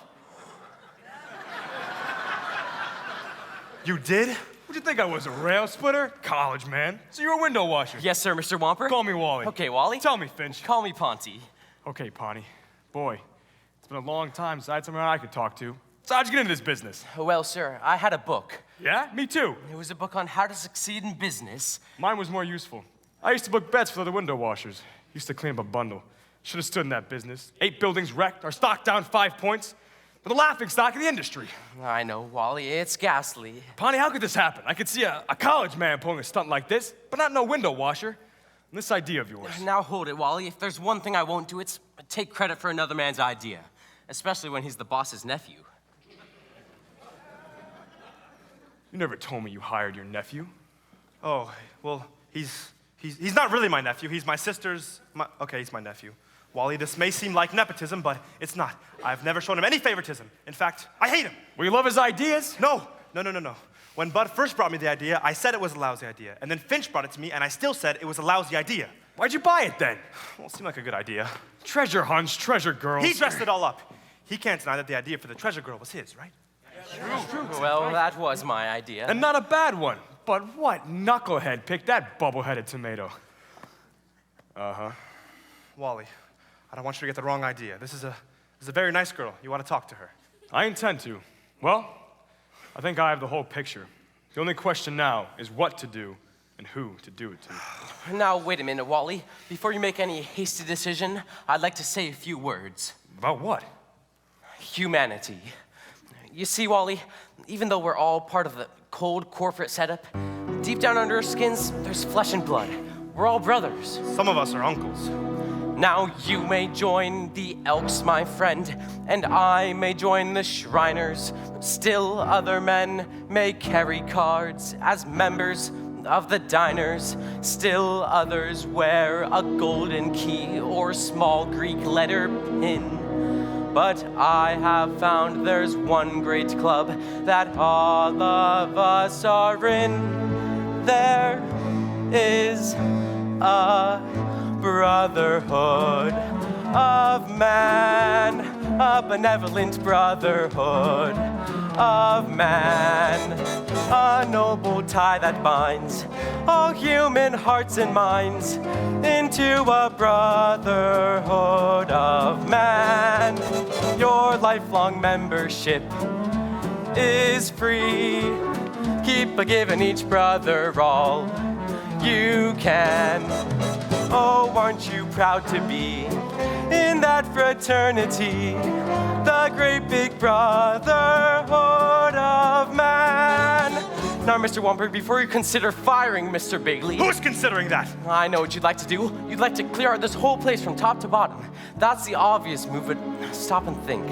You did? What'd you think I was, a rail splitter? College man. So you're a window washer. Yes, sir, Mr. Wamper. Call me Wally. Okay, Wally. Tell me, Finch. Call me Ponty. Okay, Pawnee. Boy, it's been a long time since I had someone I could talk to. So how'd you get into this business? Well, sir, I had a book. Yeah? Me too. It was a book on how to succeed in business. Mine was more useful. I used to book bets for the window washers. Used to clean up a bundle. Should have stood in that business. 8 buildings wrecked, our stock down 5 points. We're the laughing stock of the industry. I know, Wally, it's ghastly. Pawnee, how could this happen? I could see a college man pulling a stunt like this, but not no window washer. And this idea of yours. Now hold it, Wally. If there's one thing I won't do, it's take credit for another man's idea. Especially when he's the boss's nephew. You never told me you hired your nephew. Oh, well, he's not really my nephew. He's my sister's, okay, he's my nephew. Wally, this may seem like nepotism, but it's not. I've never shown him any favoritism. In fact, I hate him. Well, you love his ideas? No. When Bud first brought me the idea, I said it was a lousy idea. And then Finch brought it to me, and I still said it was a lousy idea. Why'd you buy it then? Well, it seemed like a good idea. Treasure hunts, treasure girls. He dressed it all up. He can't deny that the idea for the treasure girl was his, right? True. Well, that was my idea. And not a bad one. But what knucklehead picked that bubble-headed tomato? Uh-huh. Wally, I don't want you to get the wrong idea. This is a very nice girl. You want to talk to her. I intend to. Well, I think I have the whole picture. The only question now is what to do and who to do it to. Now, wait a minute, Wally. Before you make any hasty decision, I'd like to say a few words. About what? Humanity. You see, Wally, even though we're all part of the cold corporate setup, deep down under our skins, there's flesh and blood. We're all brothers. Some of us are uncles. Now you may join the Elks, my friend, and I may join the Shriners. Still other men may carry cards as members of the diners. Still others wear a golden key or small Greek letter pin. But I have found there's one great club that all of us are in. There is a brotherhood of man, a benevolent brotherhood of man, a noble tie that binds all human hearts and minds into a brotherhood of man. Your lifelong membership is free. Keep a giving each brother all you can. Oh, aren't you proud to be in that fraternity, the great big brotherhood of man? Now, Mr. Wamper, before you consider firing Mr. Bigley... Who's considering that? I know what you'd like to do. You'd like to clear out this whole place from top to bottom. That's the obvious move, but stop and think.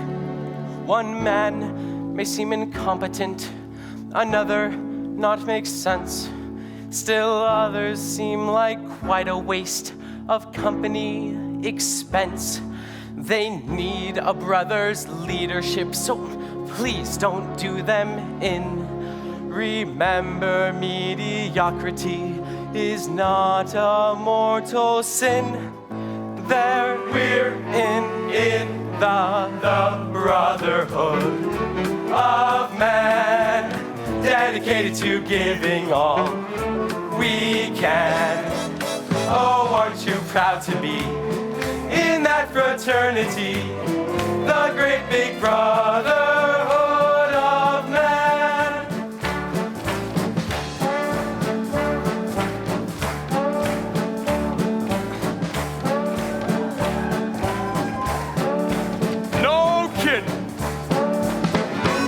One man may seem incompetent, another not make sense. Still others seem like quite a waste of company expense. They need a brother's leadership, so please don't do them in. Remember, mediocrity is not a mortal sin. There we're in the brotherhood of man, dedicated to giving all we can. Oh, aren't you proud to be in that fraternity, the great big brotherhood of man? No kidding!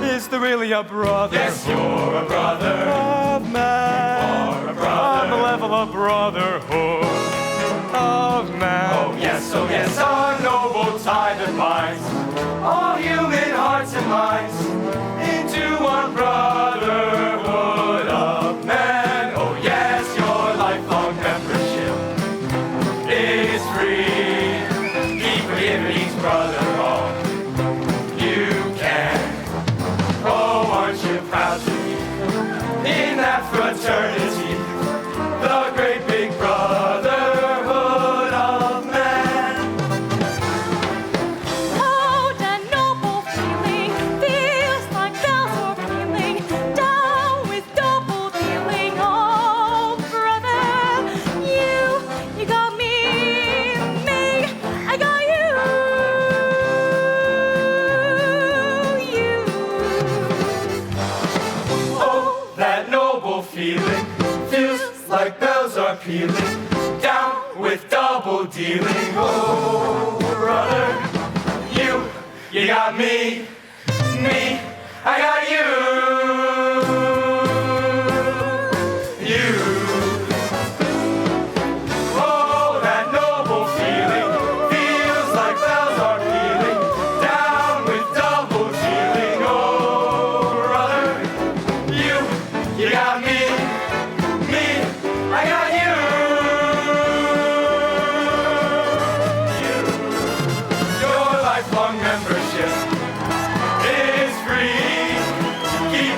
Is there really a brother? Yes, you're a brother of man. You're a brother on the level of brotherhood of man. Oh yes, a noble tie that binds all human hearts and minds into one brotherhood of man. Oh yes, your lifelong membership is free. Keep giving each brother all you can. Oh, aren't you proud to be in that fraternity, the great big brotherhood of man? Oh, that noble feeling feels like bells are pealing down with double dealing. Oh, brother, you got me, I got you. Oh, that noble feeling feels like bells are pealing down with double dealing. Oh, brother, you got me, I got you. Oh, that noble feeling feels like bells are pealing down with double dealing. Oh, brother, you got me, I got you. Your lifelong membership is free. Keep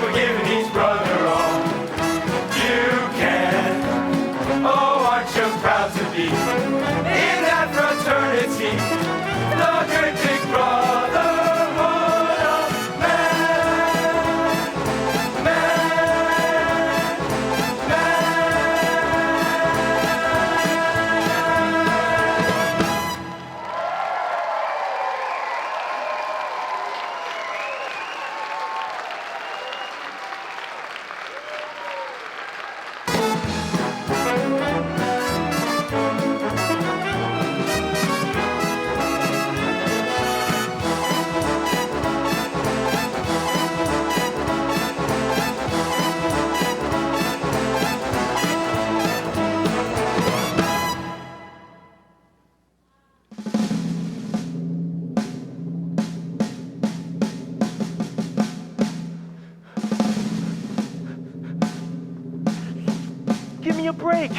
break.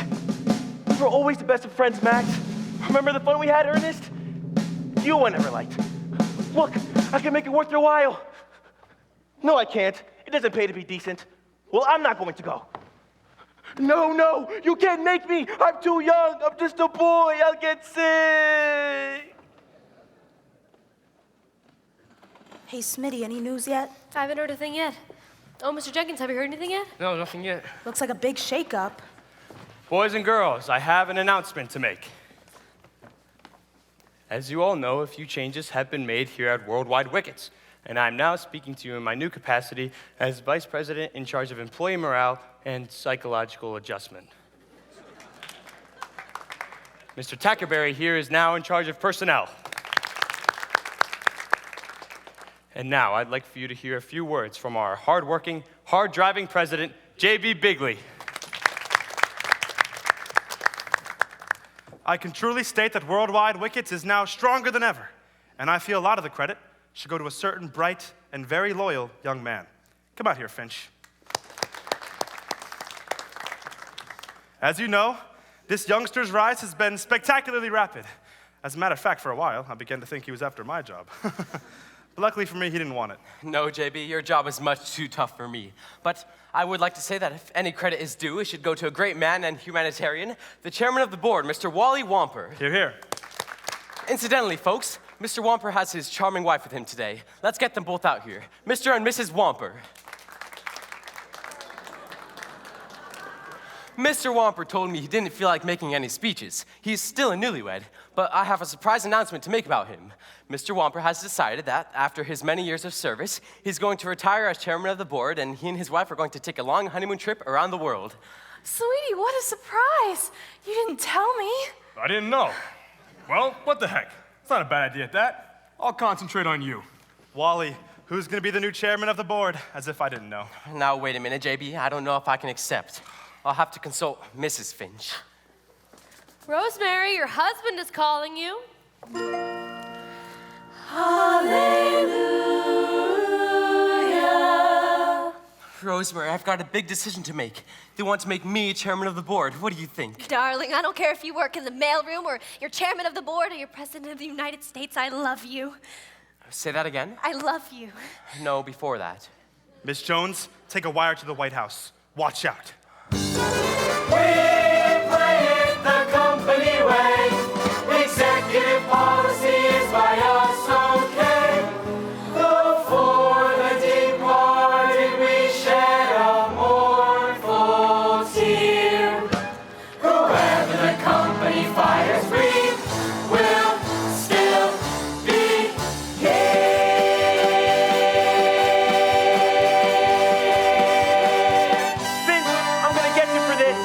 We were always the best of friends, Max. Remember the fun we had, Ernest? You I never liked. Look, I can make it worth your while. No, I can't. It doesn't pay to be decent. Well, I'm not going to go. No, you can't make me. I'm too young. I'm just a boy. I'll get sick. Hey, Smitty, any news yet? I haven't heard a thing yet. Oh, Mr. Jenkins, have you heard anything yet? No, nothing yet. Looks like a big shakeup. Boys and girls, I have an announcement to make. As you all know, a few changes have been made here at Worldwide Wickets, and I'm now speaking to you in my new capacity as Vice President in charge of employee morale and psychological adjustment. Mr. Tackerberry here is now in charge of personnel. And now I'd like for you to hear a few words from our hard-working, hard-driving president, J.B. Bigley. I can truly state that Worldwide Wickets is now stronger than ever, and I feel a lot of the credit should go to a certain bright and very loyal young man. Come out here, Finch. As you know, this youngster's rise has been spectacularly rapid. As a matter of fact, for a while, I began to think he was after my job. But luckily for me, he didn't want it. No, JB, your job is much too tough for me. But I would like to say that if any credit is due, it should go to a great man and humanitarian, the chairman of the board, Mr. Wally Wamper. Hear, hear. Incidentally, folks, Mr. Wamper has his charming wife with him today. Let's get them both out here. Mr. and Mrs. Wamper. Mr. Wamper told me he didn't feel like making any speeches. He's still a newlywed, but I have a surprise announcement to make about him. Mr. Wamper has decided that, after his many years of service, he's going to retire as chairman of the board, and he and his wife are going to take a long honeymoon trip around the world. Sweetie, what a surprise. You didn't tell me. I didn't know. Well, what the heck? It's not a bad idea at that. I'll concentrate on you. Wally, who's going to be the new chairman of the board? As if I didn't know. Now, wait a minute, JB. I don't know if I can accept. I'll have to consult Mrs. Finch. Rosemary, your husband is calling you. Hallelujah. Rosemary, I've got a big decision to make. They want to make me chairman of the board. What do you think? Darling, I don't care if you work in the mailroom or you're chairman of the board or you're president of the United States. I love you. Say that again? I love you. No, before that. Miss Jones, take a wire to the White House. Watch out. We play it the company way. Executive policy is by us okay. Though for the departed we shed a mournful tear. Whoever the company fires free will still be here. Vince, I'm gonna get you for this.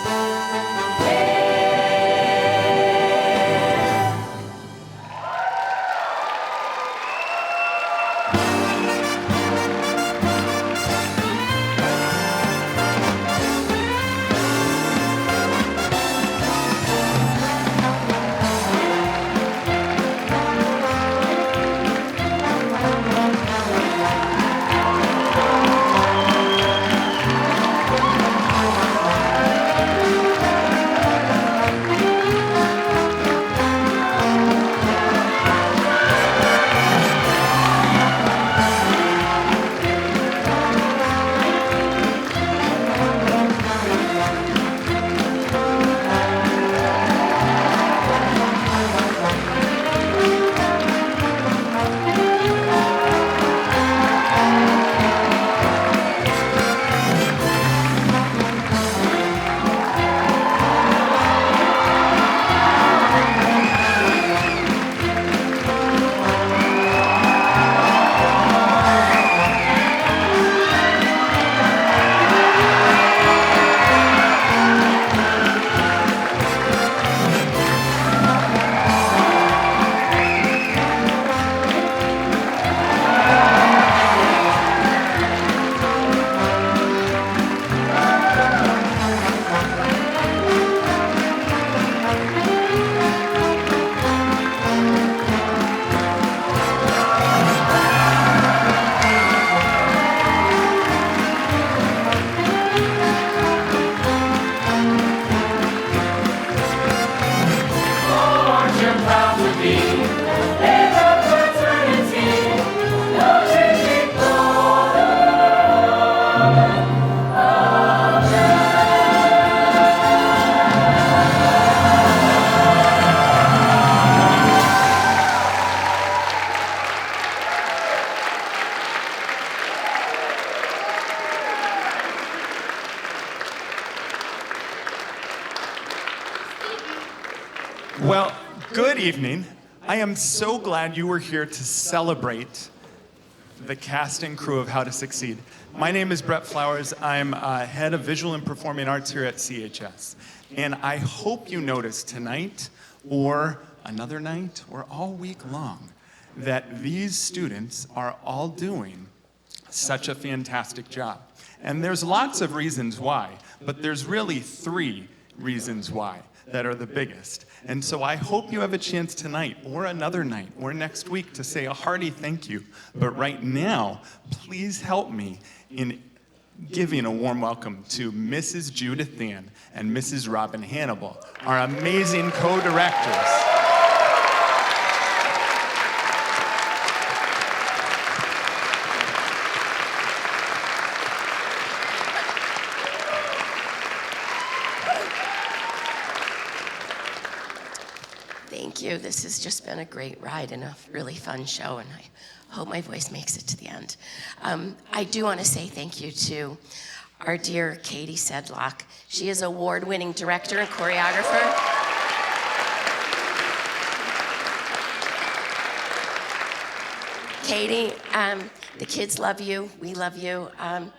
Well, good evening. I am so glad you were here to celebrate the cast and crew of How to Succeed. My name is Brett Flowers. I'm head of visual and performing arts here at CHS. And I hope you noticed tonight, or another night, or all week long, that these students are all doing such a fantastic job. And there's lots of reasons why, but there's really 3 reasons why that are the biggest. And so I hope you have a chance tonight, or another night, or next week to say a hearty thank you. But right now, please help me in giving a warm welcome to Mrs. Judith Than and Mrs. Robin Hannibal, our amazing co-directors. Thank you. This has just been a great ride and a really fun show, and I hope my voice makes it to the end. I do want to say thank you to our dear Katie Sedlock. She is award-winning director and choreographer. Katie, the kids love you. We love you. And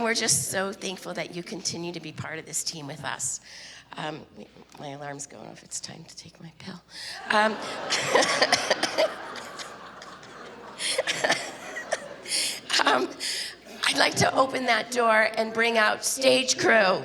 we're just so thankful that you continue to be part of this team with us. My alarm's going off. It's time to take my pill. I'd like to open that door and bring out stage crew.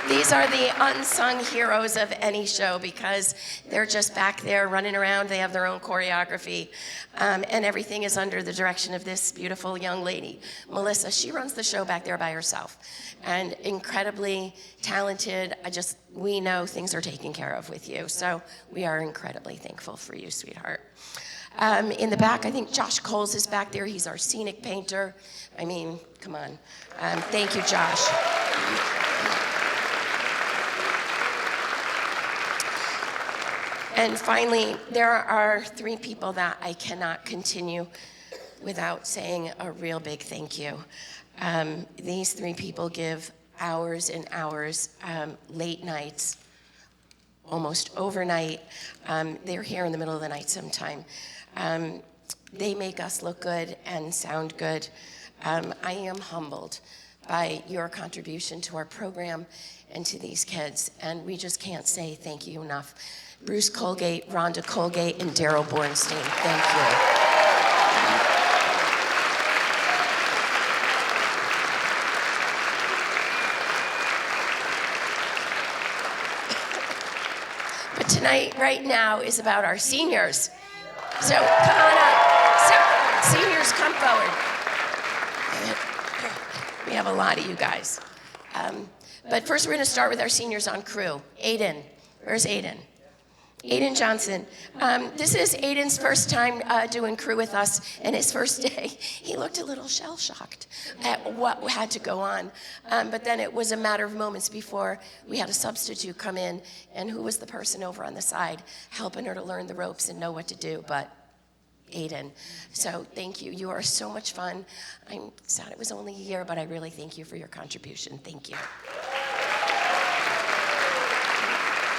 These are the unsung heroes of any show because they're just back there running around. They have their own choreography, and everything is under the direction of this beautiful young lady, Melissa. She runs the show back there by herself, and incredibly talented. We know things are taken care of with you, so we are incredibly thankful for you, sweetheart. In the back, I think Josh Coles is back there. He's our scenic painter. I mean, come on. Thank you, Josh. And finally, there are 3 people that I cannot continue without saying a real big thank you. These 3 people give hours and hours, late nights, almost overnight. They're here in the middle of the night sometime. They make us look good and sound good. I am humbled by your contribution to our program and to these kids, and we just can't say thank you enough. Bruce Colgate, Rhonda Colgate, and Daryl Bornstein, thank you. But tonight, right now, is about our seniors. So come on up. So, seniors, come forward. We have a lot of you guys. But first, we're going to start with our seniors on crew. Aiden, where's Aiden? Aiden Johnson. This is Aiden's first time doing crew with us, and his first day, he looked a little shell-shocked at what had to go on. But then it was a matter of moments before we had a substitute come in, and who was the person over on the side helping her to learn the ropes and know what to do, but Aiden. So thank you. You are so much fun. I'm sad it was only a year, but I really thank you for your contribution. Thank you.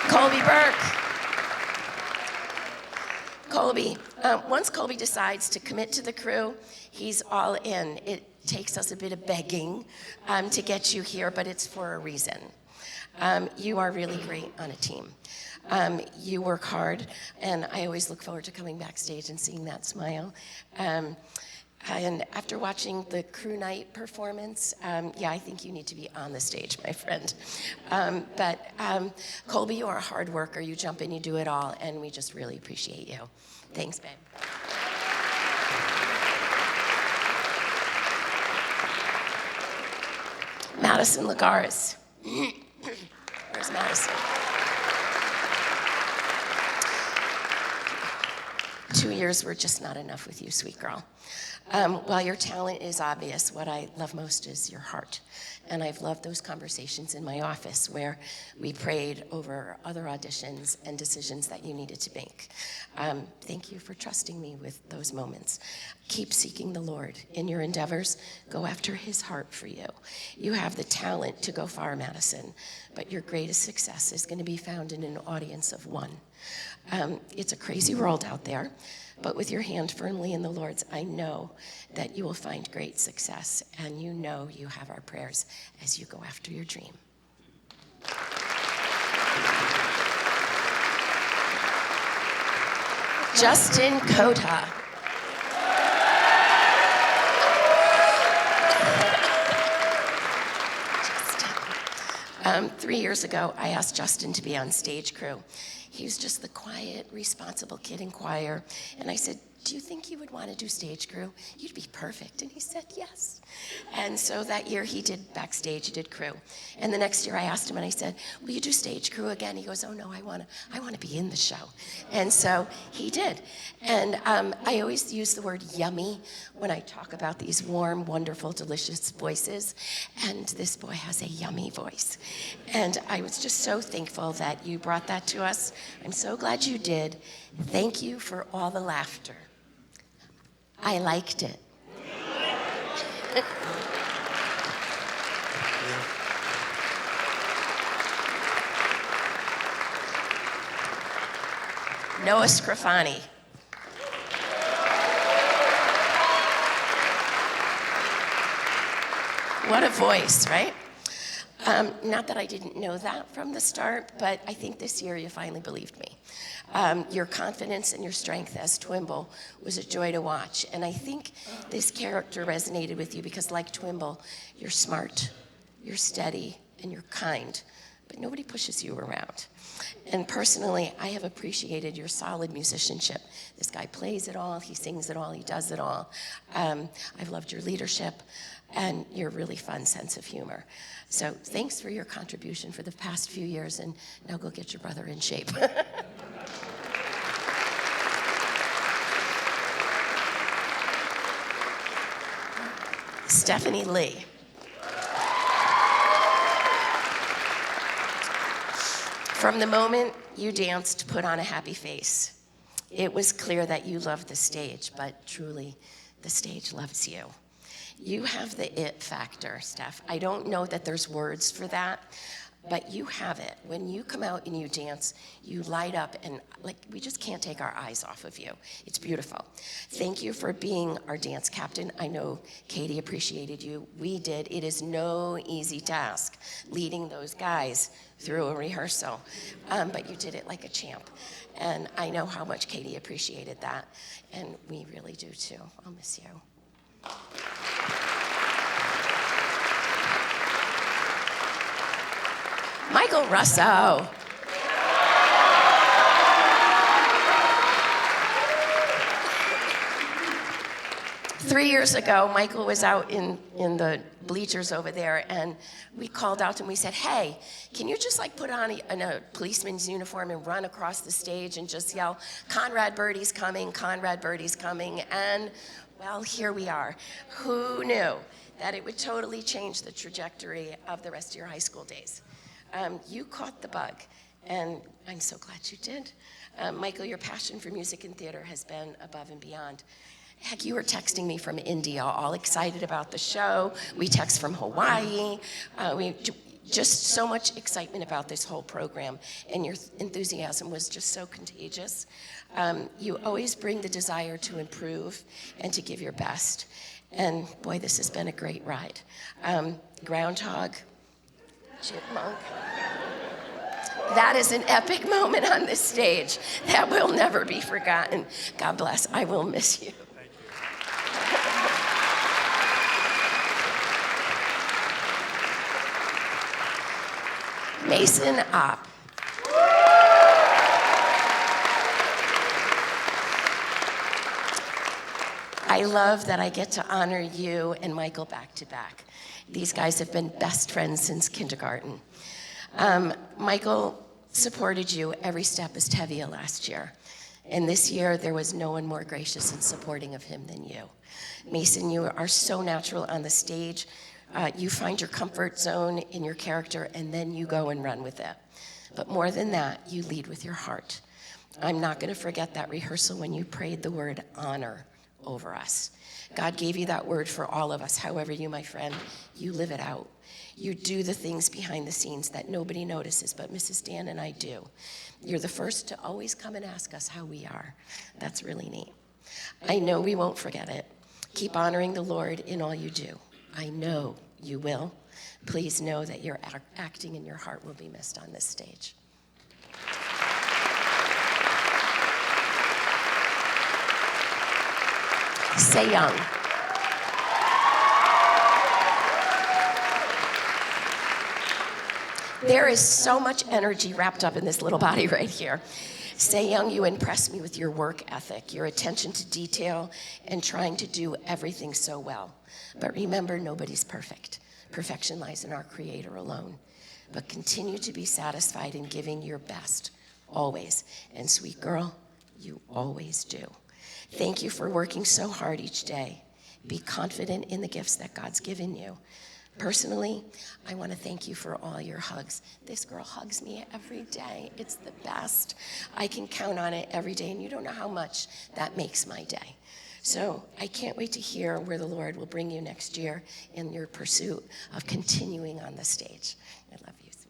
Colby Burke. Colby, once Colby decides to commit to the crew, he's all in. It takes us a bit of begging to get you here, but it's for a reason. You are really great on a team. You work hard, and I always look forward to coming backstage and seeing that smile. And after watching the crew night performance, yeah, I think you need to be on the stage, my friend. But Colby, you are a hard worker. You jump in, you do it all, and we just really appreciate you. Thanks, babe. Madison Lagares. Where's Madison? 2 years were just not enough with you, sweet girl. While your talent is obvious, what I love most is your heart. And I've loved those conversations in my office where we prayed over other auditions and decisions that you needed to make. Thank you for trusting me with those moments. Keep seeking the Lord in your endeavors. Go after his heart for you. You have the talent to go far, Madison, but your greatest success is going to be found in an audience of one. It's a crazy world out there, but with your hand firmly in the Lord's, I know that you will find great success, and you know you have our prayers as you go after your dream. Justin Kota. 3 years ago, I asked Justin to be on stage crew. He was just the quiet, responsible kid in choir. And I said, do you think you would want to do stage crew? You'd be perfect. And he said, yes. And so that year he did backstage, he did crew. And the next year I asked him and I said, will you do stage crew again? He goes, oh no, I want to be in the show. And so he did. And I always use the word yummy when I talk about these warm, wonderful, delicious voices. And this boy has a yummy voice. And I was just so thankful that you brought that to us. I'm so glad you did. Thank you for all the laughter. I liked it. Noah Scrofani. What a voice, right? Not that I didn't know that from the start, but I think this year you finally believed me. Your confidence and your strength as Twimble was a joy to watch. And I think this character resonated with you because, like Twimble, you're smart, you're steady, and you're kind, but nobody pushes you around. And personally, I have appreciated your solid musicianship. This guy plays it all, he sings it all, he does it all. I've loved your leadership and your really fun sense of humor. So thanks for your contribution for the past few years, and now go get your brother in shape. Stephanie Lee. From the moment you danced, put on a happy face. It was clear that you loved the stage, but truly, the stage loves you. You have the it factor, Steph. I don't know that there's words for that, but you have it. When you come out and you dance, you light up, and like we just can't take our eyes off of you. It's beautiful. Thank you for being our dance captain. I know Katie appreciated you. We did. It is no easy task leading those guys through a rehearsal, but you did it like a champ. And I know how much Katie appreciated that, and we really do too. I'll miss you. Michael Russo. Three years ago, Michael was out in the bleachers over there, and we called out and we said, hey, can you just like put on a policeman's uniform and run across the stage and just yell, Conrad Birdie's coming, Conrad Birdie's coming, and well, here we are. Who knew that it would totally change the trajectory of the rest of your high school days? You caught the bug, and I'm so glad you did. Michael, your passion for music and theater has been above and beyond. Heck, you were texting me from India, all excited about the show. We text from Hawaii. Just so much excitement about this whole program, and your enthusiasm was just so contagious. You always bring the desire to improve and to give your best. And boy, this has been a great ride. Groundhog, Chipmunk. That is an epic moment on this stage that will never be forgotten. God bless. I will miss you. Mason Opp. I love that I get to honor you and Michael back to back. These guys have been best friends since kindergarten. Michael supported you every step as Tevye last year. And this year, there was no one more gracious and supporting of him than you. Mason, you are so natural on the stage. You find your comfort zone in your character, and then you go and run with it. But more than that, you lead with your heart. I'm not going to forget that rehearsal when you prayed the word honor over us. God gave you that word for all of us. However, you, my friend, you live it out. You do the things behind the scenes that nobody notices, but Mrs. Dan and I do. You're the first to always come and ask us how we are. That's really neat. I know we won't forget it. Keep honoring the Lord in all you do. I know you will. Please know that your acting and your heart will be missed on this stage. Say young. There is so much energy wrapped up in this little body right here. Say young, you impress me with your work ethic, your attention to detail, and trying to do everything so well. But remember, nobody's perfect. Perfection lies in our Creator alone. But continue to be satisfied in giving your best, always. And sweet girl, you always do. Thank you for working so hard each day. Be confident in the gifts that God's given you. Personally, I want to thank you for all your hugs. This girl hugs me every day. It's the best. I can count on it every day, and you don't know how much that makes my day. So I can't wait to hear where the Lord will bring you next year in your pursuit of continuing on the stage. I love you, sweetie.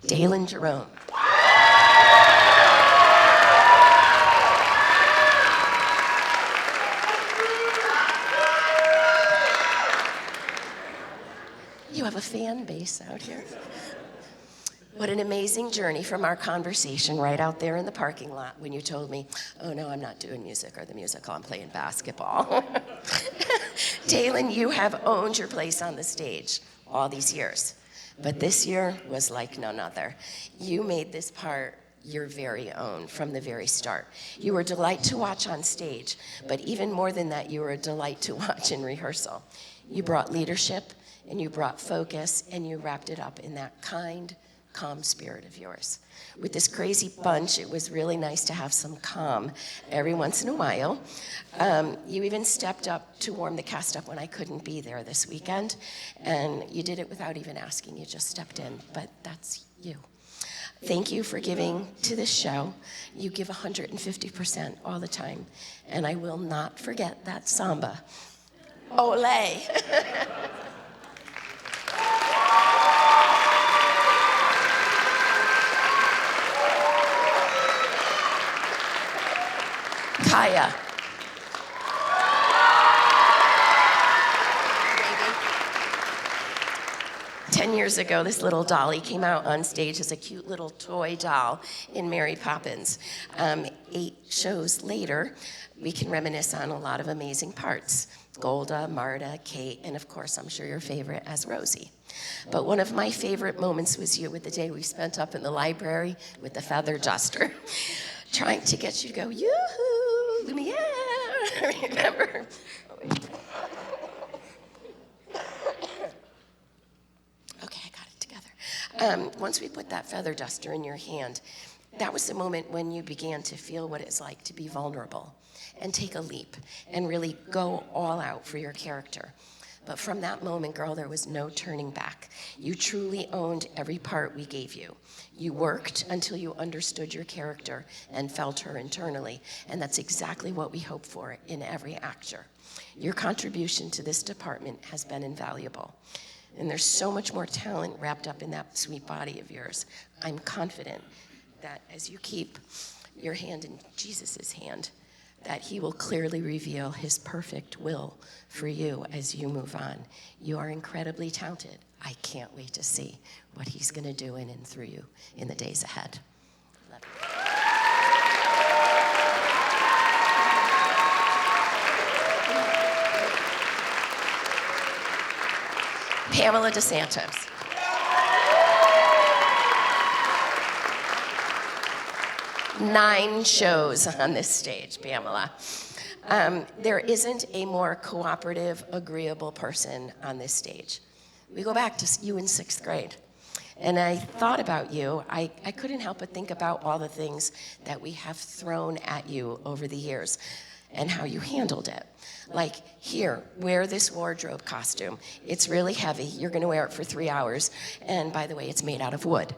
Dalen Jerome. You have a fan base out here. What an amazing journey from our conversation right out there in the parking lot when you told me, oh no, I'm not doing music or the musical, I'm playing basketball. Dalen, you have owned your place on the stage all these years. But this year was like none other. You made this part your very own from the very start. You were a delight to watch on stage, but even more than that, you were a delight to watch in rehearsal. You brought leadership, and you brought focus, and you wrapped it up in that kind, calm spirit of yours. With this crazy bunch, it was really nice to have some calm every once in a while. You even stepped up to warm the cast up when I couldn't be there this weekend, and you did it without even asking. You just stepped in, but that's you. Thank you for giving to this show. You give 150% all the time, and I will not forget that samba. Ole. Kaya. 10 years ago, this little dolly came out on stage as a cute little toy doll in Mary Poppins. 8 shows later, we can reminisce on a lot of amazing parts. Golda, Marta, Kate, and of course, I'm sure your favorite as Rosie. But one of my favorite moments was you with the day we spent up in the library with the feather duster, trying to get you to go, yoo-hoo, Lumiere, remember? Oh, wait. Okay, I got it together. Once we put that feather duster in your hand, that was the moment when you began to feel what it's like to be vulnerable and take a leap and really go all out for your character. But from that moment, girl, there was no turning back. You truly owned every part we gave you. You worked until you understood your character and felt her internally, and that's exactly what we hope for in every actor. Your contribution to this department has been invaluable. And there's so much more talent wrapped up in that sweet body of yours. I'm confident that as you keep your hand in Jesus' hand, that he will clearly reveal his perfect will for you as you move on. You are incredibly talented. I can't wait to see what he's going to do in and through you in the days ahead. Love you. Pamela DeSantos. 9 shows on this stage, Pamela. There isn't a more cooperative, agreeable person on this stage. We go back to you in 6th grade. And I thought about you. I couldn't help but think about all the things that we have thrown at you over the years and how you handled it. Like, here, wear this wardrobe costume. It's really heavy. You're going to wear it for 3 hours. And by the way, it's made out of wood.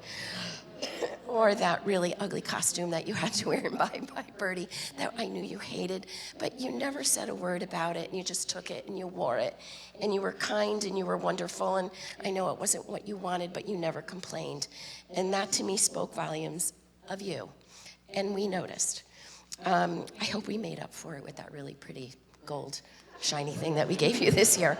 Or that really ugly costume that you had to wear in Bye Bye Birdie that I knew you hated, but you never said a word about it, and you just took it and you wore it. And you were kind and you were wonderful, and I know it wasn't what you wanted, but you never complained. And that to me spoke volumes of you. And we noticed. I hope we made up for it with that really pretty gold shiny thing that we gave you this year.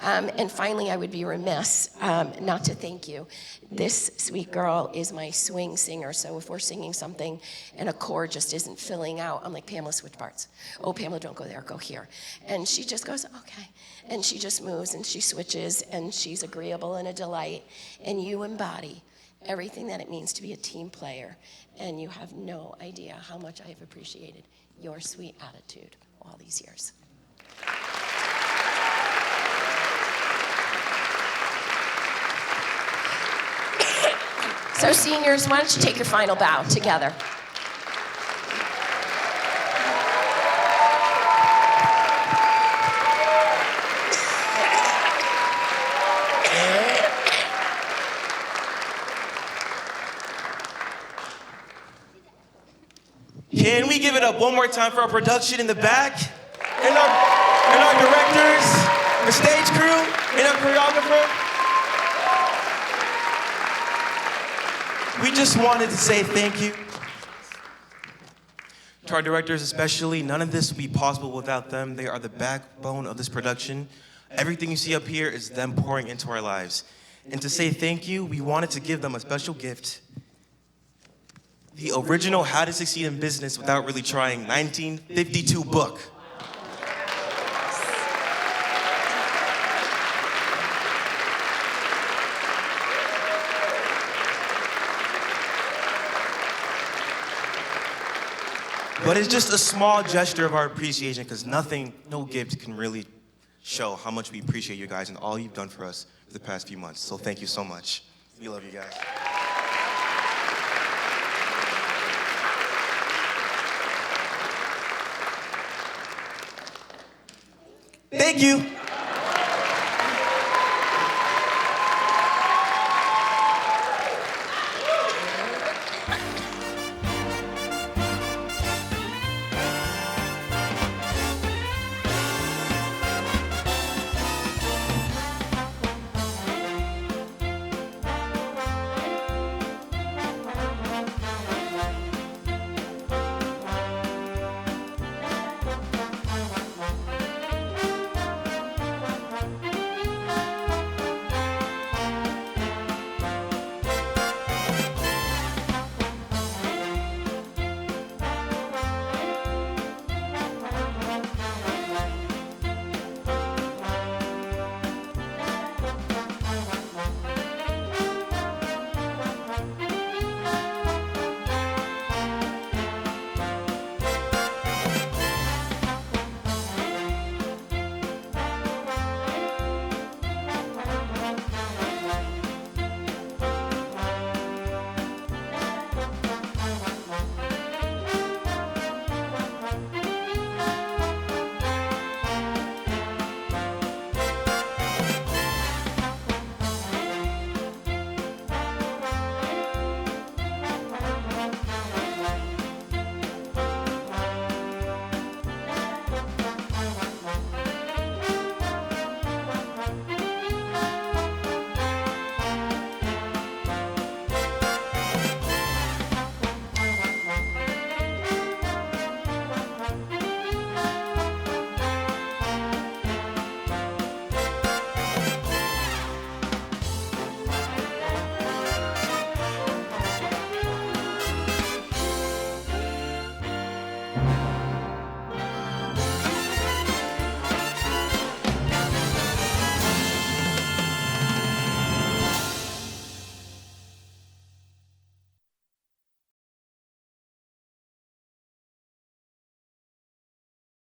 And finally, I would be remiss not to thank you. This sweet girl is my swing singer, so if we're singing something and a chord just isn't filling out, I'm like, Pamela, switch parts. Oh, Pamela, don't go there, go here. And she just goes, okay. And she just moves and she switches and she's agreeable and a delight. And you embody everything that it means to be a team player. And you have no idea how much I have appreciated your sweet attitude all these years. So seniors, why don't you take your final bow together? Can we give it up one more time for our production in the back? And our directors, the stage crew, and our choreographer? We just wanted to say thank you to our directors especially. None of this would be possible without them. They are the backbone of this production. Everything you see up here is them pouring into our lives. And to say thank you, we wanted to give them a special gift. The original How to Succeed in Business Without Really Trying 1952 book. But it's just a small gesture of our appreciation because no gift can really show how much we appreciate you guys and all you've done for us for the past few months. So thank you so much. We love you guys. Thank you.